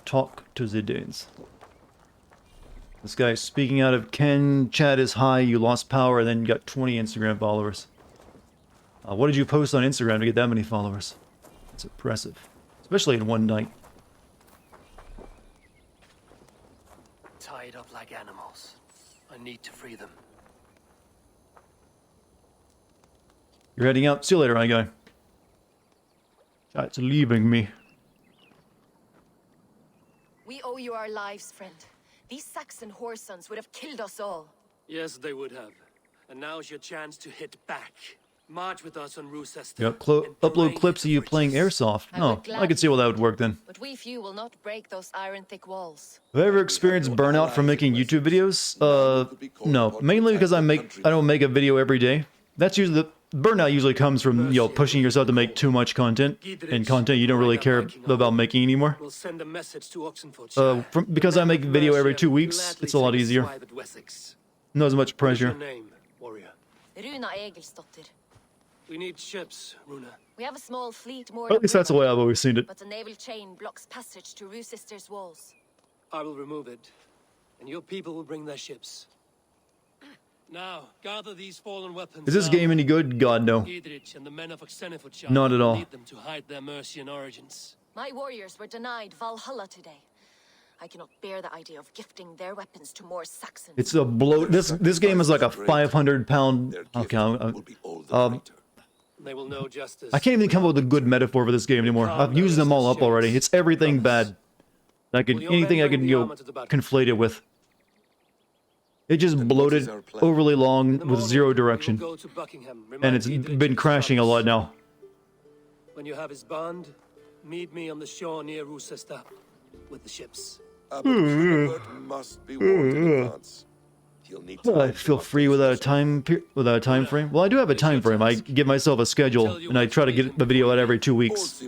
Talk to the Danes. This guy speaking out of Ken, chat is high, you lost power, and then you got 20 Instagram followers. What did you post on Instagram to get that many followers? It's impressive. Especially in one night. Tied up like animals. I need to free them. You're heading out. See you later, my guy. Chat's leaving me. We owe you our lives, friend. These Saxon whoresons would have killed us all. Yes, they would have. And now's your chance to hit back. March with us on Roosester. Yep, upload clips of you playing airsoft. No, I could see how that would work then. But we few will not break those iron-thick walls. Have I ever experienced burnout from making YouTube videos? No. Mainly because I don't make a video every day. That's usually the burnout usually comes from, you know, pushing yourself to make too much content. And content you don't really care about making anymore. We'll send a message to Oxenford. Because I make a video every 2 weeks, it's a lot easier. Not as much pressure. What's your name, warrior? Runa Egilsdottir. We need ships, Runa. We have a small fleet moored At least that's the way I've always seen it. but the naval chain blocks passage to Roosister's walls. I will remove it, and your people will bring their ships. Now, gather these fallen weapons. Is this game any good? God, no. Gidrich and the men of Oxenfordshire Not at all. need them to hide their Mercian origins. My warriors were denied Valhalla today. I cannot bear the idea of gifting their weapons to more Saxons. It's a blow. This game is like a 500-pound. Okay. They will know justice. I can't even come up with a good metaphor for this game anymore. I've used them all up already. It's everything bad. Anything I can conflate it with. It just bloated, overly long, with zero direction. And it's been crashing a lot now. When you have his bond, meet me on the shore near Roosester with the ships. Must be warned in advance. He'll need to I feel free without a time frame. Well, I do have a time frame. I give myself a schedule, and I try to get the video out every 2 weeks.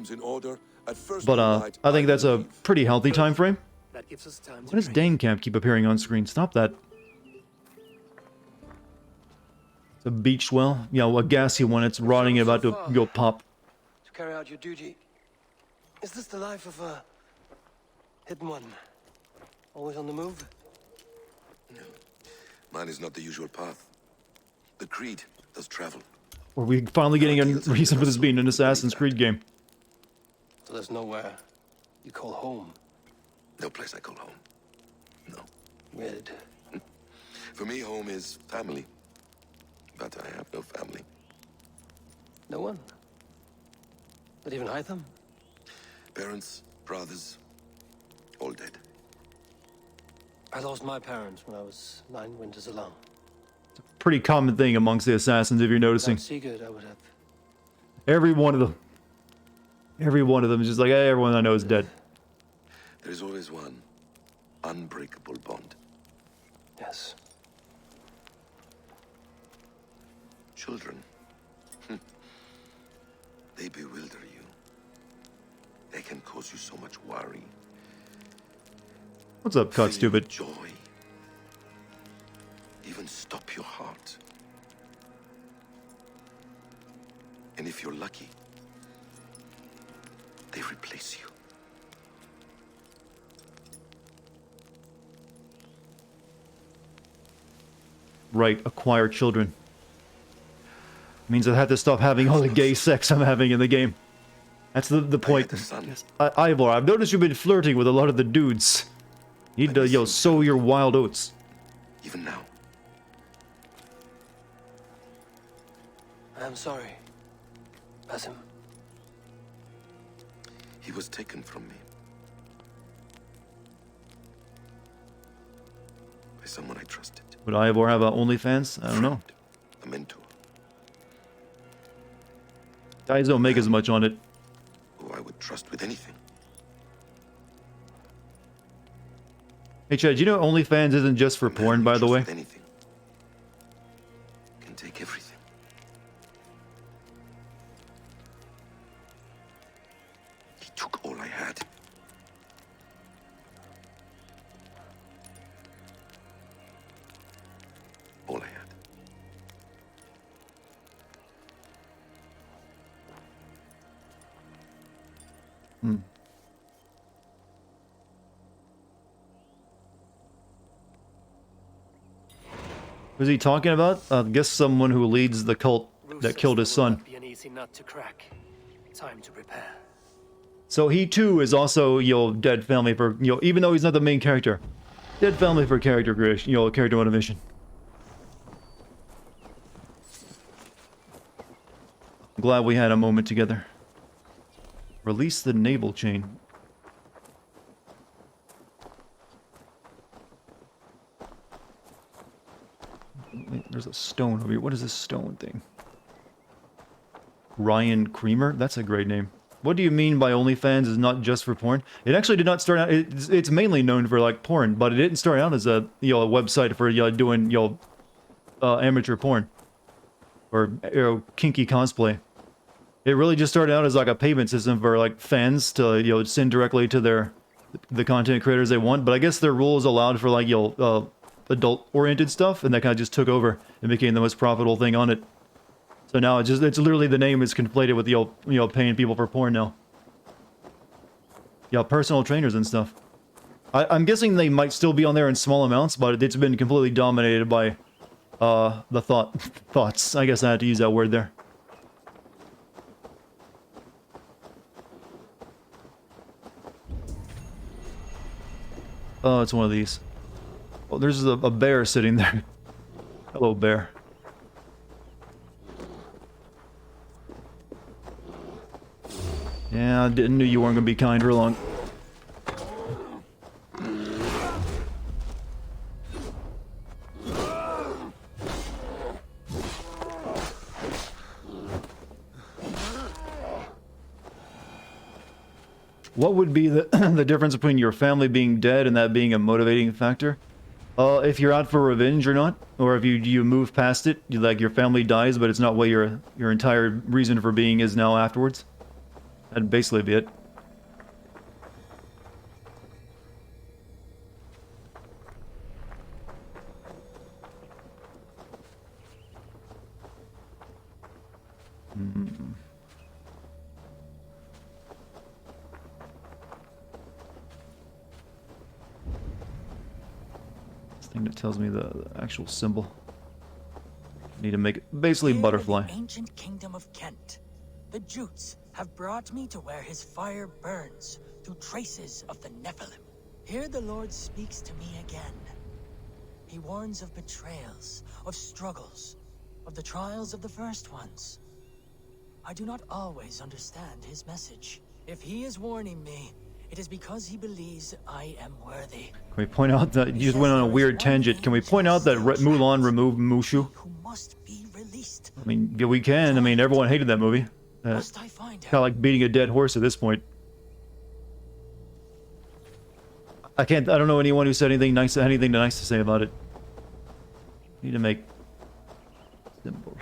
But I think that's a pretty healthy time frame. That gives us time to Why does Dane Camp keep appearing on screen? Stop that. It's a beach well. Yeah, a gassy one. It's rotting and about to go pop. To carry out your duty. Is this the life of a hidden one? Always on the move? Mine is not the usual path. The Creed does travel. Are we finally getting a reason for this being an Assassin's Creed game? So there's nowhere you call home? No place I call home. No. Weird. For me, home is family. But I have no family. No one? Not even Hytham? Parents, brothers, all dead. I lost my parents when I was 9 winters alone. Pretty common thing amongst the assassins, if you're noticing. Without Sigurd, I would have. Every one of them. Every one of them is just like, hey, everyone I know is dead. There is always one unbreakable bond. Yes. Children. They bewilder you. They can cause you so much worry. What's up, Cut Stupid? Joy. Even stop your heart. And if you're lucky, they replace you. Right, acquire children. Means I have to stop having all the gay sex I'm having in the game. That's the point. Ivor, I've noticed you've been flirting with a lot of the dudes. You need to, sow your wild oats. Even now. I'm sorry, Basim. He was taken from me. By someone I trusted. Would Ivor have OnlyFans? I don't know. A mentor. Guys don't make as much on it. Who I would trust with anything. Hey Chad, do you know OnlyFans isn't just for porn, by the way? Anything. Can take everything. He took all I had. All I had. Hmm. Who's he talking about? I guess someone who leads the cult that killed his son. Be an easy nut to crack. Time to prepare. So he too is also, dead family for, even though he's not the main character. Dead family for character creation, character motivation. I'm glad we had a moment together. Release the navel chain. There's a stone over here. What is this stone thing? Ryan Creamer? That's a great name. What do you mean by OnlyFans is not just for porn? It actually did not start out... It's mainly known for, like, porn, but it didn't start out as a, a website for, doing, amateur porn. Or, kinky cosplay. It really just started out as, like, a payment system for, like, fans to, send directly to the content creators they want, but I guess their rules allowed for, like, adult-oriented stuff, and that kind of just took over and became the most profitable thing on it. So now it's literally the name is conflated with paying people for porn now. Yeah, personal trainers and stuff. I'm guessing they might still be on there in small amounts, but it's been completely dominated by the thoughts. I guess I had to use that word there. Oh, it's one of these. Oh, there's a bear sitting there. Hello, bear. Yeah, I knew you weren't gonna be kind for long. What would be the the difference between your family being dead and that being a motivating factor? If you're out for revenge or not, or if you move past it, like your family dies, but it's not what your entire reason for being is now afterwards. That'd basically be it. Thing that tells me the actual symbol. Need to make it basically Here butterfly. In the ancient kingdom of Kent, the Jutes have brought me to where his fire burns through traces of the Nephilim. Here the Lord speaks to me again. He warns of betrayals, of struggles, of the trials of the first ones. I do not always understand his message. If he is warning me, it is because he believes I am worthy. Can we point out that you just went on a weird tangent? Can we point out that Mulan removed Mushu? I mean, yeah, we can. I mean, everyone hated that movie. Kind of like beating a dead horse at this point. I don't know anyone who said anything nice to say about it. Need to make symbol.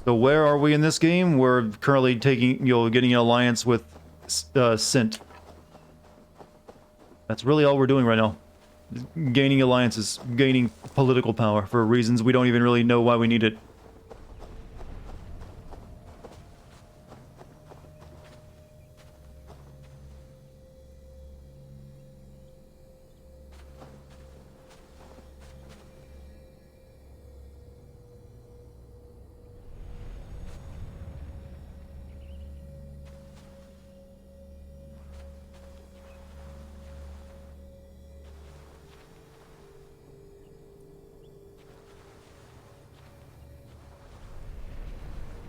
So where are we in this game? We're currently taking, getting an alliance with Sint. That's really all we're doing right now. Gaining alliances, gaining political power for reasons we don't even really know why we need it.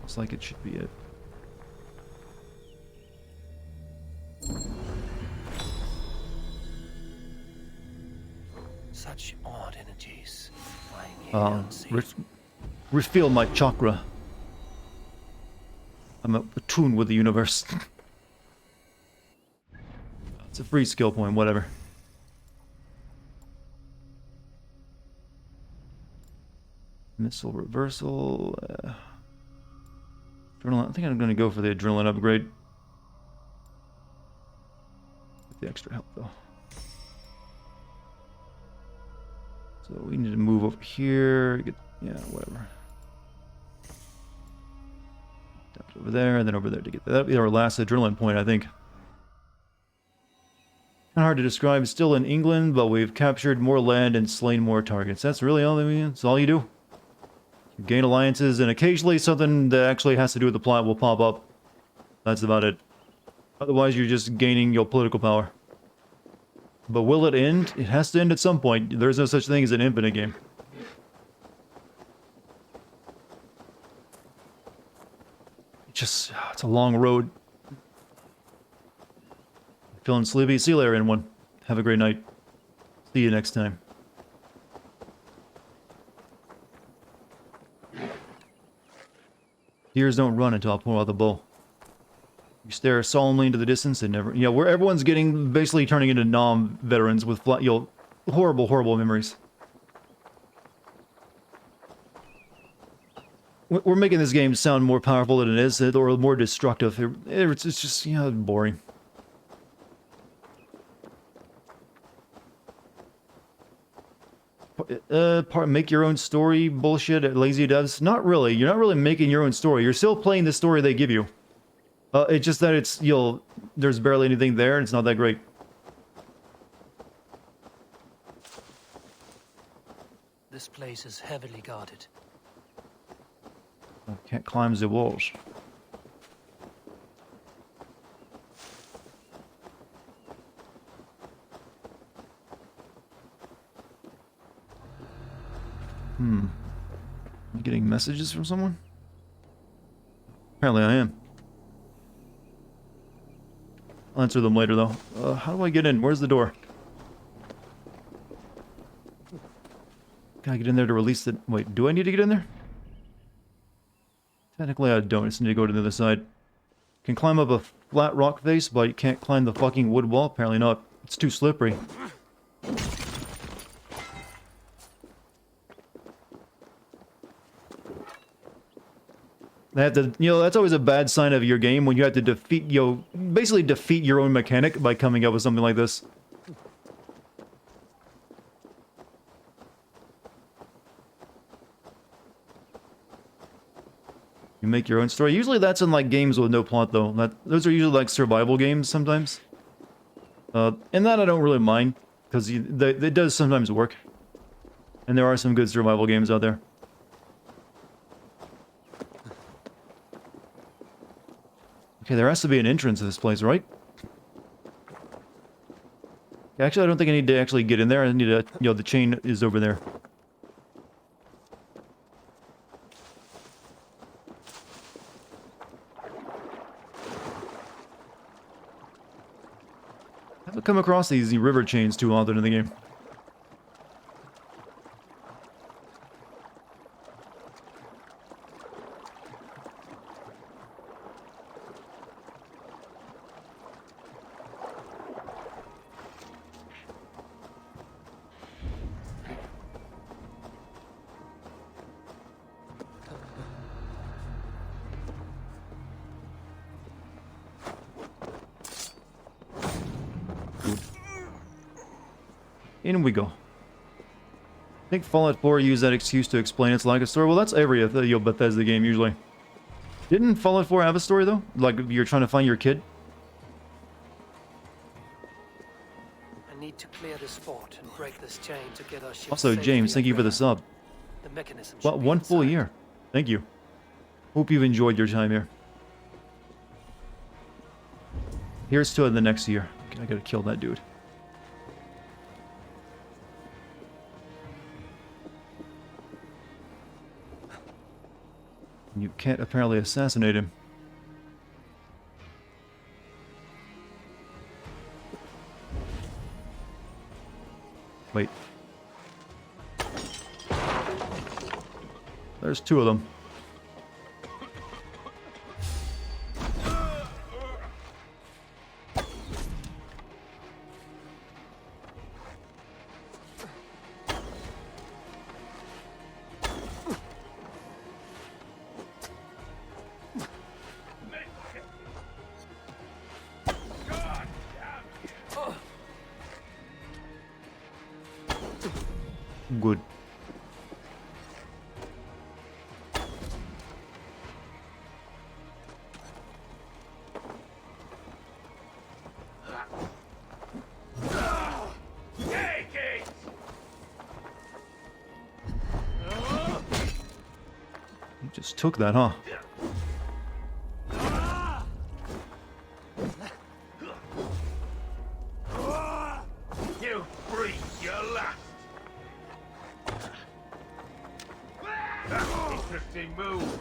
Looks like it should be it. Such odd energies flying here unseen. Refill my chakra. I'm attuned with the universe. It's a free skill point, whatever. Missile reversal. Adrenaline. I think I'm going to go for the adrenaline upgrade. With the extra health, though. So we need to move over here. Yeah, whatever. Over there, and then over there to get that. That'll be our last adrenaline point, I think. Kind of hard to describe. Still in England, but we've captured more land and slain more targets. That's really all. That's all you do. You gain alliances, and occasionally something that actually has to do with the plot will pop up. That's about it. Otherwise, you're just gaining your political power. But will it end? It has to end at some point. There's no such thing as an infinite game. It's a long road. Feeling sleepy? See you later, everyone. Have a great night. See you next time. Deers don't run until I pull out the bow. You stare solemnly into the distance and never... where everyone's basically turning into non-veterans with, horrible, horrible memories. We're making this game sound more powerful than it is, or more destructive. It's just, boring. Make your own story bullshit, lazy devs. Not really. You're not really making your own story. You're still playing the story they give you. It's just that it's, there's barely anything there and it's not that great. This place is heavily guarded. I can't climb the walls. Am I getting messages from someone? Apparently I am. I'll answer them later though. How do I get in? Where's the door? Can I get in there to release the... Wait, do I need to get in there? Technically I don't. I just need to go to the other side. Can climb up a flat rock face, but you can't climb the fucking wood wall? Apparently not. It's too slippery. That's always a bad sign of your game when you have to defeat, basically defeat your own mechanic by coming up with something like this. You make your own story. Usually that's in, games with no plot, though. Those are usually, survival games sometimes. And that I don't really mind, because it does sometimes work. And there are some good survival games out there. Okay, there has to be an entrance to this place, right? Actually, I don't think I need to actually get in there. I need to, the chain is over there. I haven't come across these river chains too often in the game. in we go. I think Fallout 4 used that excuse to explain its lack of story. Well, that's every Bethesda game usually. Didn't Fallout 4 have a story though? Like you're trying to find your kid? I need to clear this fort and break this chain to get our ship Also, James, thank you for the sub. The mechanism Well, one full year. Thank you. Hope you've enjoyed your time here. Here's to the next year. I gotta kill that dude. You can't apparently assassinate him. Wait. There's two of them. Good. You just took that, huh? You freak, you last. Interesting move.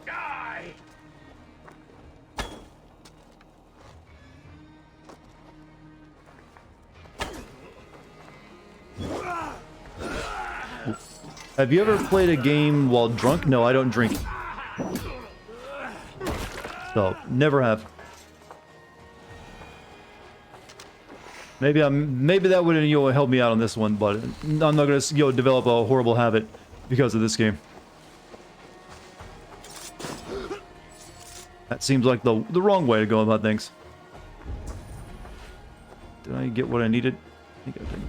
Die! Have you ever played a game while drunk? No, I don't drink. So, never have. Maybe that would help me out on this one, but I'm not gonna develop a horrible habit because of this game. That seems like the wrong way to go about things. Did I get what I needed? I think I did.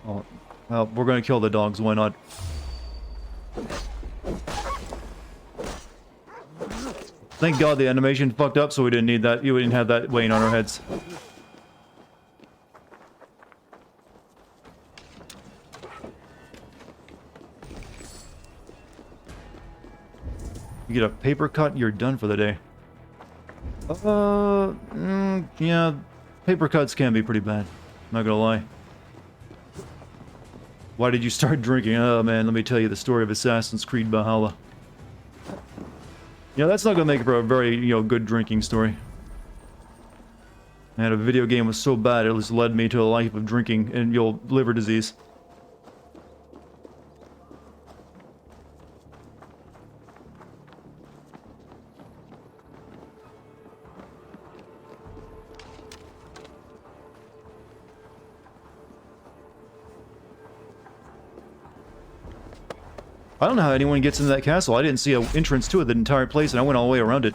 Oh, well, we're gonna kill the dogs, why not? Thank God the animation fucked up, so we didn't need that. You didn't have that weighing on our heads. You get a paper cut, you're done for the day. Yeah, paper cuts can be pretty bad. Not gonna lie. Why did you start drinking? Oh man, let me tell you the story of Assassin's Creed Valhalla. Yeah, that's not gonna make for a very, good drinking story. Man, a video game was so bad it just led me to a life of drinking and, liver disease. I don't know how anyone gets into that castle. I didn't see an entrance to it the entire place, and I went all the way around it.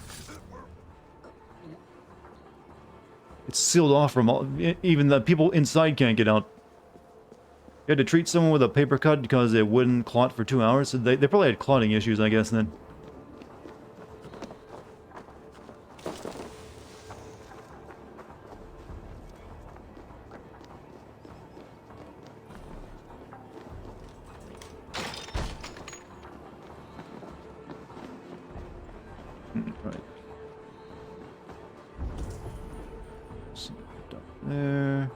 It's sealed off from all... Even the people inside can't get out. You had to treat someone with a paper cut because it wouldn't clot for 2 hours. So they probably had clotting issues, I guess, then. Right. There.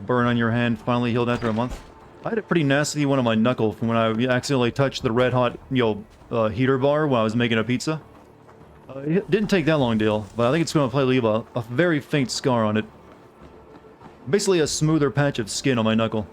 Burn on your hand finally healed after a month. I had a pretty nasty one on my knuckle from when I accidentally touched the red hot, heater bar while I was making a pizza. It didn't take that long to heal, but I think it's going to leave a very faint scar on it. Basically a smoother patch of skin on my knuckle.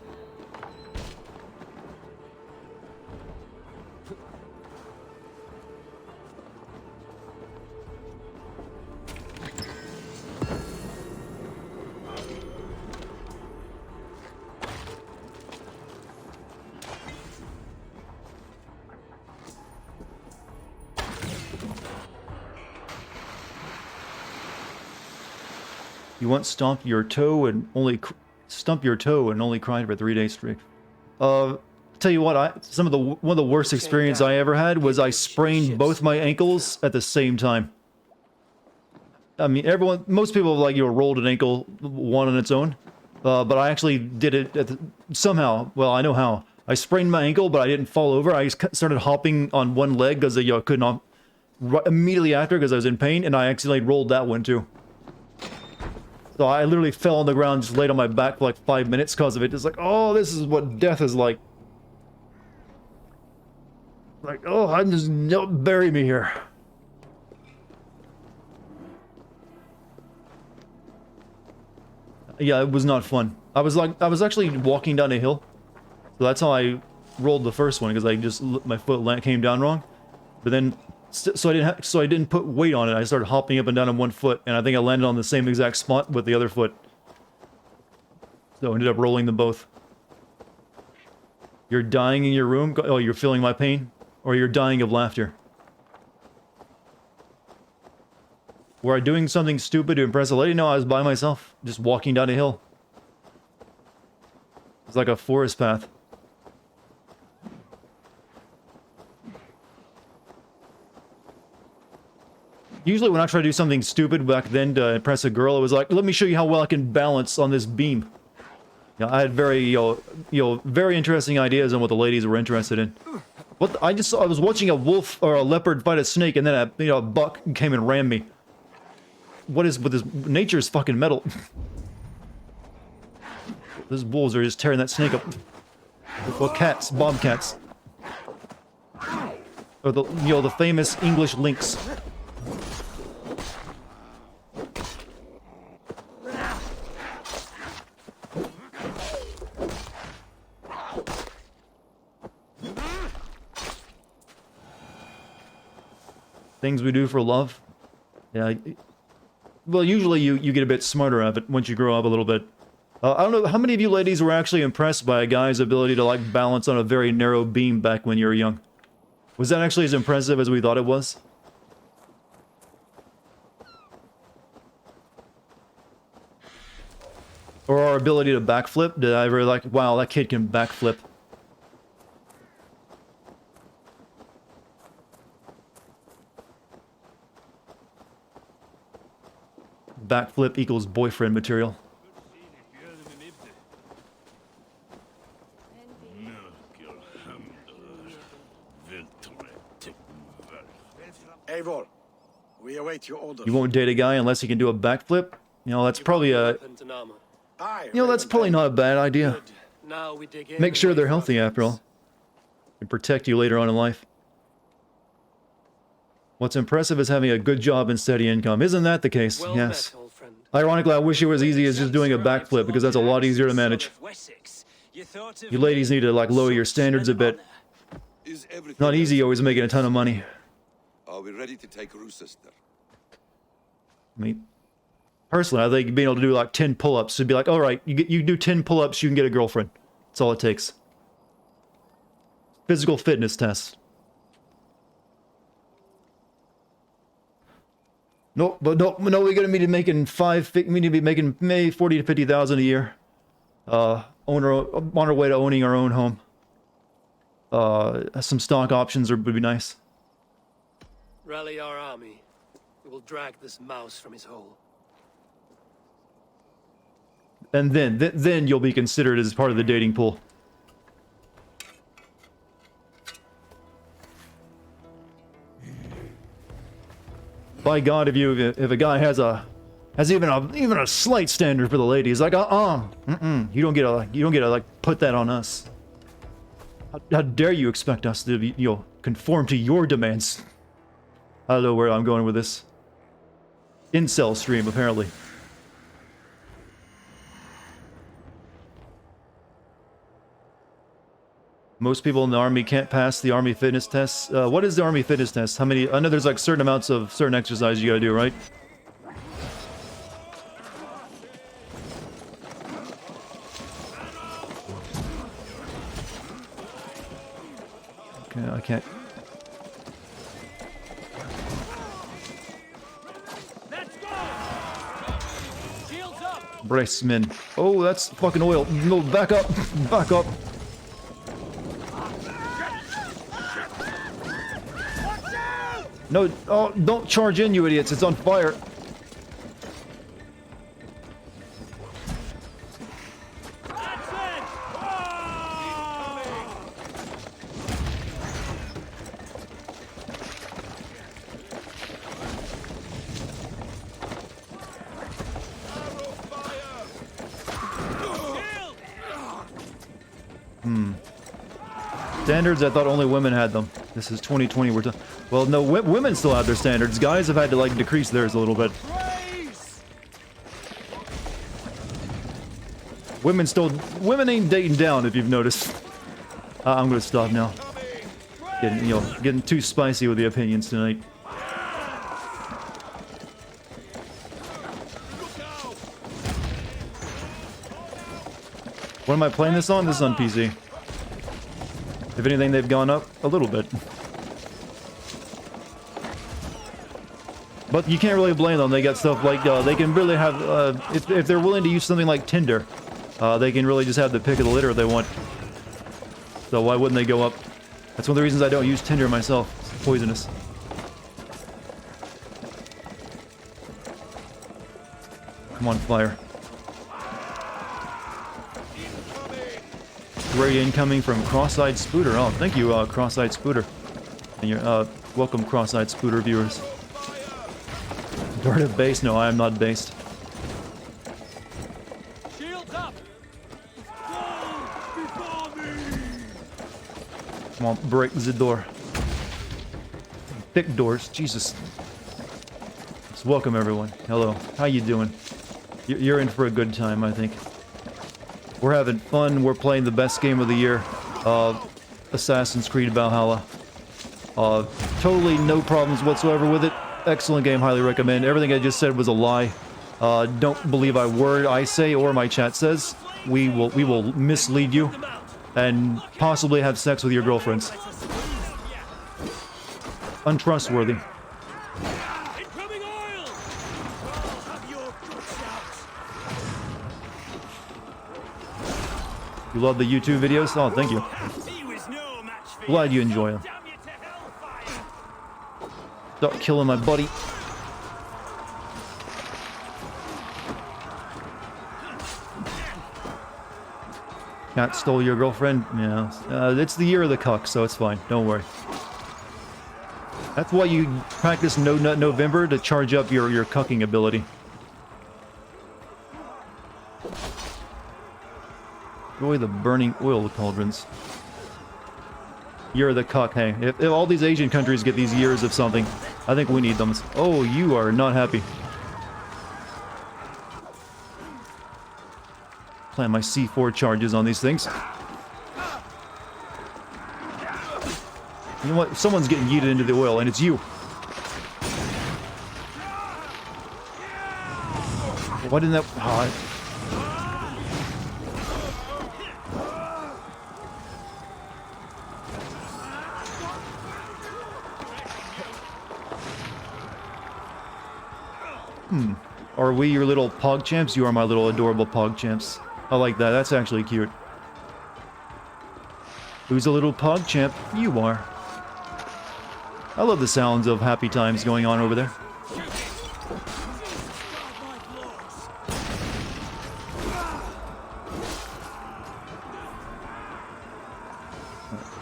You once stomp your toe and only cried for 3 days straight. Tell you what, one of the worst experience I ever had was I sprained both my ankles at the same time. I mean, most people like rolled an ankle one on its own, but I actually did it somehow. Well, I know how. I sprained my ankle, but I didn't fall over. I started hopping on one leg because I could not immediately after because I was in pain, and I accidentally rolled that one too. So I literally fell on the ground, just laid on my back for like 5 minutes because of it. It's like, oh, this is what death is like. Like, oh, don't bury me here. Yeah, it was not fun. I was actually walking down a hill. So that's how I rolled the first one, because my foot came down wrong. But then, so I didn't put weight on it. I started hopping up and down on one foot, and I think I landed on the same exact spot with the other foot. So I ended up rolling them both. You're dying in your room? Oh, you're feeling my pain? Or you're dying of laughter? Were I doing something stupid to impress a lady? No, I was by myself, just walking down a hill. It's like a forest path. Usually when I try to do something stupid back then to impress a girl, it was like, let me show you how well I can balance on this beam. You know, I had very, very interesting ideas on what the ladies were interested in. I was watching a wolf or a leopard fight a snake, and then a buck came and rammed me. What is with this? Nature's fucking metal. Those wolves are just tearing that snake up. Well, cats, bobcats. Or the famous English lynx. Things we do for love. Yeah. Well, usually you get a bit smarter at it once you grow up a little bit. I don't know, how many of you ladies were actually impressed by a guy's ability to, like, balance on a very narrow beam back when you were young? Was that actually as impressive as we thought it was? Or our ability to backflip? Did I ever like, wow, that kid can backflip? Backflip equals boyfriend material. Eivor, we await your orders. You won't date a guy unless he can do a backflip? You know, that's probably that's probably not a bad idea. Make sure they're healthy after all. And protect you later on in life. What's impressive is having a good job and steady income. Isn't that the case? Yes. Ironically, I wish it was easy as just doing a backflip, because that's a lot easier to manage. You ladies need to, like, lower your standards a bit. Not easy always making a ton of money. Are we ready to take Roosester? I mean, personally, I think being able to do like 10 pull-ups would be like, alright, you do 10 pull-ups, you can get a girlfriend. That's all it takes. Physical fitness test. No, we're gonna be making maybe 40 to 50,000 a year. On our way to owning our own home. Some stock options would be nice. Rally our army. We will drag this mouse from his hole. And then you'll be considered as part of the dating pool. By God, if a guy has even a slight standard for the ladies, like you don't get to like put that on us. How dare you expect us to be, conform to your demands? I don't know where I'm going with this. Incel stream, apparently. Most people in the army can't pass the army fitness tests. What is the army fitness test? How many? I know there's like certain amounts of certain exercise you gotta do, right? Okay, I can't. Shields Bracemen. Oh, that's fucking oil. No, back up. Back up. No, oh, don't charge in, you idiots. It's on fire. Standards, I thought only women had them. This is 2020, we're done. Well, no, women still have their standards. Guys have had to, like, decrease theirs a little bit. Women ain't dating down, if you've noticed. I'm gonna stop now. Getting too spicy with the opinions tonight. What am I playing this on? This is on PC. If anything, they've gone up a little bit. But you can't really blame them. They got stuff like, they can really have, if they're willing to use something like Tinder, they can really just have the pick of the litter if they want. So why wouldn't they go up? That's one of the reasons I don't use Tinder myself. It's poisonous. Come on, fire. Great incoming from Cross-Eyed Spooter. Oh, thank you, Cross-Eyed Spooter. And your, welcome, Cross-Eyed Spooter viewers. Darted base? No, I am not based. Shields up! Go before me! Come on, break the door. Thick doors, Jesus. Just welcome everyone. Hello, how you doing? You're in for a good time, I think. We're having fun. We're playing the best game of the year, Assassin's Creed Valhalla. Totally no problems whatsoever with it. Excellent game, highly recommend. Everything I just said was a lie. Don't believe a word I say or my chat says. We will mislead you and possibly have sex with your girlfriends. Untrustworthy. You love the YouTube videos? Oh, thank you. Glad you enjoy them. Stop killing my buddy. Cat stole your girlfriend? Yeah. It's the year of the cuck, so it's fine. Don't worry. That's why you practice No Nut November, to charge up your cucking ability. Enjoy the burning oil cauldrons. Year of the cuck, hey. If all these Asian countries get these years of something, I think we need them. Oh, you are not happy. Plan my C4 charges on these things. You know what? Someone's getting yeeted into the oil, and it's you. Why didn't that... Oh, Are we your little pog champs? You are my little adorable pog champs. I like that. That's actually cute. Who's a little pog champ? You are. I love the sounds of happy times going on over there.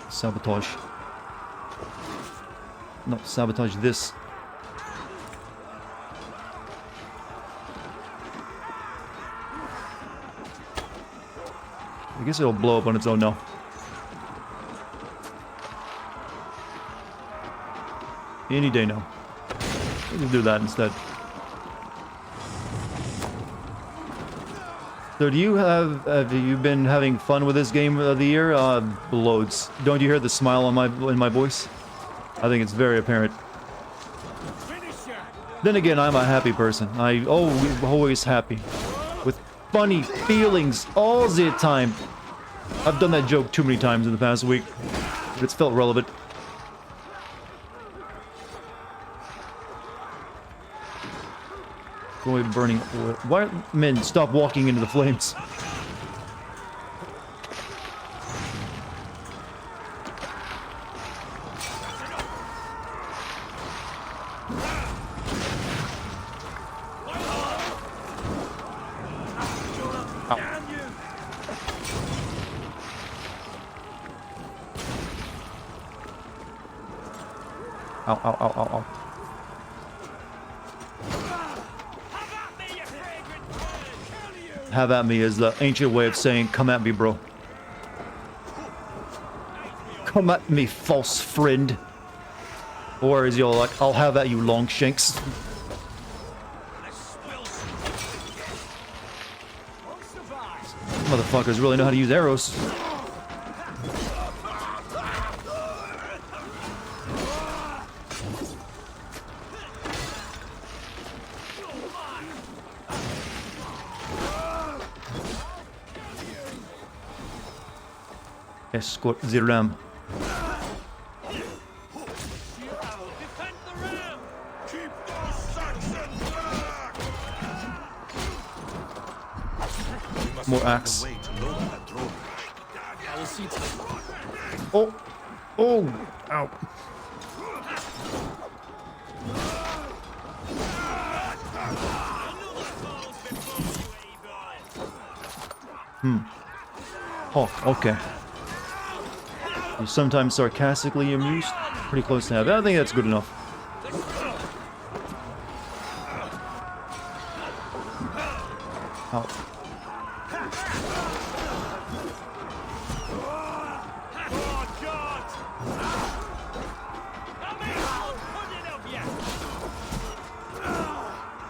Sabotage. No, sabotage this. I guess it'll blow up on its own now. Any day now. Let's do that instead. So do you have you been having fun with this game of the year? Loads. Don't you hear the smile on in my voice? I think it's very apparent. Then again, I'm a happy person. I always happy. With funny feelings all the time. I've done that joke too many times in the past week, but it's felt relevant. Avoid burning oil. Why, men, stop walking into the flames. Ow, ow, ow, ow, ow. Have at me is the ancient way of saying, come at me, bro. Come at me, false friend. Or is y'all like, I'll have at you, Longshanks. Motherfuckers really know how to use arrows. Escort the ram. More axe. Oh! Oh! Ow. Oh, okay. You're sometimes sarcastically amused. Pretty close to have. I think that's good enough. Ow.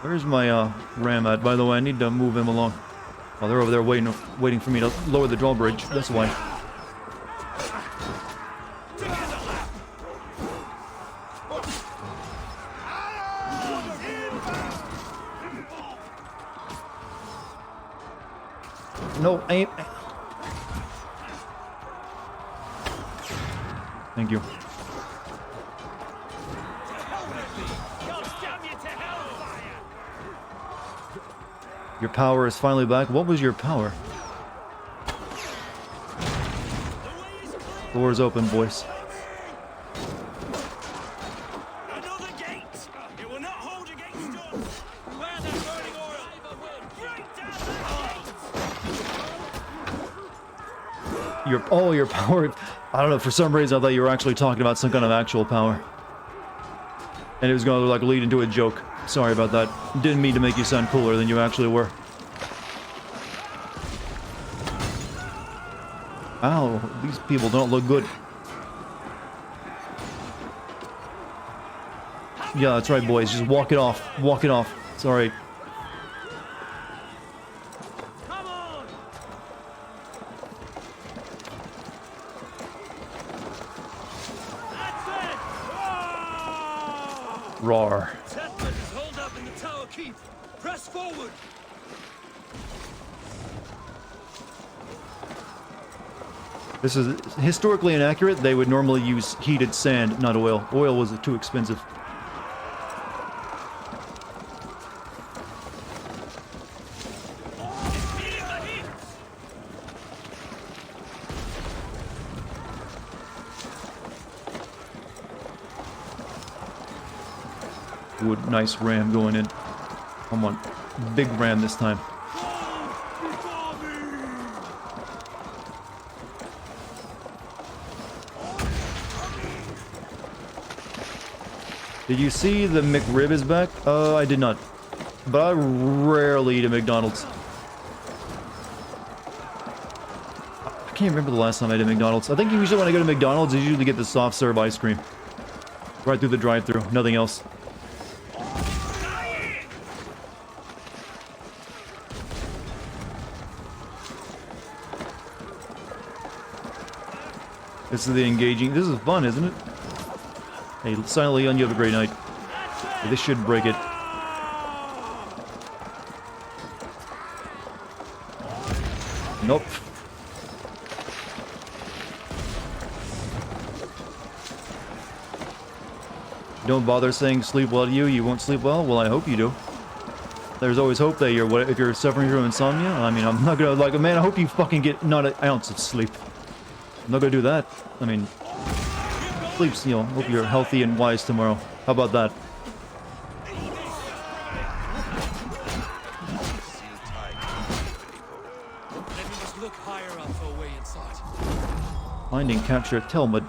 Where's my ram at? By the way, I need to move him along. Oh, they're over there waiting for me to lower the drawbridge. That's why. No, aim. Thank you. Your power is finally back. What was your power? Doors open, boys. Your power. I don't know, for some reason I thought you were actually talking about some kind of actual power. And it was going to like lead into a joke. Sorry about that. Didn't mean to make you sound cooler than you actually were. Ow, these people don't look good. Yeah, that's right, boys. Just walk it off. Walk it off. It's alright. Roar. Hold up in the tower keep. Press forward. This is historically inaccurate. They would normally use heated sand, not oil. Oil was too expensive. Wood, nice ram going in. Come on, big ram this time. Did you see the McRib is back? I did not. But I rarely eat at McDonald's. I can't remember the last time I did McDonald's. I think usually when I go to McDonald's, I usually get the soft serve ice cream. Right through the drive-thru, nothing else. This is the engaging. This is fun, isn't it? Hey, Silent Leon, you have a great night. This should break it. Nope. Don't bother saying sleep well to you. You won't sleep well? Well, I hope you do. there's always hope that if you're suffering from insomnia. I mean, I'm not gonna like, man. I hope you fucking get not an ounce of sleep. I'm not gonna do that. I mean, sleep's, you know. Hope you're healthy and wise tomorrow. How about that? Look higher up for a way inside. Find and capture Talmud.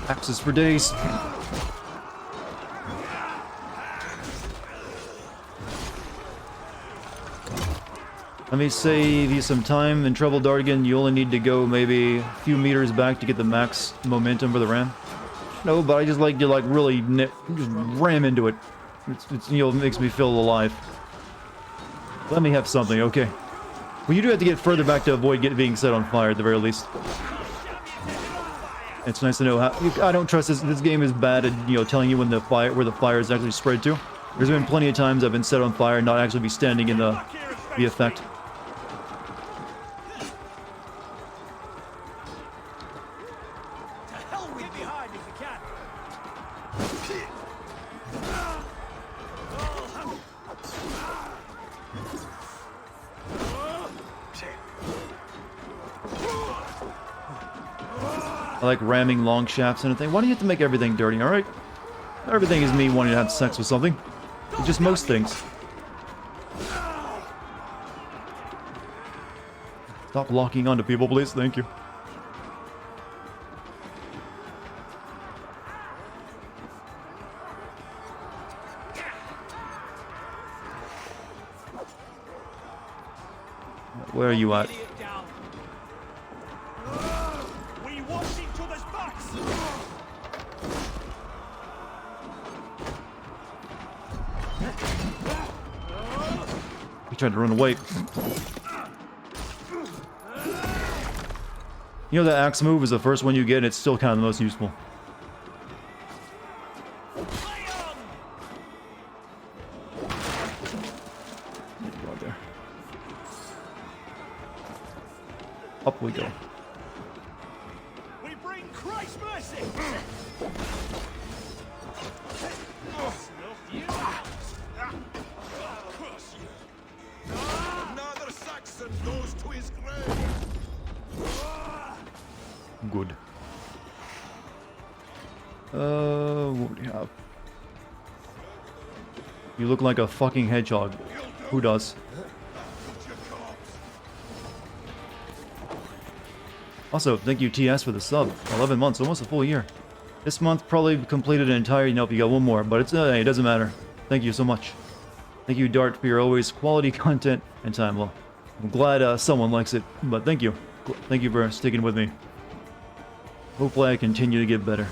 Axes for days. Let me save you some time. In trouble, Dartigan, you only need to go maybe a few meters back to get the max momentum for the ram. No, but I just like to really just ram into it. It's you know, it makes me feel alive. Let me have something, okay. Well, you do have to get further back to avoid being set on fire at the very least. It's nice to know how. I don't trust this game is bad at, you know, telling you when the fire, where the fire is actually spread to. There's been plenty of times I've been set on fire and not actually be standing in the effect. I like ramming long shafts and everything. Why do you have to make everything dirty, alright? Not everything is me wanting to have sex with something. It's just most things. Stop locking onto people, please. Thank you. Where are you at? He tried to run away. You know that axe move is the first one you get, and it's still kind of the most useful. Go out there. Up we go. We bring Christ's mercy. Another Saxon goes to his grave. Good. What do you have? You look like a fucking hedgehog. Who does? Also, thank you TS for the sub. 11 months, almost a full year. This month probably completed an entire, nope, you got one more, but it's it doesn't matter. Thank you so much. Thank you, Dart, for your always quality content and time. Well, I'm glad someone likes it, but thank you. Thank you for sticking with me. Hopefully I continue to get better.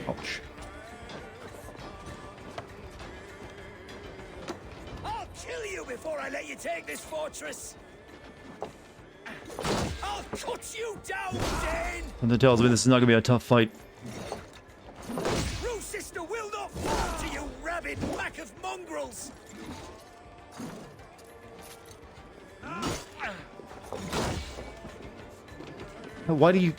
Ouch. I'll kill you before I let you take this fortress. I'll cut you down, Dane. Something tells me this is not gonna be a tough fight. Sister will not fall to you, rabid pack of mongrels! Why do you...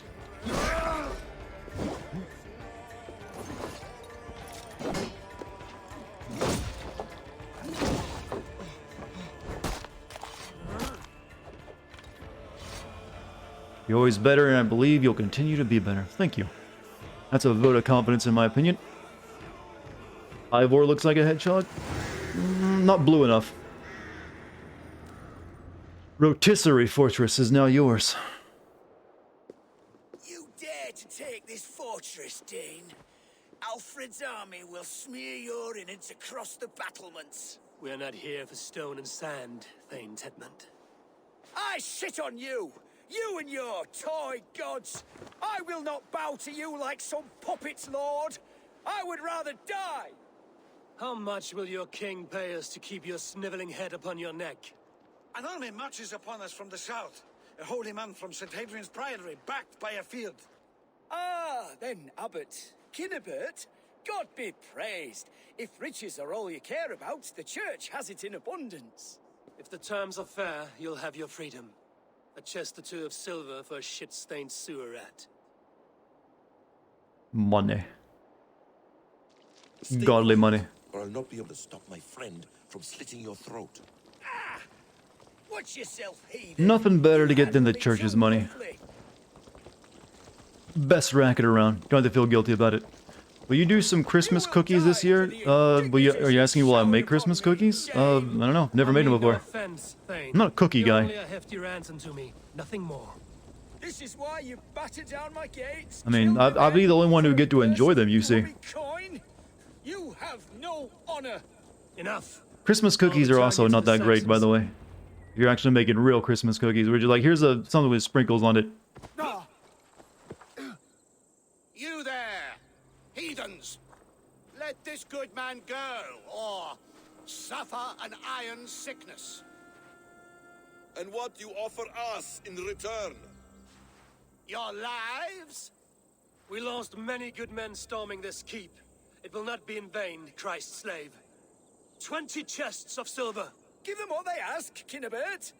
You're always better, and I believe you'll continue to be better. Thank you. That's a vote of confidence in my opinion. Ivor looks like a hedgehog. Not blue enough. Rotisserie Fortress is now yours. You dare to take this fortress, Dane? Alfred's army will smear your innards across the battlements. We're not here for stone and sand, Thane Tedmund. I shit on you! You and your toy gods! I will not bow to you like some puppet's lord! I would rather die! How much will your king pay us to keep your sniveling head upon your neck? An army marches upon us from the south. A holy man from St. Hadrian's Priory, backed by a field. Ah, then, Abbot. Kinnebert, God be praised. If riches are all you care about, the church has it in abundance. If the terms are fair, you'll have your freedom. A chest or two of silver for a shit-stained sewer rat. Money. Godly money. Or I'll not be able to stop my friend from slitting your throat. Watch yourself, heathen. Nothing better to get than the church's money. Best racket around. Don't have to feel guilty about it. Will you do some Christmas cookies this year? Are you asking will I make Christmas cookies? I don't know. Never made them before. I'm not a cookie guy. Only a hefty ransom to me, nothing more. This is why you batter down my gates. I mean, I'll be the only one who get to enjoy them, you see. Coin? You have no honor. Enough. Christmas cookies are also not that great, by the way. If you're actually making real Christmas cookies, where you're like, here's something with sprinkles on it. You there, heathens! Let this good man go, or suffer an iron sickness. And what do you offer us in return? Your lives? We lost many good men storming this keep. It will not be in vain, Christ's slave. 20 chests of silver. Give them what they ask, Kinnebert.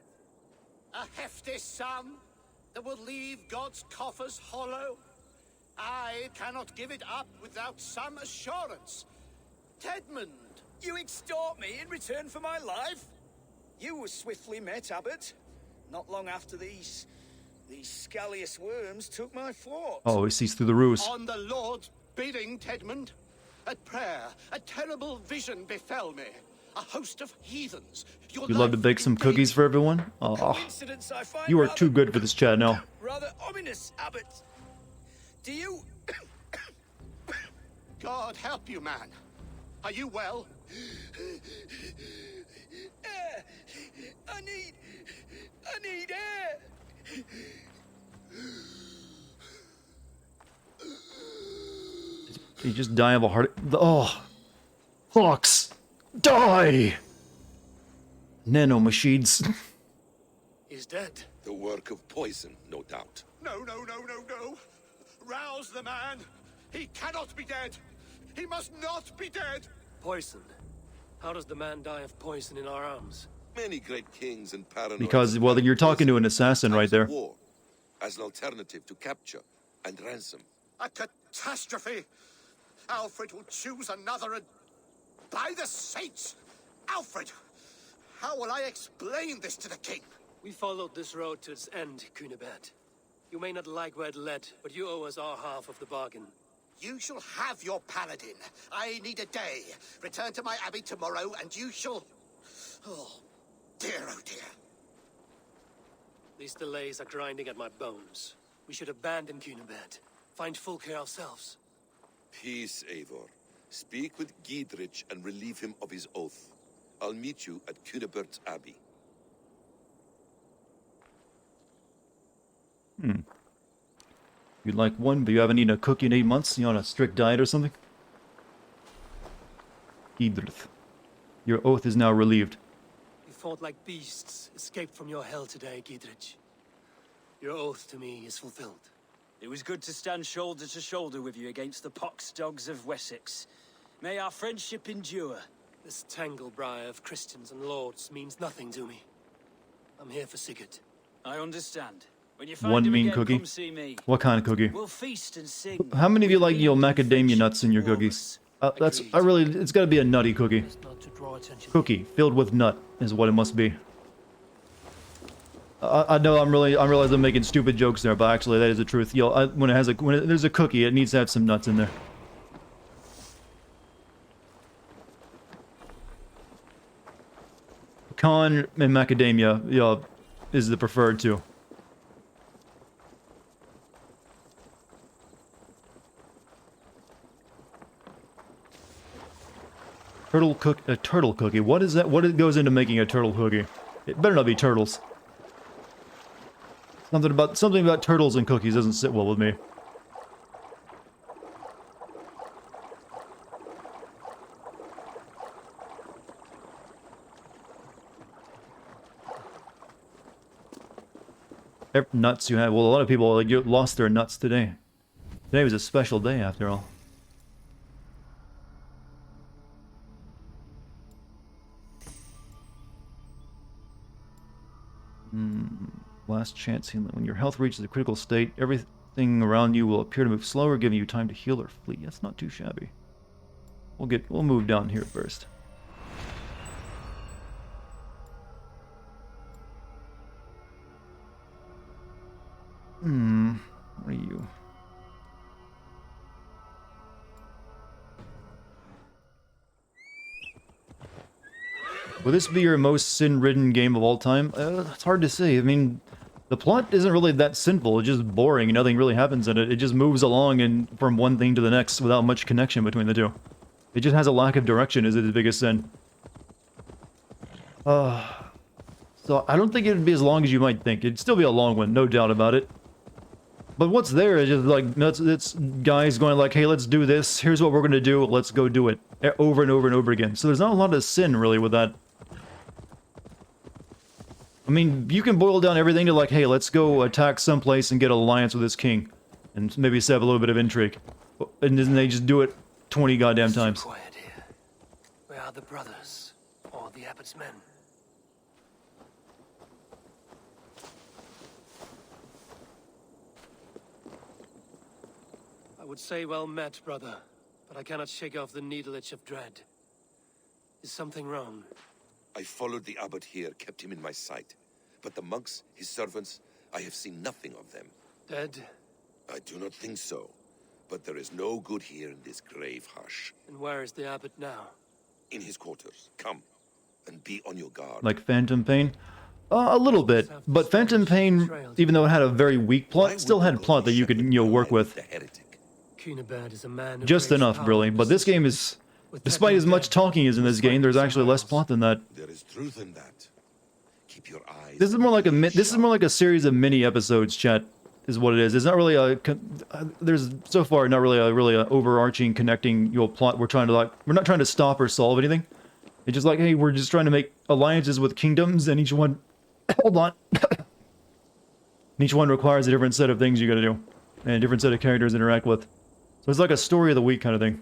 A hefty sum that will leave God's coffers hollow. I cannot give it up without some assurance. Tedmund! You extort me in return for my life? You were swiftly met, Abbot. Not long after these scallious worms took my fort. Oh, he sees through the ruse. On the Lord's bidding, Tedmund. At prayer, a terrible vision befell me. A host of heathens. You love to bake some cookies for everyone? Oh, you are too good for this chat now. Rather ominous, Abbot. Do you... God help you, man. Are you well? I need air. Did he just die of a heart... Oh! Fox! Die! Nanomachines. He's dead. The work of poison, no doubt. No. Rouse the man. He cannot be dead. He must not be dead. Poison. How does the man die of poison in our arms? Many great kings and paranoids... Because, well, you're talking to an assassin right there. War, as an alternative to capture and ransom. A catastrophe. Alfred will choose another and... By the saints! Alfred! How will I explain this to the king? We followed this road to its end, Cunibert. You may not like where it led, but you owe us our half of the bargain. You shall have your paladin. I need a day. Return to my abbey tomorrow, and you shall... Oh dear. These delays are grinding at my bones. We should abandon Cunibert. Find Fulke ourselves. Peace, Eivor. Speak with Giedrich and relieve him of his oath. I'll meet you at Cunebert's Abbey. You'd like one, but you haven't eaten a cookie in 8 months? You on a strict diet or something? Giedrich. Your oath is now relieved. You fought like beasts, escaped from your hell today, Giedrich. Your oath to me is fulfilled. It was good to stand shoulder to shoulder with you against the pox dogs of Wessex. May our friendship endure. This tanglebriar of Christians and lords means nothing to me. I'm here for Sigurd. I understand. When you find One him mean again, cookie? come see me. What kind of cookie? We'll feast and sing. How many of you like, macadamia nuts in your cookies? It's gotta be a nutty cookie. Cookie filled with nut is what it must be. I know I realize I'm making stupid jokes there, but actually that is the truth. When there's a cookie, it needs to have some nuts in there. Pecan and macadamia, is the preferred too. A turtle cookie. What is that? What goes into making a turtle cookie? It better not be turtles. Something about turtles and cookies doesn't sit well with me. Nuts you had. Well, a lot of people like lost their nuts today. Today was a special day, after all. Last chance healing. When your health reaches a critical state, everything around you will appear to move slower, giving you time to heal or flee. That's not too shabby. We'll move down here first. What are you? Will this be your most sin-ridden game of all time? It's hard to say. I mean, the plot isn't really that simple. It's just boring and nothing really happens in it. It just moves along and from one thing to the next without much connection between the two. It just has a lack of direction is its biggest sin. So I don't think it would be as long as you might think. It'd still be a long one, no doubt about it. But what's there is just like, it's guys going like, hey, let's do this. Here's what we're going to do. Let's go do it. Over and over and over again. So there's not a lot of sin really with that. I mean, you can boil down everything to like, hey, let's go attack someplace and get an alliance with this king. And maybe set up a little bit of intrigue. And then they just do it 20 goddamn times. Quiet here. Where are the brothers? Or the abbot's men? I would say well met, brother. But I cannot shake off the needle itch of dread. Is something wrong? I followed the abbot here, kept him in my sight. But the monks, his servants, I have seen nothing of them. Dead? I do not think so. But there is no good here in this grave hush. And where is the abbot now? In his quarters. Come, and be on your guard. Like Phantom Pain? A little bit. But Phantom Pain, even though it had a very weak plot, still had plot that you could, work with. Is a man who Just enough, really. But this game is... Despite as much talking as in this game, there's actually less plot than that. There is truth in that. Keep your eyes... This is more like a series of mini episodes, chat, is what it is. It's not really a... There's, so far, not really a overarching, connecting, plot. We're not trying to stop or solve anything. It's just like, hey, we're just trying to make alliances with kingdoms, and each one... Hold on. Each one requires a different set of things you gotta do. And a different set of characters to interact with. So it's like a story of the week kind of thing.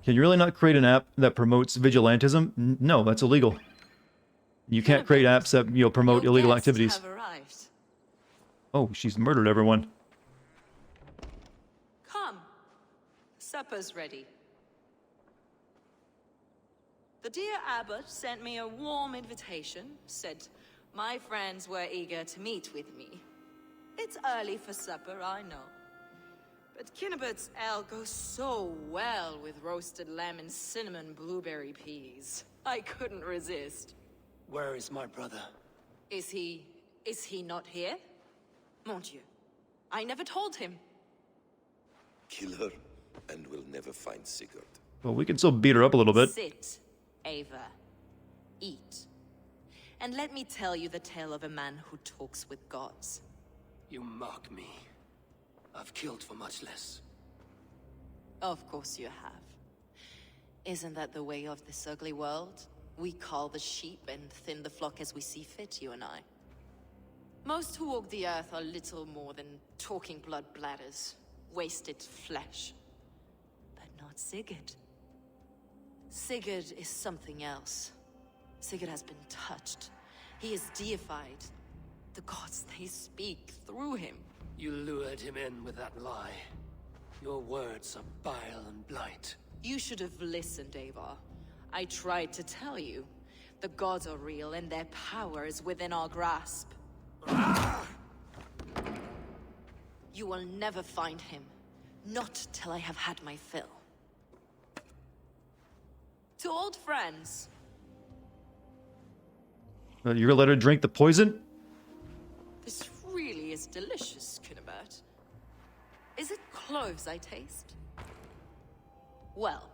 Can you really not create an app that promotes vigilantism? No, that's illegal. You can't create apps that, promote illegal activities. Oh, she's murdered everyone. Come. Supper's ready. The dear abbot sent me a warm invitation, said my friends were eager to meet with me. It's early for supper, I know. But Kinnibert's ale goes so well with roasted lamb and cinnamon blueberry peas. I couldn't resist. Where is my brother? Is he not here? Mon Dieu. I never told him. Kill her, and we'll never find Sigurd. Well, we can still beat her up a little bit. Sit, Ava. Eat. And let me tell you the tale of a man who talks with gods. You mock me. I've killed for much less. Of course you have. Isn't that the way of this ugly world? We cull the sheep and thin the flock as we see fit, you and I. Most who walk the earth are little more than talking blood bladders, wasted flesh. But not Sigurd. Sigurd is something else. Sigurd has been touched. He is deified. The gods, they speak through him. You lured him in with that lie. Your words are bile and blight. You should have listened, Ava. I tried to tell you. The gods are real and their power is within our grasp. You will never find him. Not till I have had my fill. To old friends. You're gonna let her drink the poison? This really is delicious, Kinnebert. Is it cloves I taste? Well,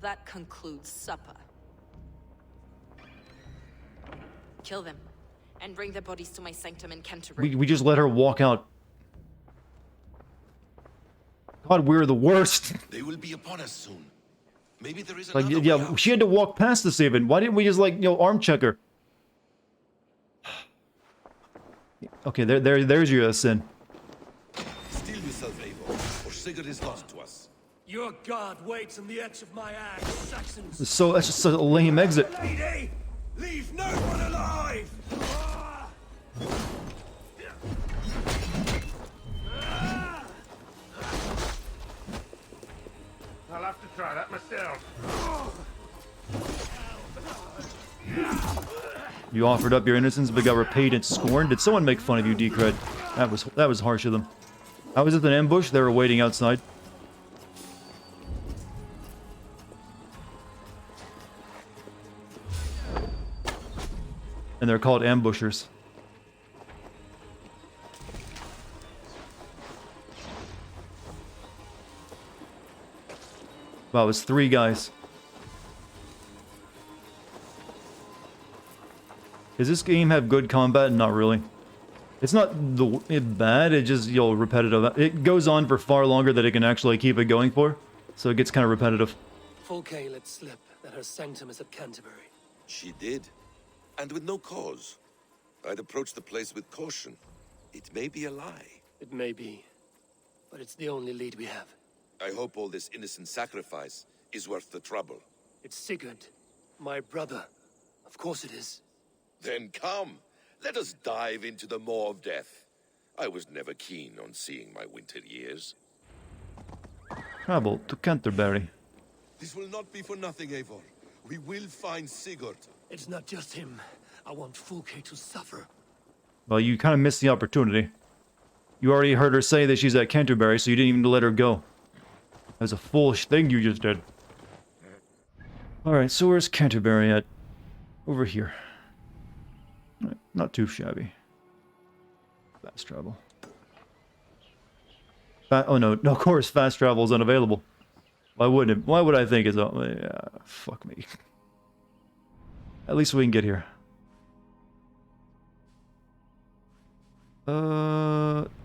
that concludes supper. Kill them, and bring their bodies to my sanctum in Canterbury. We just let her walk out. God, we're the worst. They will be upon us soon. Maybe there is Like, another yeah, way out. she had to walk past the Saban. Why didn't we just, like, arm check her? Okay, there's your sin. Steel yourself, Eivor, or Sigurd is lost to us. Your guard waits on the edge of my axe, Saxons. So that's just a lame exit. Lady, leave no one alive! I'll have to try that myself. You offered up your innocence but got repaid and scorned. Did someone make fun of you, Decred? That was harsh of them. I was at an ambush. They were waiting outside. And they're called ambushers. Wow, it was 3 guys. Does this game have good combat? Not really. It's not bad, it just, repetitive. It goes on for far longer than it can actually keep it going for. So it gets kind of repetitive. Fulke let slip that her sanctum is at Canterbury. She did. And with no cause. I'd approach the place with caution. It may be a lie. It may be. But it's the only lead we have. I hope all this innocent sacrifice is worth the trouble. It's Sigurd. My brother. Of course it is. Then come. Let us dive into the maw of death. I was never keen on seeing my winter years. Travel to Canterbury. This will not be for nothing, Eivor. We will find Sigurd. It's not just him. I want Fulke to suffer. Well, you kind of missed the opportunity. You already heard her say that she's at Canterbury, so you didn't even let her go. That was a foolish thing you just did. Alright, so where's Canterbury at? Over here. Right, not too shabby. Fast travel. Oh no, of course fast travel is unavailable. Why wouldn't it? Why would I think it's... yeah, fuck me. At least we can get here.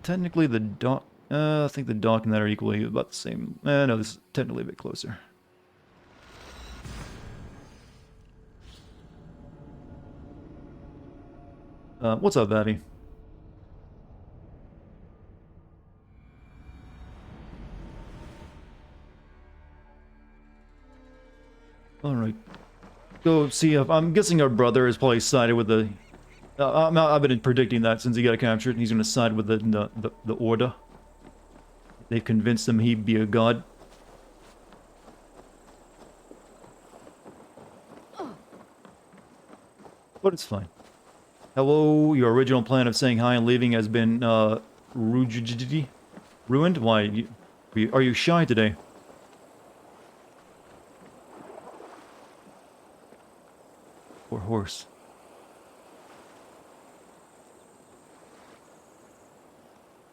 Technically the dock... I think the dock and that are equally about the same. No, this is technically a bit closer. What's up, Abby? Alright. Go see if... I'm guessing our brother is probably sided with the... I've been predicting that since he got captured, and he's going to side with the Order. They've convinced him he'd be a god. But it's fine. Hello, your original plan of saying hi and leaving has been, ruined? Why? Are you shy today? Poor horse.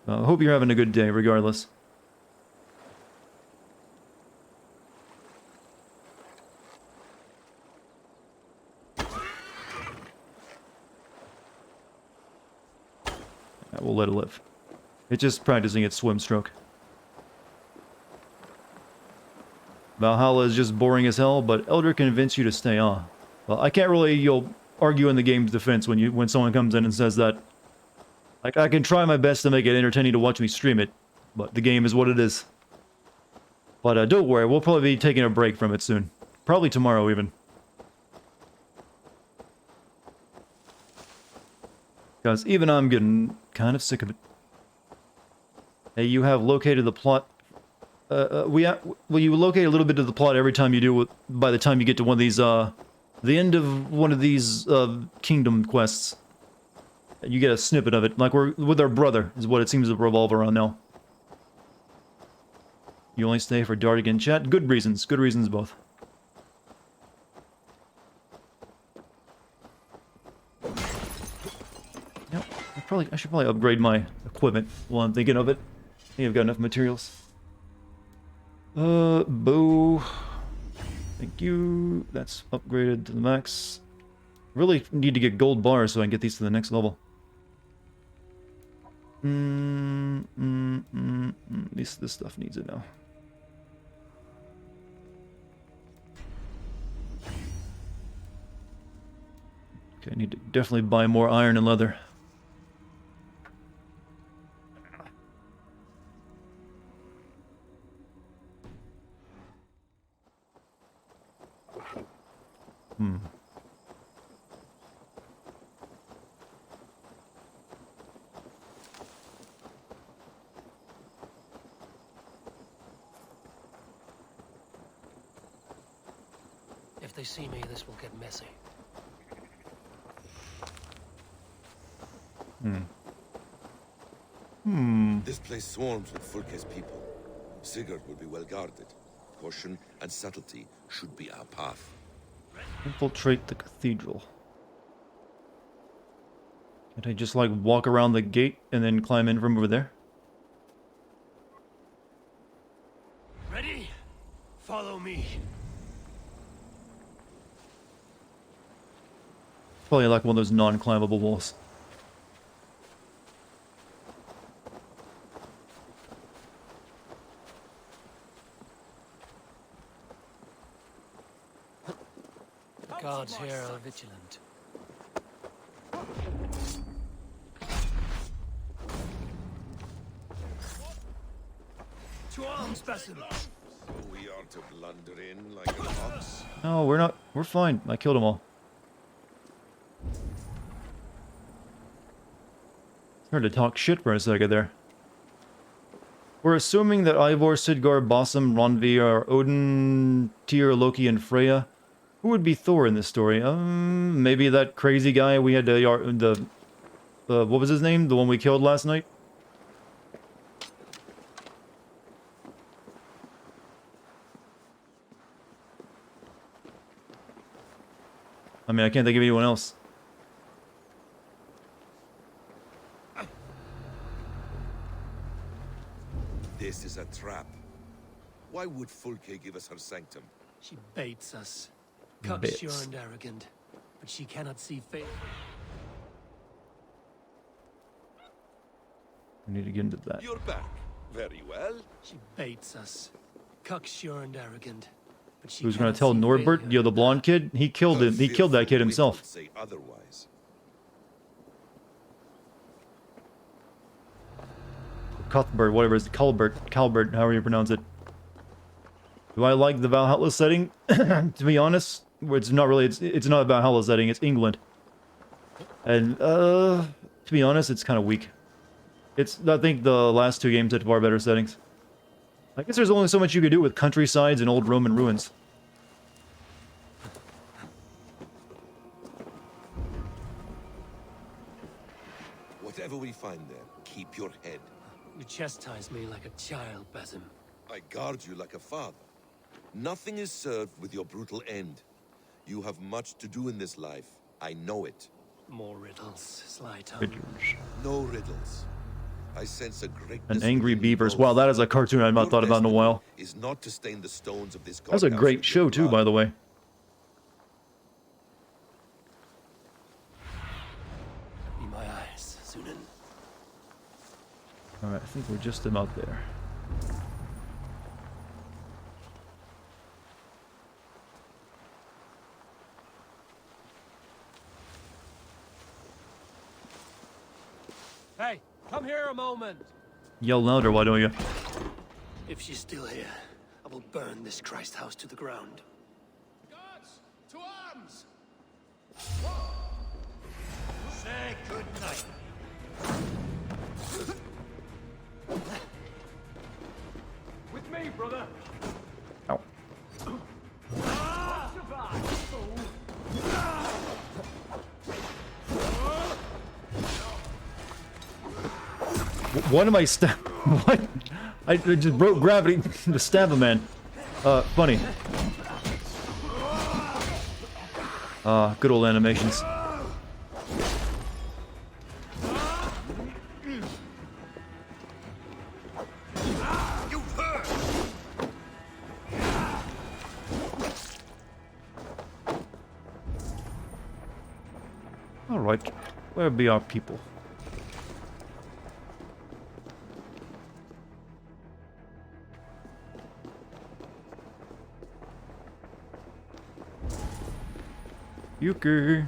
I hope you're having a good day, regardless. We'll let it live. It's just practicing its swim stroke. Valhalla is just boring as hell, but Elder convinced you to stay on. Well, I can't really, argue in the game's defense when someone comes in and says that. Like, I can try my best to make it entertaining to watch me stream it, but the game is what it is. But don't worry, we'll probably be taking a break from it soon. Probably tomorrow, even. Because even I'm getting kind of sick of it. Hey, you have located the plot. Well, you locate a little bit of the plot every time you do. By the time you get to one of these, the end of one of these kingdom quests, you get a snippet of it. Like we're with our brother is what it seems to revolve around now. You only stay for Dartigan chat. Good reasons both. I should probably upgrade my equipment while I'm thinking of it. I think I've got enough materials. Bow. Thank you. That's upgraded to the max. Really need to get gold bars so I can get these to the next level. This stuff needs it now. Okay, I need to definitely buy more iron and leather. Hmm. If they see me, this will get messy. This place swarms with Fulke's people. Sigurd will be well guarded. Caution and subtlety should be our path. Infiltrate the cathedral. Can't I just like walk around the gate and then climb in from over there? Ready? Follow me. Probably like one of those non-climbable walls. The guards here are vigilant. To arms, Basim! So we are to blunder in like an ox? No, we're not. We're fine. I killed them all. Started to talk shit for a second there. We're assuming that Ivor, Sidgar, Bossum, Ronvi are Odin, Tyr, Loki, and Freya. Who would be Thor in this story? Maybe that crazy guy we had the what was his name? The one we killed last night? I mean, I can't think of anyone else. This is a trap. Why would Fulke give us her sanctum? She baits us. Baits. Cocksure and arrogant. But she cannot see fate. I need to get into that. You're back. Very well. She baits us. Cocksure and arrogant. But she Who's gonna cannot tell see Norbert? failure. Yo, the blonde kid? He killed him. He killed that kid himself. Say otherwise. Cuthbert, whatever it's Calbert, however you pronounce it. Do I like the Valhalla setting? To be honest, it's not really. It's not a Valhalla setting. It's England, and to be honest, it's kind of weak. I think the last two games had far better settings. I guess there's only so much you could do with countrysides and old Roman ruins. Whatever we find there, keep your head. You chastise me like a child, Basim. I guard you like a father. Nothing is served with your brutal end. You have much to do in this life. I know it. More riddles, sly tongue. No riddles. I sense a great An Angry Beavers. Wow, that is a cartoon I've not thought about in a while. Is not to stain the stones of this That's a courthouse great with show your too, blood. by the way. Be my eyes, Sunan. Alright, I think we're just about there. Hey, come here a moment. Yell louder, why don't you? If she's still here, I will burn this Christ house to the ground. Guards, to arms! Say good night. With me, brother. Ow. What am I What? I just broke gravity to stab a man. Funny. Good old animations. Alright, where be our people? Yuki.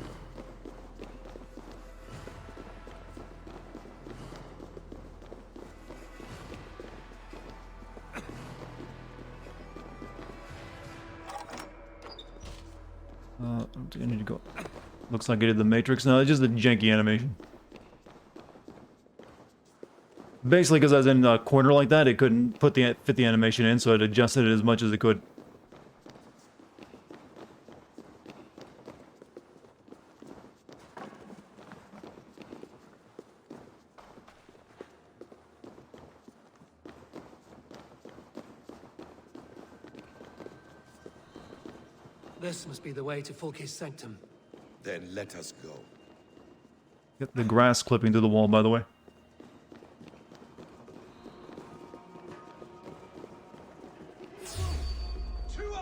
I don't think I need to go. Looks like I did the Matrix. No, it's just a janky animation. Basically, because I was in a corner like that, it couldn't fit the animation in, so it adjusted it as much as it could. This must be the way to Fulke's sanctum. Then let us go. Get the grass clipping through the wall, by the way.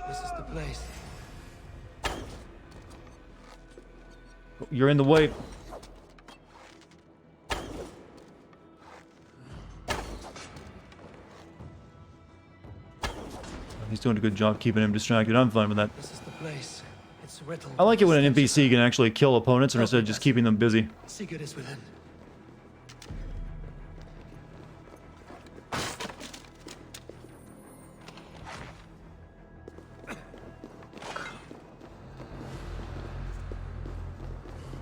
This is the place. You're in the way. He's doing a good job keeping him distracted. I'm fine with that. This is the place. It's riddled. I like it when an NPC can actually kill opponents instead of just keeping them busy. Sigurd is within.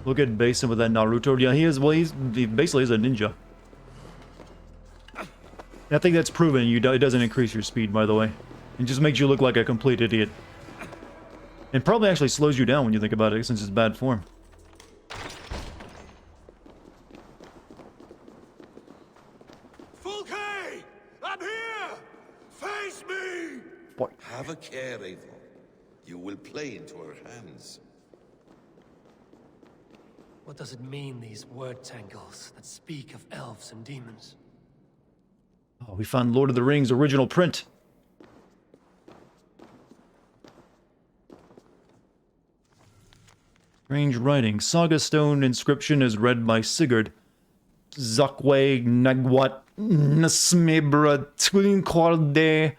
Look at Basin with that Naruto. Yeah, he is. Well, he basically is a ninja. I think that's proven. It doesn't increase your speed, by the way. It just makes you look like a complete idiot. It probably actually slows you down when you think about it, since it's bad form. Fulke! I'm here! Face me! What? Have a care, Eivor. You will play into our hands. What does it mean, these word tangles that speak of elves and demons? Oh, we found Lord of the Rings original print. Strange writing. Saga Stone inscription is read by Sigurd. Zakwe Nagwat Nasmebra Twinkalde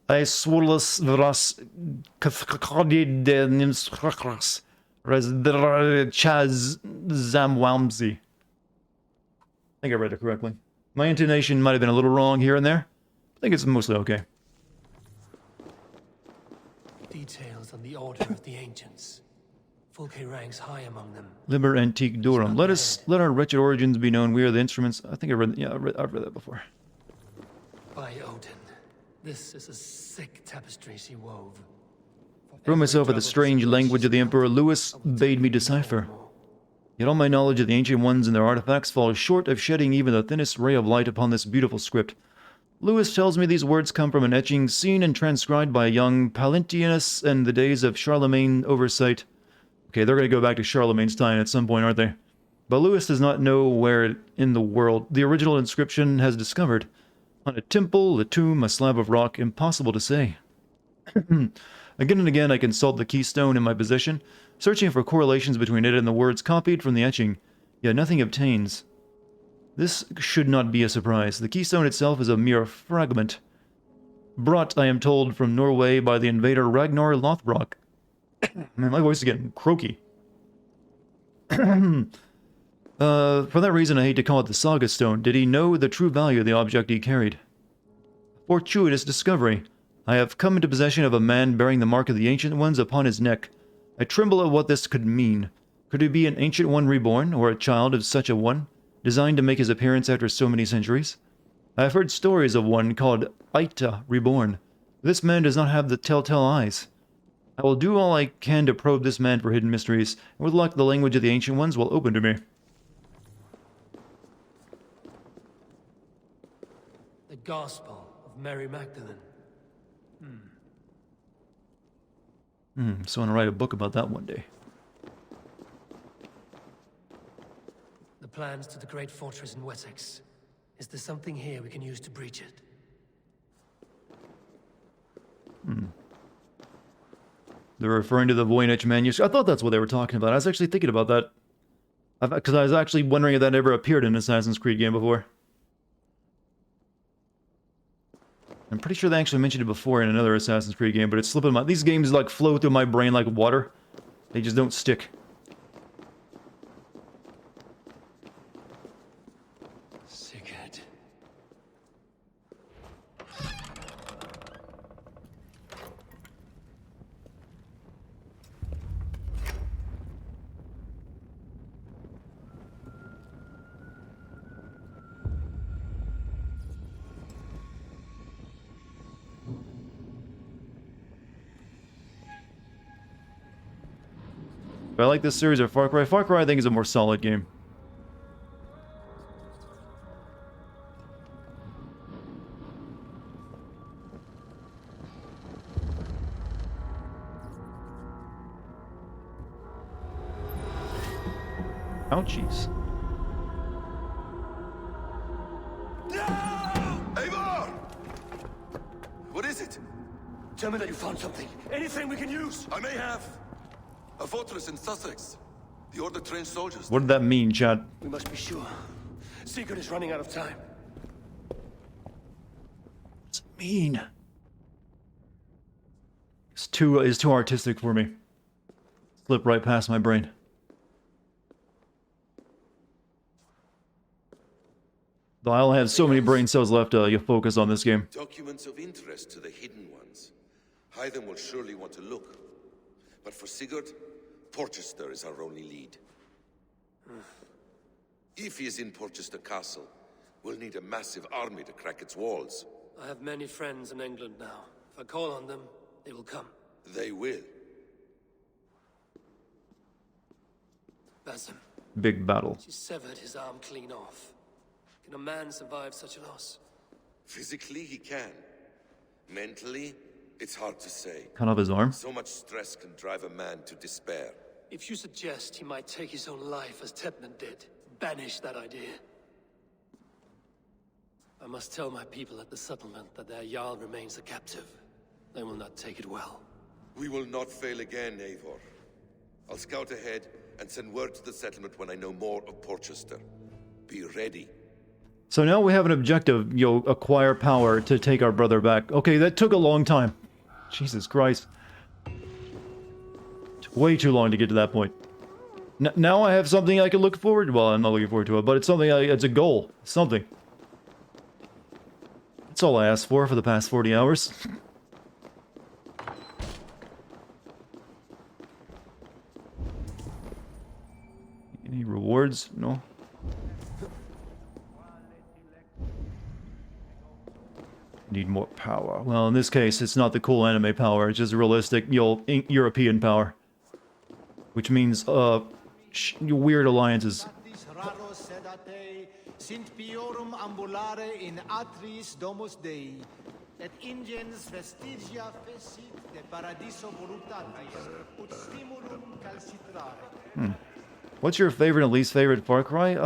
Iswolus Vras Kathkadi de Nimskrakras Resdra Chaz Zamwamsi. I think I read it correctly. My intonation might have been a little wrong here and there. I think it's mostly okay. Details on the order of the ancients. Fulke ranks high among them. Liber Antique Durum. Let our wretched origins be known. We are the instruments. I think I read. Yeah, I've read that before. By Odin, this is a sick tapestry she wove. Throw myself at the strange language of the Emperor. Lewis bade me decipher. Yet all my knowledge of the Ancient Ones and their artifacts falls short of shedding even the thinnest ray of light upon this beautiful script. Lewis tells me these words come from an etching seen and transcribed by a young Palentianus in the days of Charlemagne oversight. Okay, they're going to go back to Charlemagne's time at some point, aren't they? But Lewis does not know where in the world the original inscription has discovered. On a temple, a tomb, a slab of rock, impossible to say. Again and again I consult the keystone in my possession, searching for correlations between it and the words copied from the etching, yet nothing obtains. This should not be a surprise. The keystone itself is a mere fragment. Brought, I am told, from Norway by the invader Ragnar Lothbrok. Man, my voice is getting croaky. For that reason, I hate to call it the Saga Stone. Did he know the true value of the object he carried? Fortuitous discovery. I have come into possession of a man bearing the mark of the Ancient Ones upon his neck. I tremble at what this could mean. Could he be an Ancient One reborn, or a child of such a one, designed to make his appearance after so many centuries? I have heard stories of one called Aita reborn. This man does not have the telltale eyes. I will do all I can to probe this man for hidden mysteries, and with luck the language of the Ancient Ones will open to me. The Gospel of Mary Magdalene. So I want to write a book about that one day. The plans to the great fortress in Wessex. Is there something here we can use to breach it? They're referring to the Voynich manuscript. I thought that's what they were talking about. I was actually thinking about that. Because I was actually wondering if that ever appeared in an Assassin's Creed game before. I'm pretty sure they actually mentioned it before in another Assassin's Creed game, but it's slipping my... These games like flow through my brain like water. They just don't stick. Sigurd. I like this series or Far Cry? Far Cry I think is a more solid game. Ouchies. Eivor! What is it? Tell me that you found something. Anything we can use. I may have. A fortress in Sussex. The Order trained soldiers. What did that mean, Chad? We must be sure. Sigurd is running out of time. What's it mean? It's too artistic for me. Slip right past my brain. Though I only have so many brain cells left, you focus on this game. Documents of interest to the hidden ones. Hyden will surely want to look. But for Sigurd, Porchester is our only lead. If he is in Porchester Castle, we'll need a massive army to crack its walls. I have many friends in England now. If I call on them, they will come. They will. Basim. Big battle. She severed his arm clean off. Can a man survive such a loss? Physically, he can. Mentally, it's hard to say. Cut off his arm? So much stress can drive a man to despair. If you suggest he might take his own life as Tepman did, banish that idea. I must tell my people at the settlement that their Jarl remains a captive. They will not take it well. We will not fail again, Eivor. I'll scout ahead and send word to the settlement when I know more of Porchester. Be ready. So now we have an objective, acquire power to take our brother back. Okay, that took a long time. Jesus Christ. Took way too long to get to that point. Now I have something I can look forward to. Well, I'm not looking forward to it, but it's something, it's a goal. Something. That's all I asked for the past 40 hours. Any rewards? No. Need more power. Well, in this case, it's not the cool anime power. It's just realistic, European power. Which means, weird alliances. What's your favorite and least favorite Far Cry? They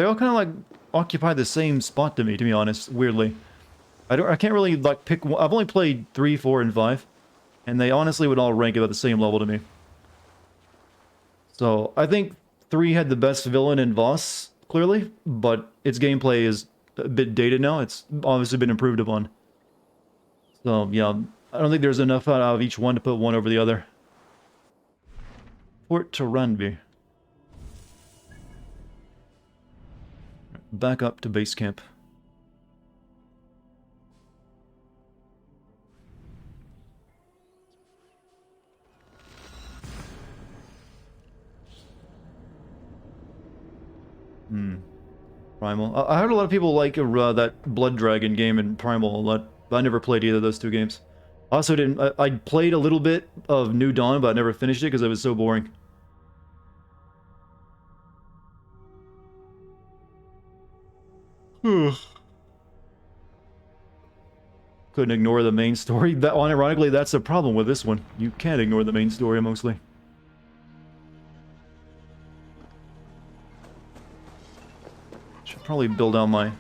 all kind of like occupy the same spot to me, to be honest, weirdly. I can't really like pick one. I've only played 3, 4, and 5, and they honestly would all rank about the same level to me. So I think 3 had the best villain in Voss, clearly, but its gameplay is a bit dated now. It's obviously been improved upon. So yeah, I don't think there's enough out of each one to put one over the other. Port Taranby. Back up to base camp. Primal. I heard a lot of people like that Blood Dragon game in Primal a lot, but I never played either of those two games. Also didn't... I played a little bit of New Dawn, but I never finished it because it was so boring. Couldn't ignore the main story. Ironically, that's the problem with this one. You can't ignore the main story, mostly. Should probably build out my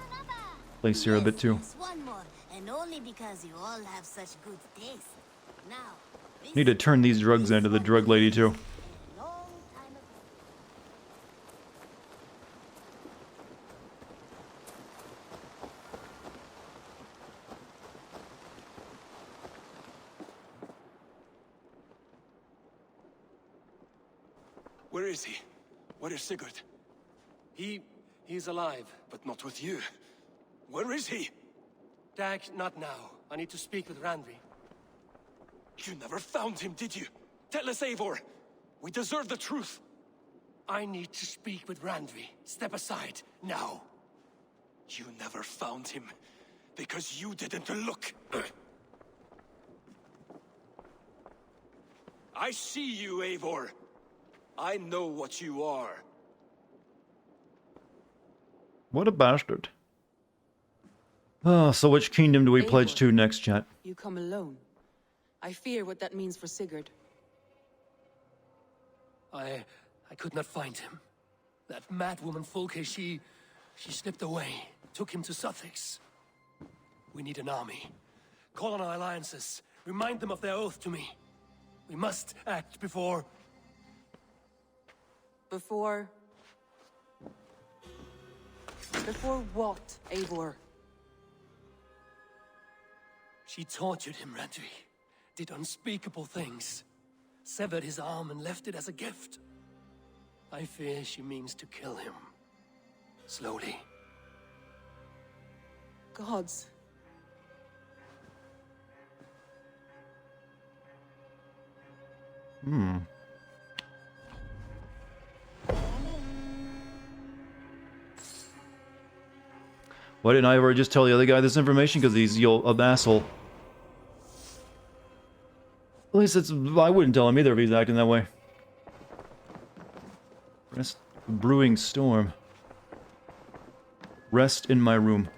place here a bit too. One more, and only because you all have such good taste. Now, Need to turn these drugs into the drug lady too. Where is he? Where is Sigurd? He's alive. But not with you. Where is he? Dag, not now. I need to speak with Randvi. You never found him, did you? Tell us, Eivor. We deserve the truth. I need to speak with Randvi. Step aside, now. You never found him, because you didn't look. I see you, Eivor. I know what you are. What a bastard. Oh, so which kingdom do we pledge to next, chat? You come alone. I fear what that means for Sigurd. I could not find him. That madwoman Fulke, she slipped away, took him to Sussex. We need an army. Call on our alliances. Remind them of their oath to me. We must act before... Before what, Eivor? She tortured him, Randvi. Did unspeakable things. Severed his arm and left it as a gift. I fear she means to kill him. Slowly. Gods. Why didn't Ivor just tell the other guy this information? Because he's an asshole. At least it's... I wouldn't tell him either if he's acting that way. Rest... Brewing storm. Rest in my room.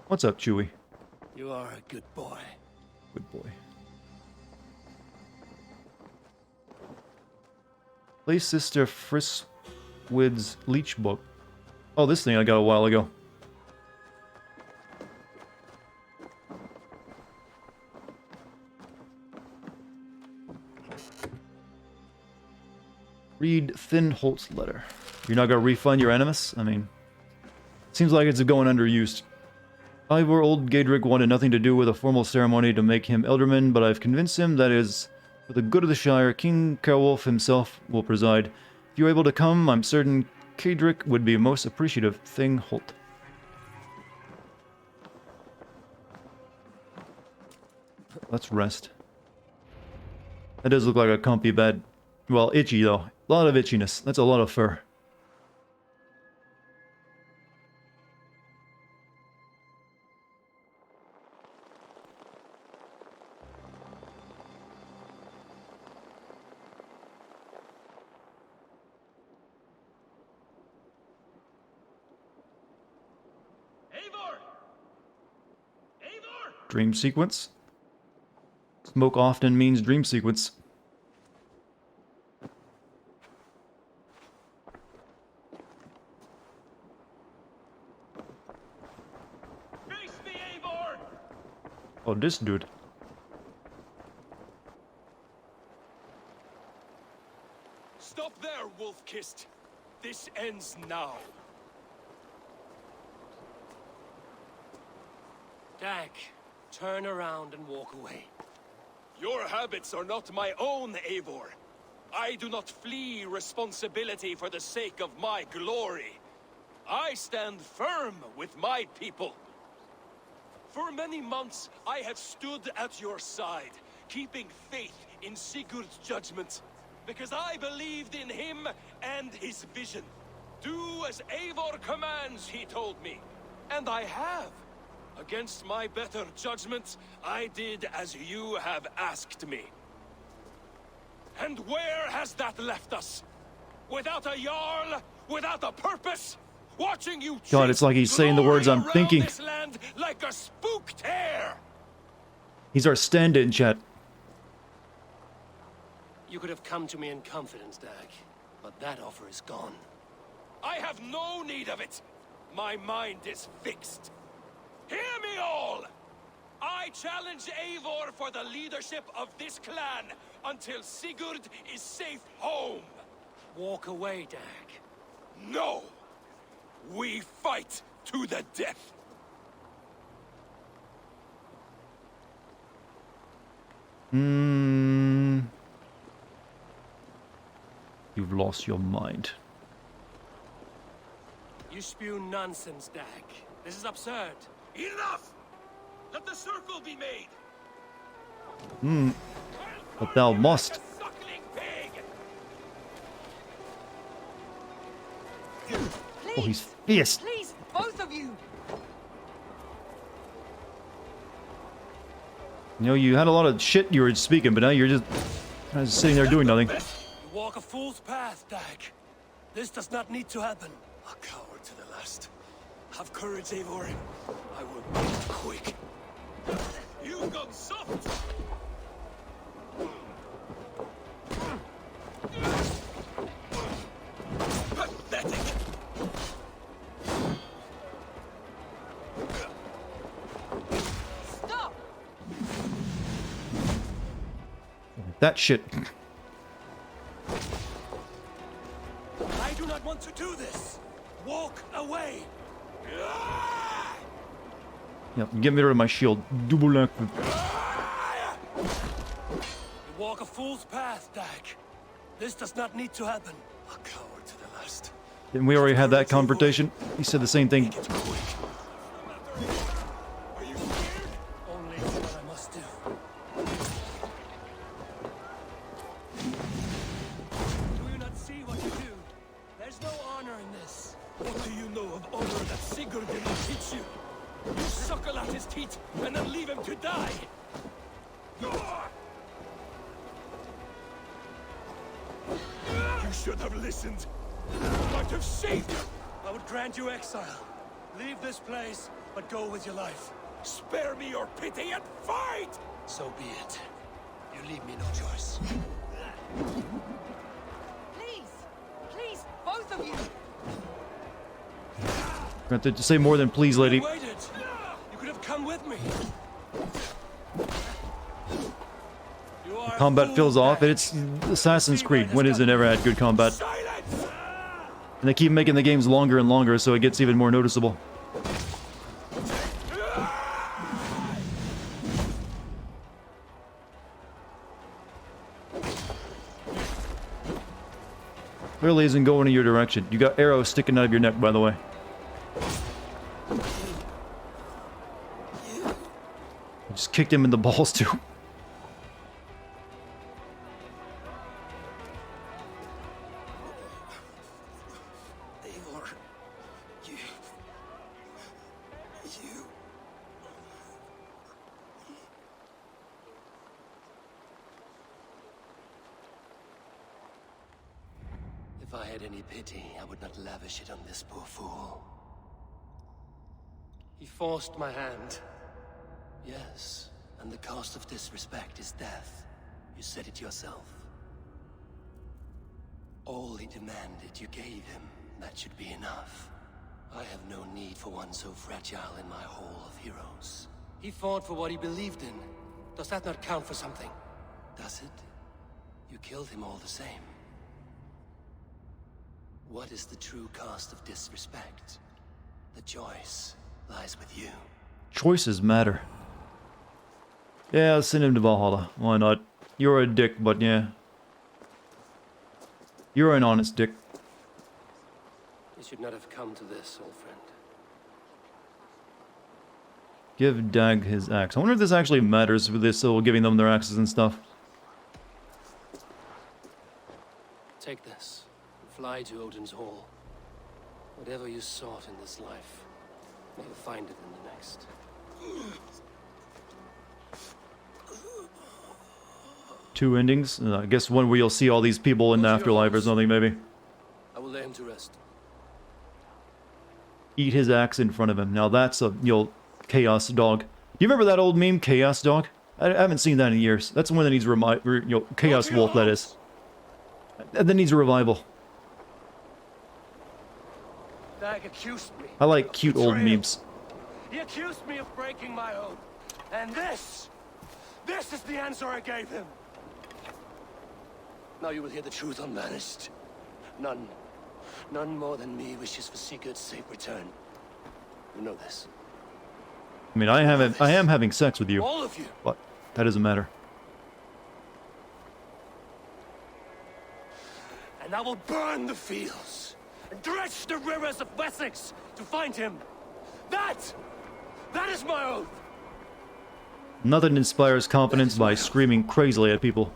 What's up, Chewie? You are a good boy. Good boy. Play Sister Friswid's Leech Book. Oh, this thing I got a while ago. Read Thinholt's letter. You're not gonna refund your animus? I mean, seems like it's going underused. Ivor, old Gaedric wanted nothing to do with a formal ceremony to make him Elderman, but I've convinced him that is for the good of the Shire. King Ceolwulf himself will preside. If you're able to come, I'm certain Gaedric would be most appreciative. Thingholt. Let's rest. That does look like a comfy bed. Well, itchy though. A lot of itchiness. That's a lot of fur. Dream sequence? Smoke often means dream sequence. Face me, Eivor! Oh, this dude. Stop there, Wolf-Kissed. This ends now. Dag, turn around and walk away. Your habits are not my own, Eivor. I do not flee responsibility for the sake of my glory. I stand firm with my people. For many months, I have stood at your side, keeping faith in Sigurd's judgment, because I believed in him and his vision. Do as Eivor commands, he told me. And I have. Against my better judgment, I did as you have asked me. And where has that left us? Without a Jarl? Without a purpose? Watching you God, it's like he's saying the words I'm thinking. this land like a spooked hare. He's our stand-in, chat. You could have come to me in confidence, Dag, but that offer is gone. I have no need of it. My mind is fixed. Hear me all! I challenge Eivor for the leadership of this clan until Sigurd is safe home. Walk away, Dag. No! We fight to the death! You've lost your mind. You spew nonsense, Dag. This is absurd. Enough! Let the circle be made! But thou must. Oh, he's fierce. Please, both of you! You know, you had a lot of shit you were speaking, but now you're just kind of sitting there doing nothing. You walk a fool's path, Dag. This does not need to happen. A coward to the last. Have courage, Eivor. I will make it quick. You've gone soft! Pathetic! Stop! That shit. I do not want to do this. Walk away. Yep, get me rid of my shield. Double length. You walk a fool's path, Dag. This does not need to happen. A coward to the last. Didn't we already have that confrontation? He said the same thing. Only what I must do. Do you not see what you do? There's no honor in this. What do you know of honor that Sigurd did not teach you? You suckle at his teeth and then leave him to die! You should have listened. I might have saved you. I would grant you exile. Leave this place, but go with your life. Spare me your pity and fight! So be it. You leave me no choice. Please! Please, both of you! Granted to say more than please, lady. You waited. You could have come with me. You are Combat feels off, and it's Assassin's Creed. When has it ever had good combat? And they keep making the games longer and longer, so it gets even more noticeable. Clearly isn't going in your direction. You got arrows sticking out of your neck, by the way. I just kicked him in the balls, too. Eivor, you... If I had any pity, I would not lavish it on this poor fool. He forced my hand. Yes, and the cost of disrespect is death. You said it yourself. All he demanded, you gave him. That should be enough. I have no need for one so fragile in my hall of heroes. He fought for what he believed in. Does that not count for something? Does it? You killed him all the same. What is the true cost of disrespect? The choice lies with you. Choices matter. Yeah, I'll send him to Valhalla. Why not? You're a dick, but yeah. You're an honest dick. You should not have come to this, old friend. Give Dag his axe. I wonder if this actually matters with this, so giving them their axes and stuff. Take this. Fly to Odin's Hall. Whatever you sought in this life, may you find it in the next. Two endings? I guess one where you'll see all these people in the afterlife or something, maybe. I will lay him to rest. Eat his axe in front of him. Now that's a, Chaos Dog. You remember that old meme, Chaos Dog? I haven't seen that in years. That's one that needs Chaos Wolf, that is. That needs a revival. Dag accused me. I like cute old memes. He accused me of breaking my oath. And this is the answer I gave him. Now you will hear the truth unmanaged. None more than me wishes for Sigurd's safe return. You know this. I mean, I am having sex with you. All of you. But that doesn't matter. And I will burn the fields and dredge the rivers of Wessex to find him. That is my oath. Nothing inspires confidence by screaming crazily at people.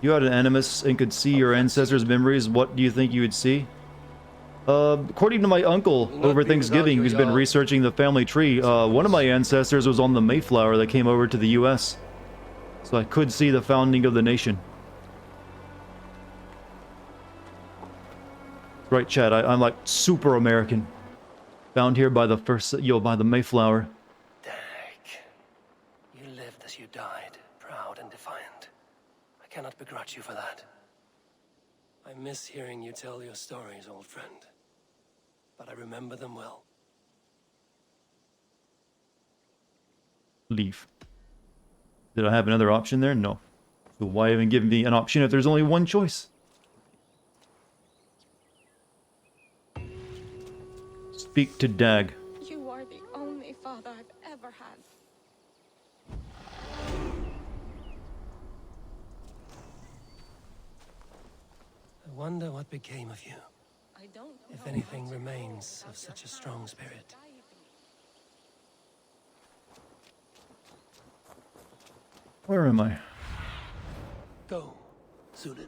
You had an animus and could see your ancestors' memories. What do you think you would see? According to my uncle, over Thanksgiving, who's been researching the family tree, one of my ancestors was on the Mayflower that came over to the U.S. So I could see the founding of the nation. Right, Chad, I'm like super American. Found here by the by the Mayflower. You lived as you died, proud and defiant. I cannot begrudge you for that. I miss hearing you tell your stories, old friend. But I remember them well. Leave. Did I have another option there? No. So why even give me an option if there's only one choice? Speak to Dag. You are the only father I've ever had. I wonder what became of you. I don't know If anything remains of such a strong spirit. Where am I? Go, Sunan.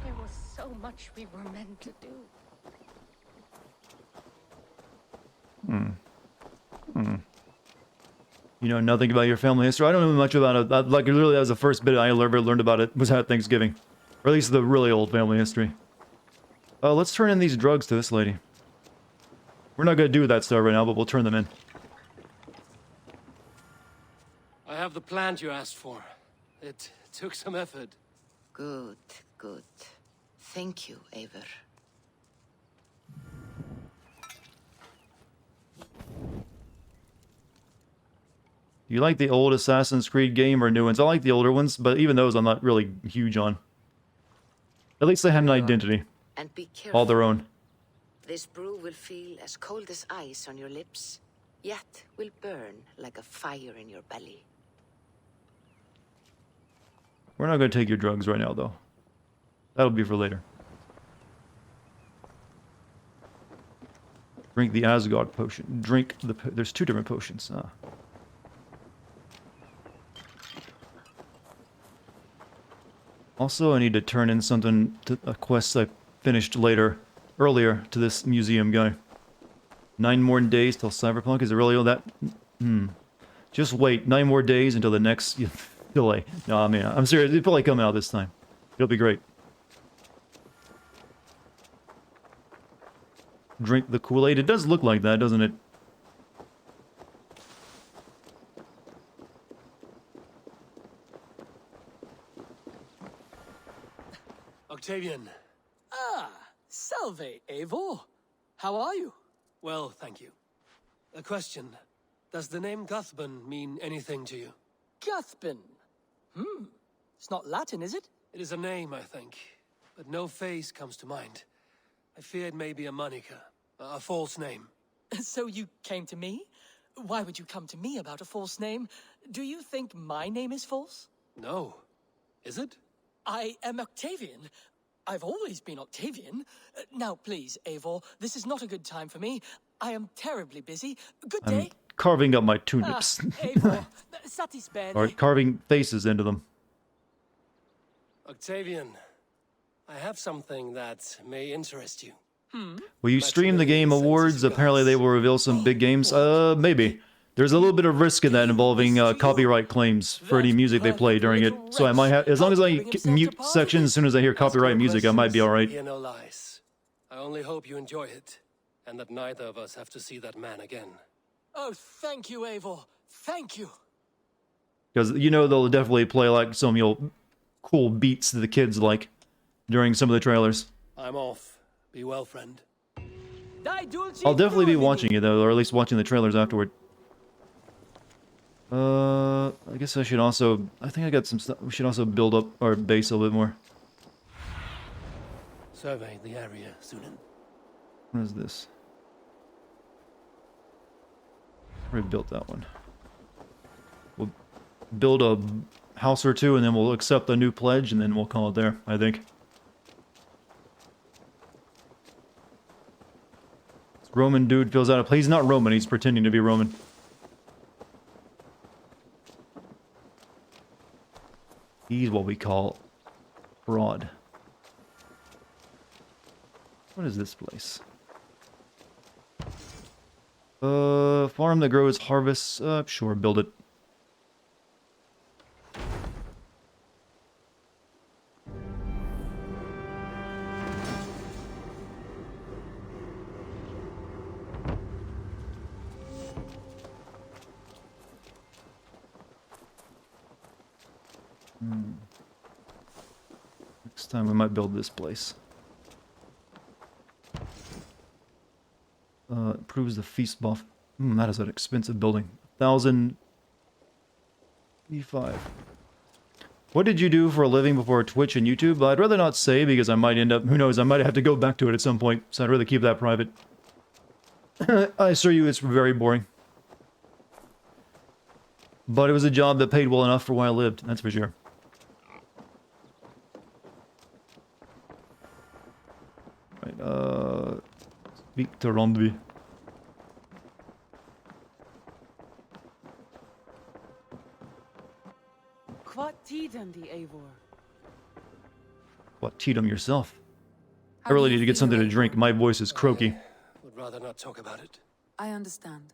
There was so much we were meant to do. You know nothing about your family history? I don't know much about it. Like, literally, that was the first bit I ever learned about it, was at Thanksgiving. Or at least the really old family history. Let's turn in these drugs to this lady. We're not going to do that stuff right now, but we'll turn them in. I have the plant you asked for. It took some effort. Good, good. Thank you, Eivor. Do you like the old Assassin's Creed game or new ones? I like the older ones, but even those I'm not really huge on. At least they had an identity. And be careful. All their own. This brew will feel as cold as ice on your lips, yet will burn like a fire in your belly. We're not going to take your drugs right now, though. That'll be for later. Drink the Asgard potion. Drink the... There's two different potions. Also, I need to turn in something to a quest I finished earlier to this museum guy. 9 more days till Cyberpunk. Is it really all that? Just wait 9 more days until the next delay. No, I mean, I'm serious. It'll probably come out this time. It'll be great. Drink the Kool-Aid. It does look like that, doesn't it? Octavian. Ah, salve, Eivor. How are you? Well, thank you. A question. Does the name Cuthban mean anything to you? Cuthban. It's not Latin, is it? It is a name, I think. But no face comes to mind. I fear it may be a moniker. A false name. So you came to me? Why would you come to me about a false name? Do you think my name is false? No. Is it? I am Octavian. I've always been Octavian. Now, please, Eivor, this is not a good time for me. I am terribly busy. Good day. I'm carving up my tulips. Eivor, satis bene. Or carving faces into them. Octavian, I have something that may interest you. Will you stream the Game Awards? Apparently they will reveal some big games. Maybe. There's a little bit of risk in that involving copyright claims for any music they play during it. So I might have, as long as I mute sections as soon as I hear copyright music, I might be alright. Hear no lies. I only hope you enjoy it, and that neither of us have to see that man again. Oh, thank you, Eivor. Thank you. Because, you know, they'll definitely play like some, cool beats that the kids like during some of the trailers. I'm off. Be well, friend. I'll definitely be watching it, though, or at least watching the trailers afterward. I guess I should also... I think I got some stuff. We should also build up our base a little bit more. Survey the area, Sunan. What is this? Already built that one. We'll build a house or two, and then we'll accept the new pledge, and then we'll call it there, I think. This Roman dude feels out of place. He's not Roman, he's pretending to be Roman. He's what we call fraud. What is this place? Farm that grows harvests. Sure, build it. Next time we might build this place. Improves the feast buff. That is an expensive building. 1,055. What did you do for a living before Twitch and YouTube? I'd rather not say because I might end up, who knows, I might have to go back to it at some point. So I'd rather keep that private. I assure you it's very boring. But it was a job that paid well enough for where I lived, that's for sure. Right, speak to Rondvi. What tidum the Eivor? What, teed 'em yourself? I really need to get something to drink. My voice is croaky. Would rather not talk about it. I understand.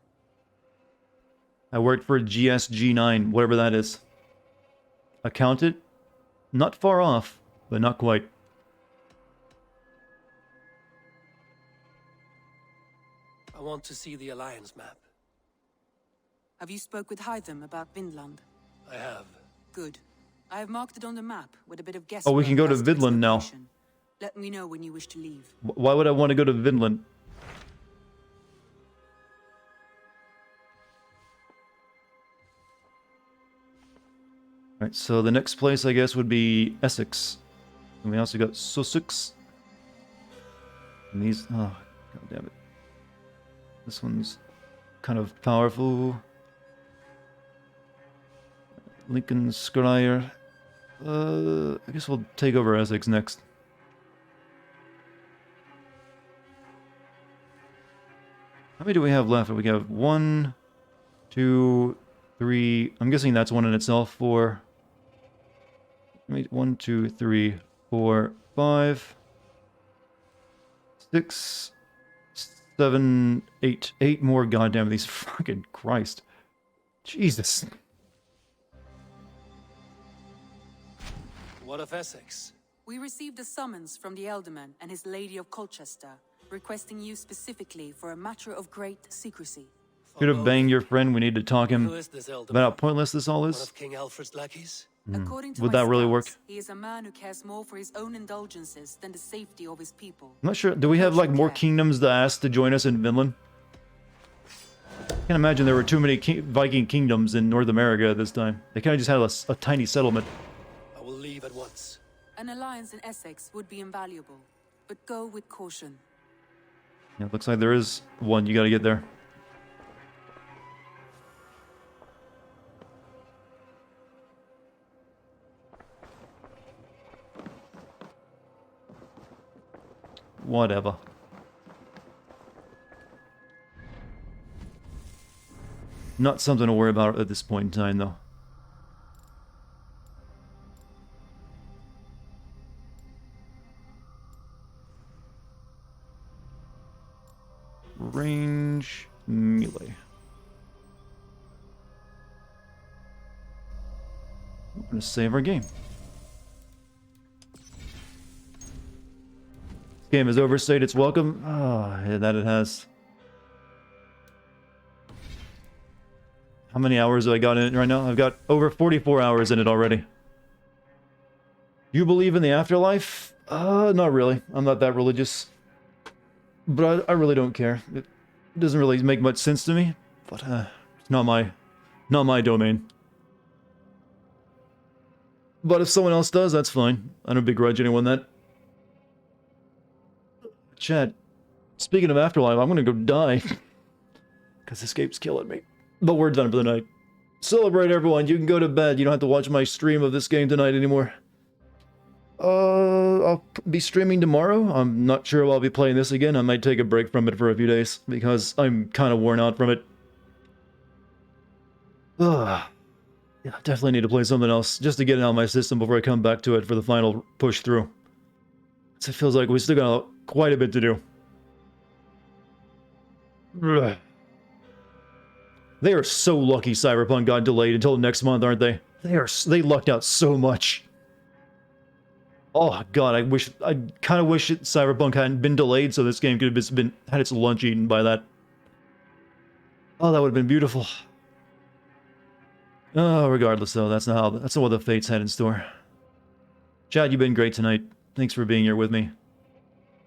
I worked for GSG9, whatever that is. Accountant? Not far off, but not quite. I want to see the Alliance map. Have you spoke with Hytham about Vinland? I have. Good. I have marked it on the map with a bit of guesswork. Oh, we can go to as its Vinland now. location. Let me know when you wish to leave. Why would I want to go to Vinland? Alright, so the next place, I guess, would be Essex. And we also got Sussex. And these... oh, god damn it. This one's kind of powerful. Lincolnshire. I guess we'll take over Essex next. How many do we have left? We have 1, 2, 3. I'm guessing that's one in itself. 4. 1, 2, 3, 4, 5, 6, 7, 8. 8 more goddamn these fucking Christ. Jesus. What of Essex? We received a summons from the Elderman and his Lady of Colchester, requesting you specifically for a matter of great secrecy. Could have banged your friend. We need to talk him Who is this elder? about how pointless this all One is. of King Alfred's lackeys? According to Would my that really scouts, work? He is a man who cares more for his own indulgences than the safety of his people. I'm not sure. Do we have like more kingdoms to ask to join us in Vinland? I can't imagine there were too many Viking kingdoms in North America at this time. They kind of just had a tiny settlement. I will leave at once. An alliance in Essex would be invaluable, but go with caution. Yeah, it looks like there is one. You got to get there. Whatever. Not something to worry about at this point in time, though. Range melee. I'm gonna save our game. This game has overstayed its welcome. Ah, yeah, that it has. How many hours have I got in it right now? I've got over 44 hours in it already. You believe in the afterlife? Not really. I'm not that religious. But I really don't care. It doesn't really make much sense to me. But it's not my domain. But if someone else does, that's fine. I don't begrudge anyone that. Chat. Speaking of afterlife, I'm gonna go die. Because this game's killing me. But we're done for the night. Celebrate, everyone. You can go to bed. You don't have to watch my stream of this game tonight anymore. I'll be streaming tomorrow. I'm not sure if I'll be playing this again. I might take a break from it for a few days, because I'm kind of worn out from it. Ugh. Yeah, I definitely need to play something else just to get it out of my system before I come back to it for the final push through. So it feels like we still got quite a bit to do. Ugh. They are so lucky Cyberpunk got delayed until next month, aren't they? They lucked out so much. Oh god, I kind of wish Cyberpunk hadn't been delayed so this game could have had its lunch eaten by that. Oh, that would have been beautiful. Oh, regardless though, that's not what the fates had in store. Chad, you've been great tonight. Thanks for being here with me.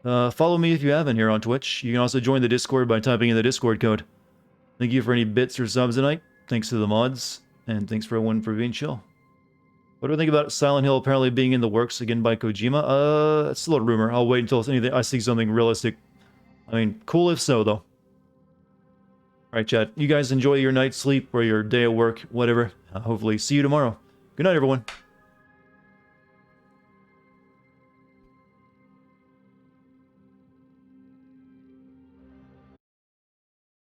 Follow me if you haven't here on Twitch. You can also join the Discord by typing in the Discord code. Thank you for any bits or subs tonight. Thanks to the mods. And thanks for everyone for being chill. What do I think about Silent Hill apparently being in the works again by Kojima? It's still a rumor. I'll wait until I see something realistic. I mean, cool if so, though. Alright, chat. You guys enjoy your night's sleep or your day of work, whatever. Hopefully see you tomorrow. Good night, everyone.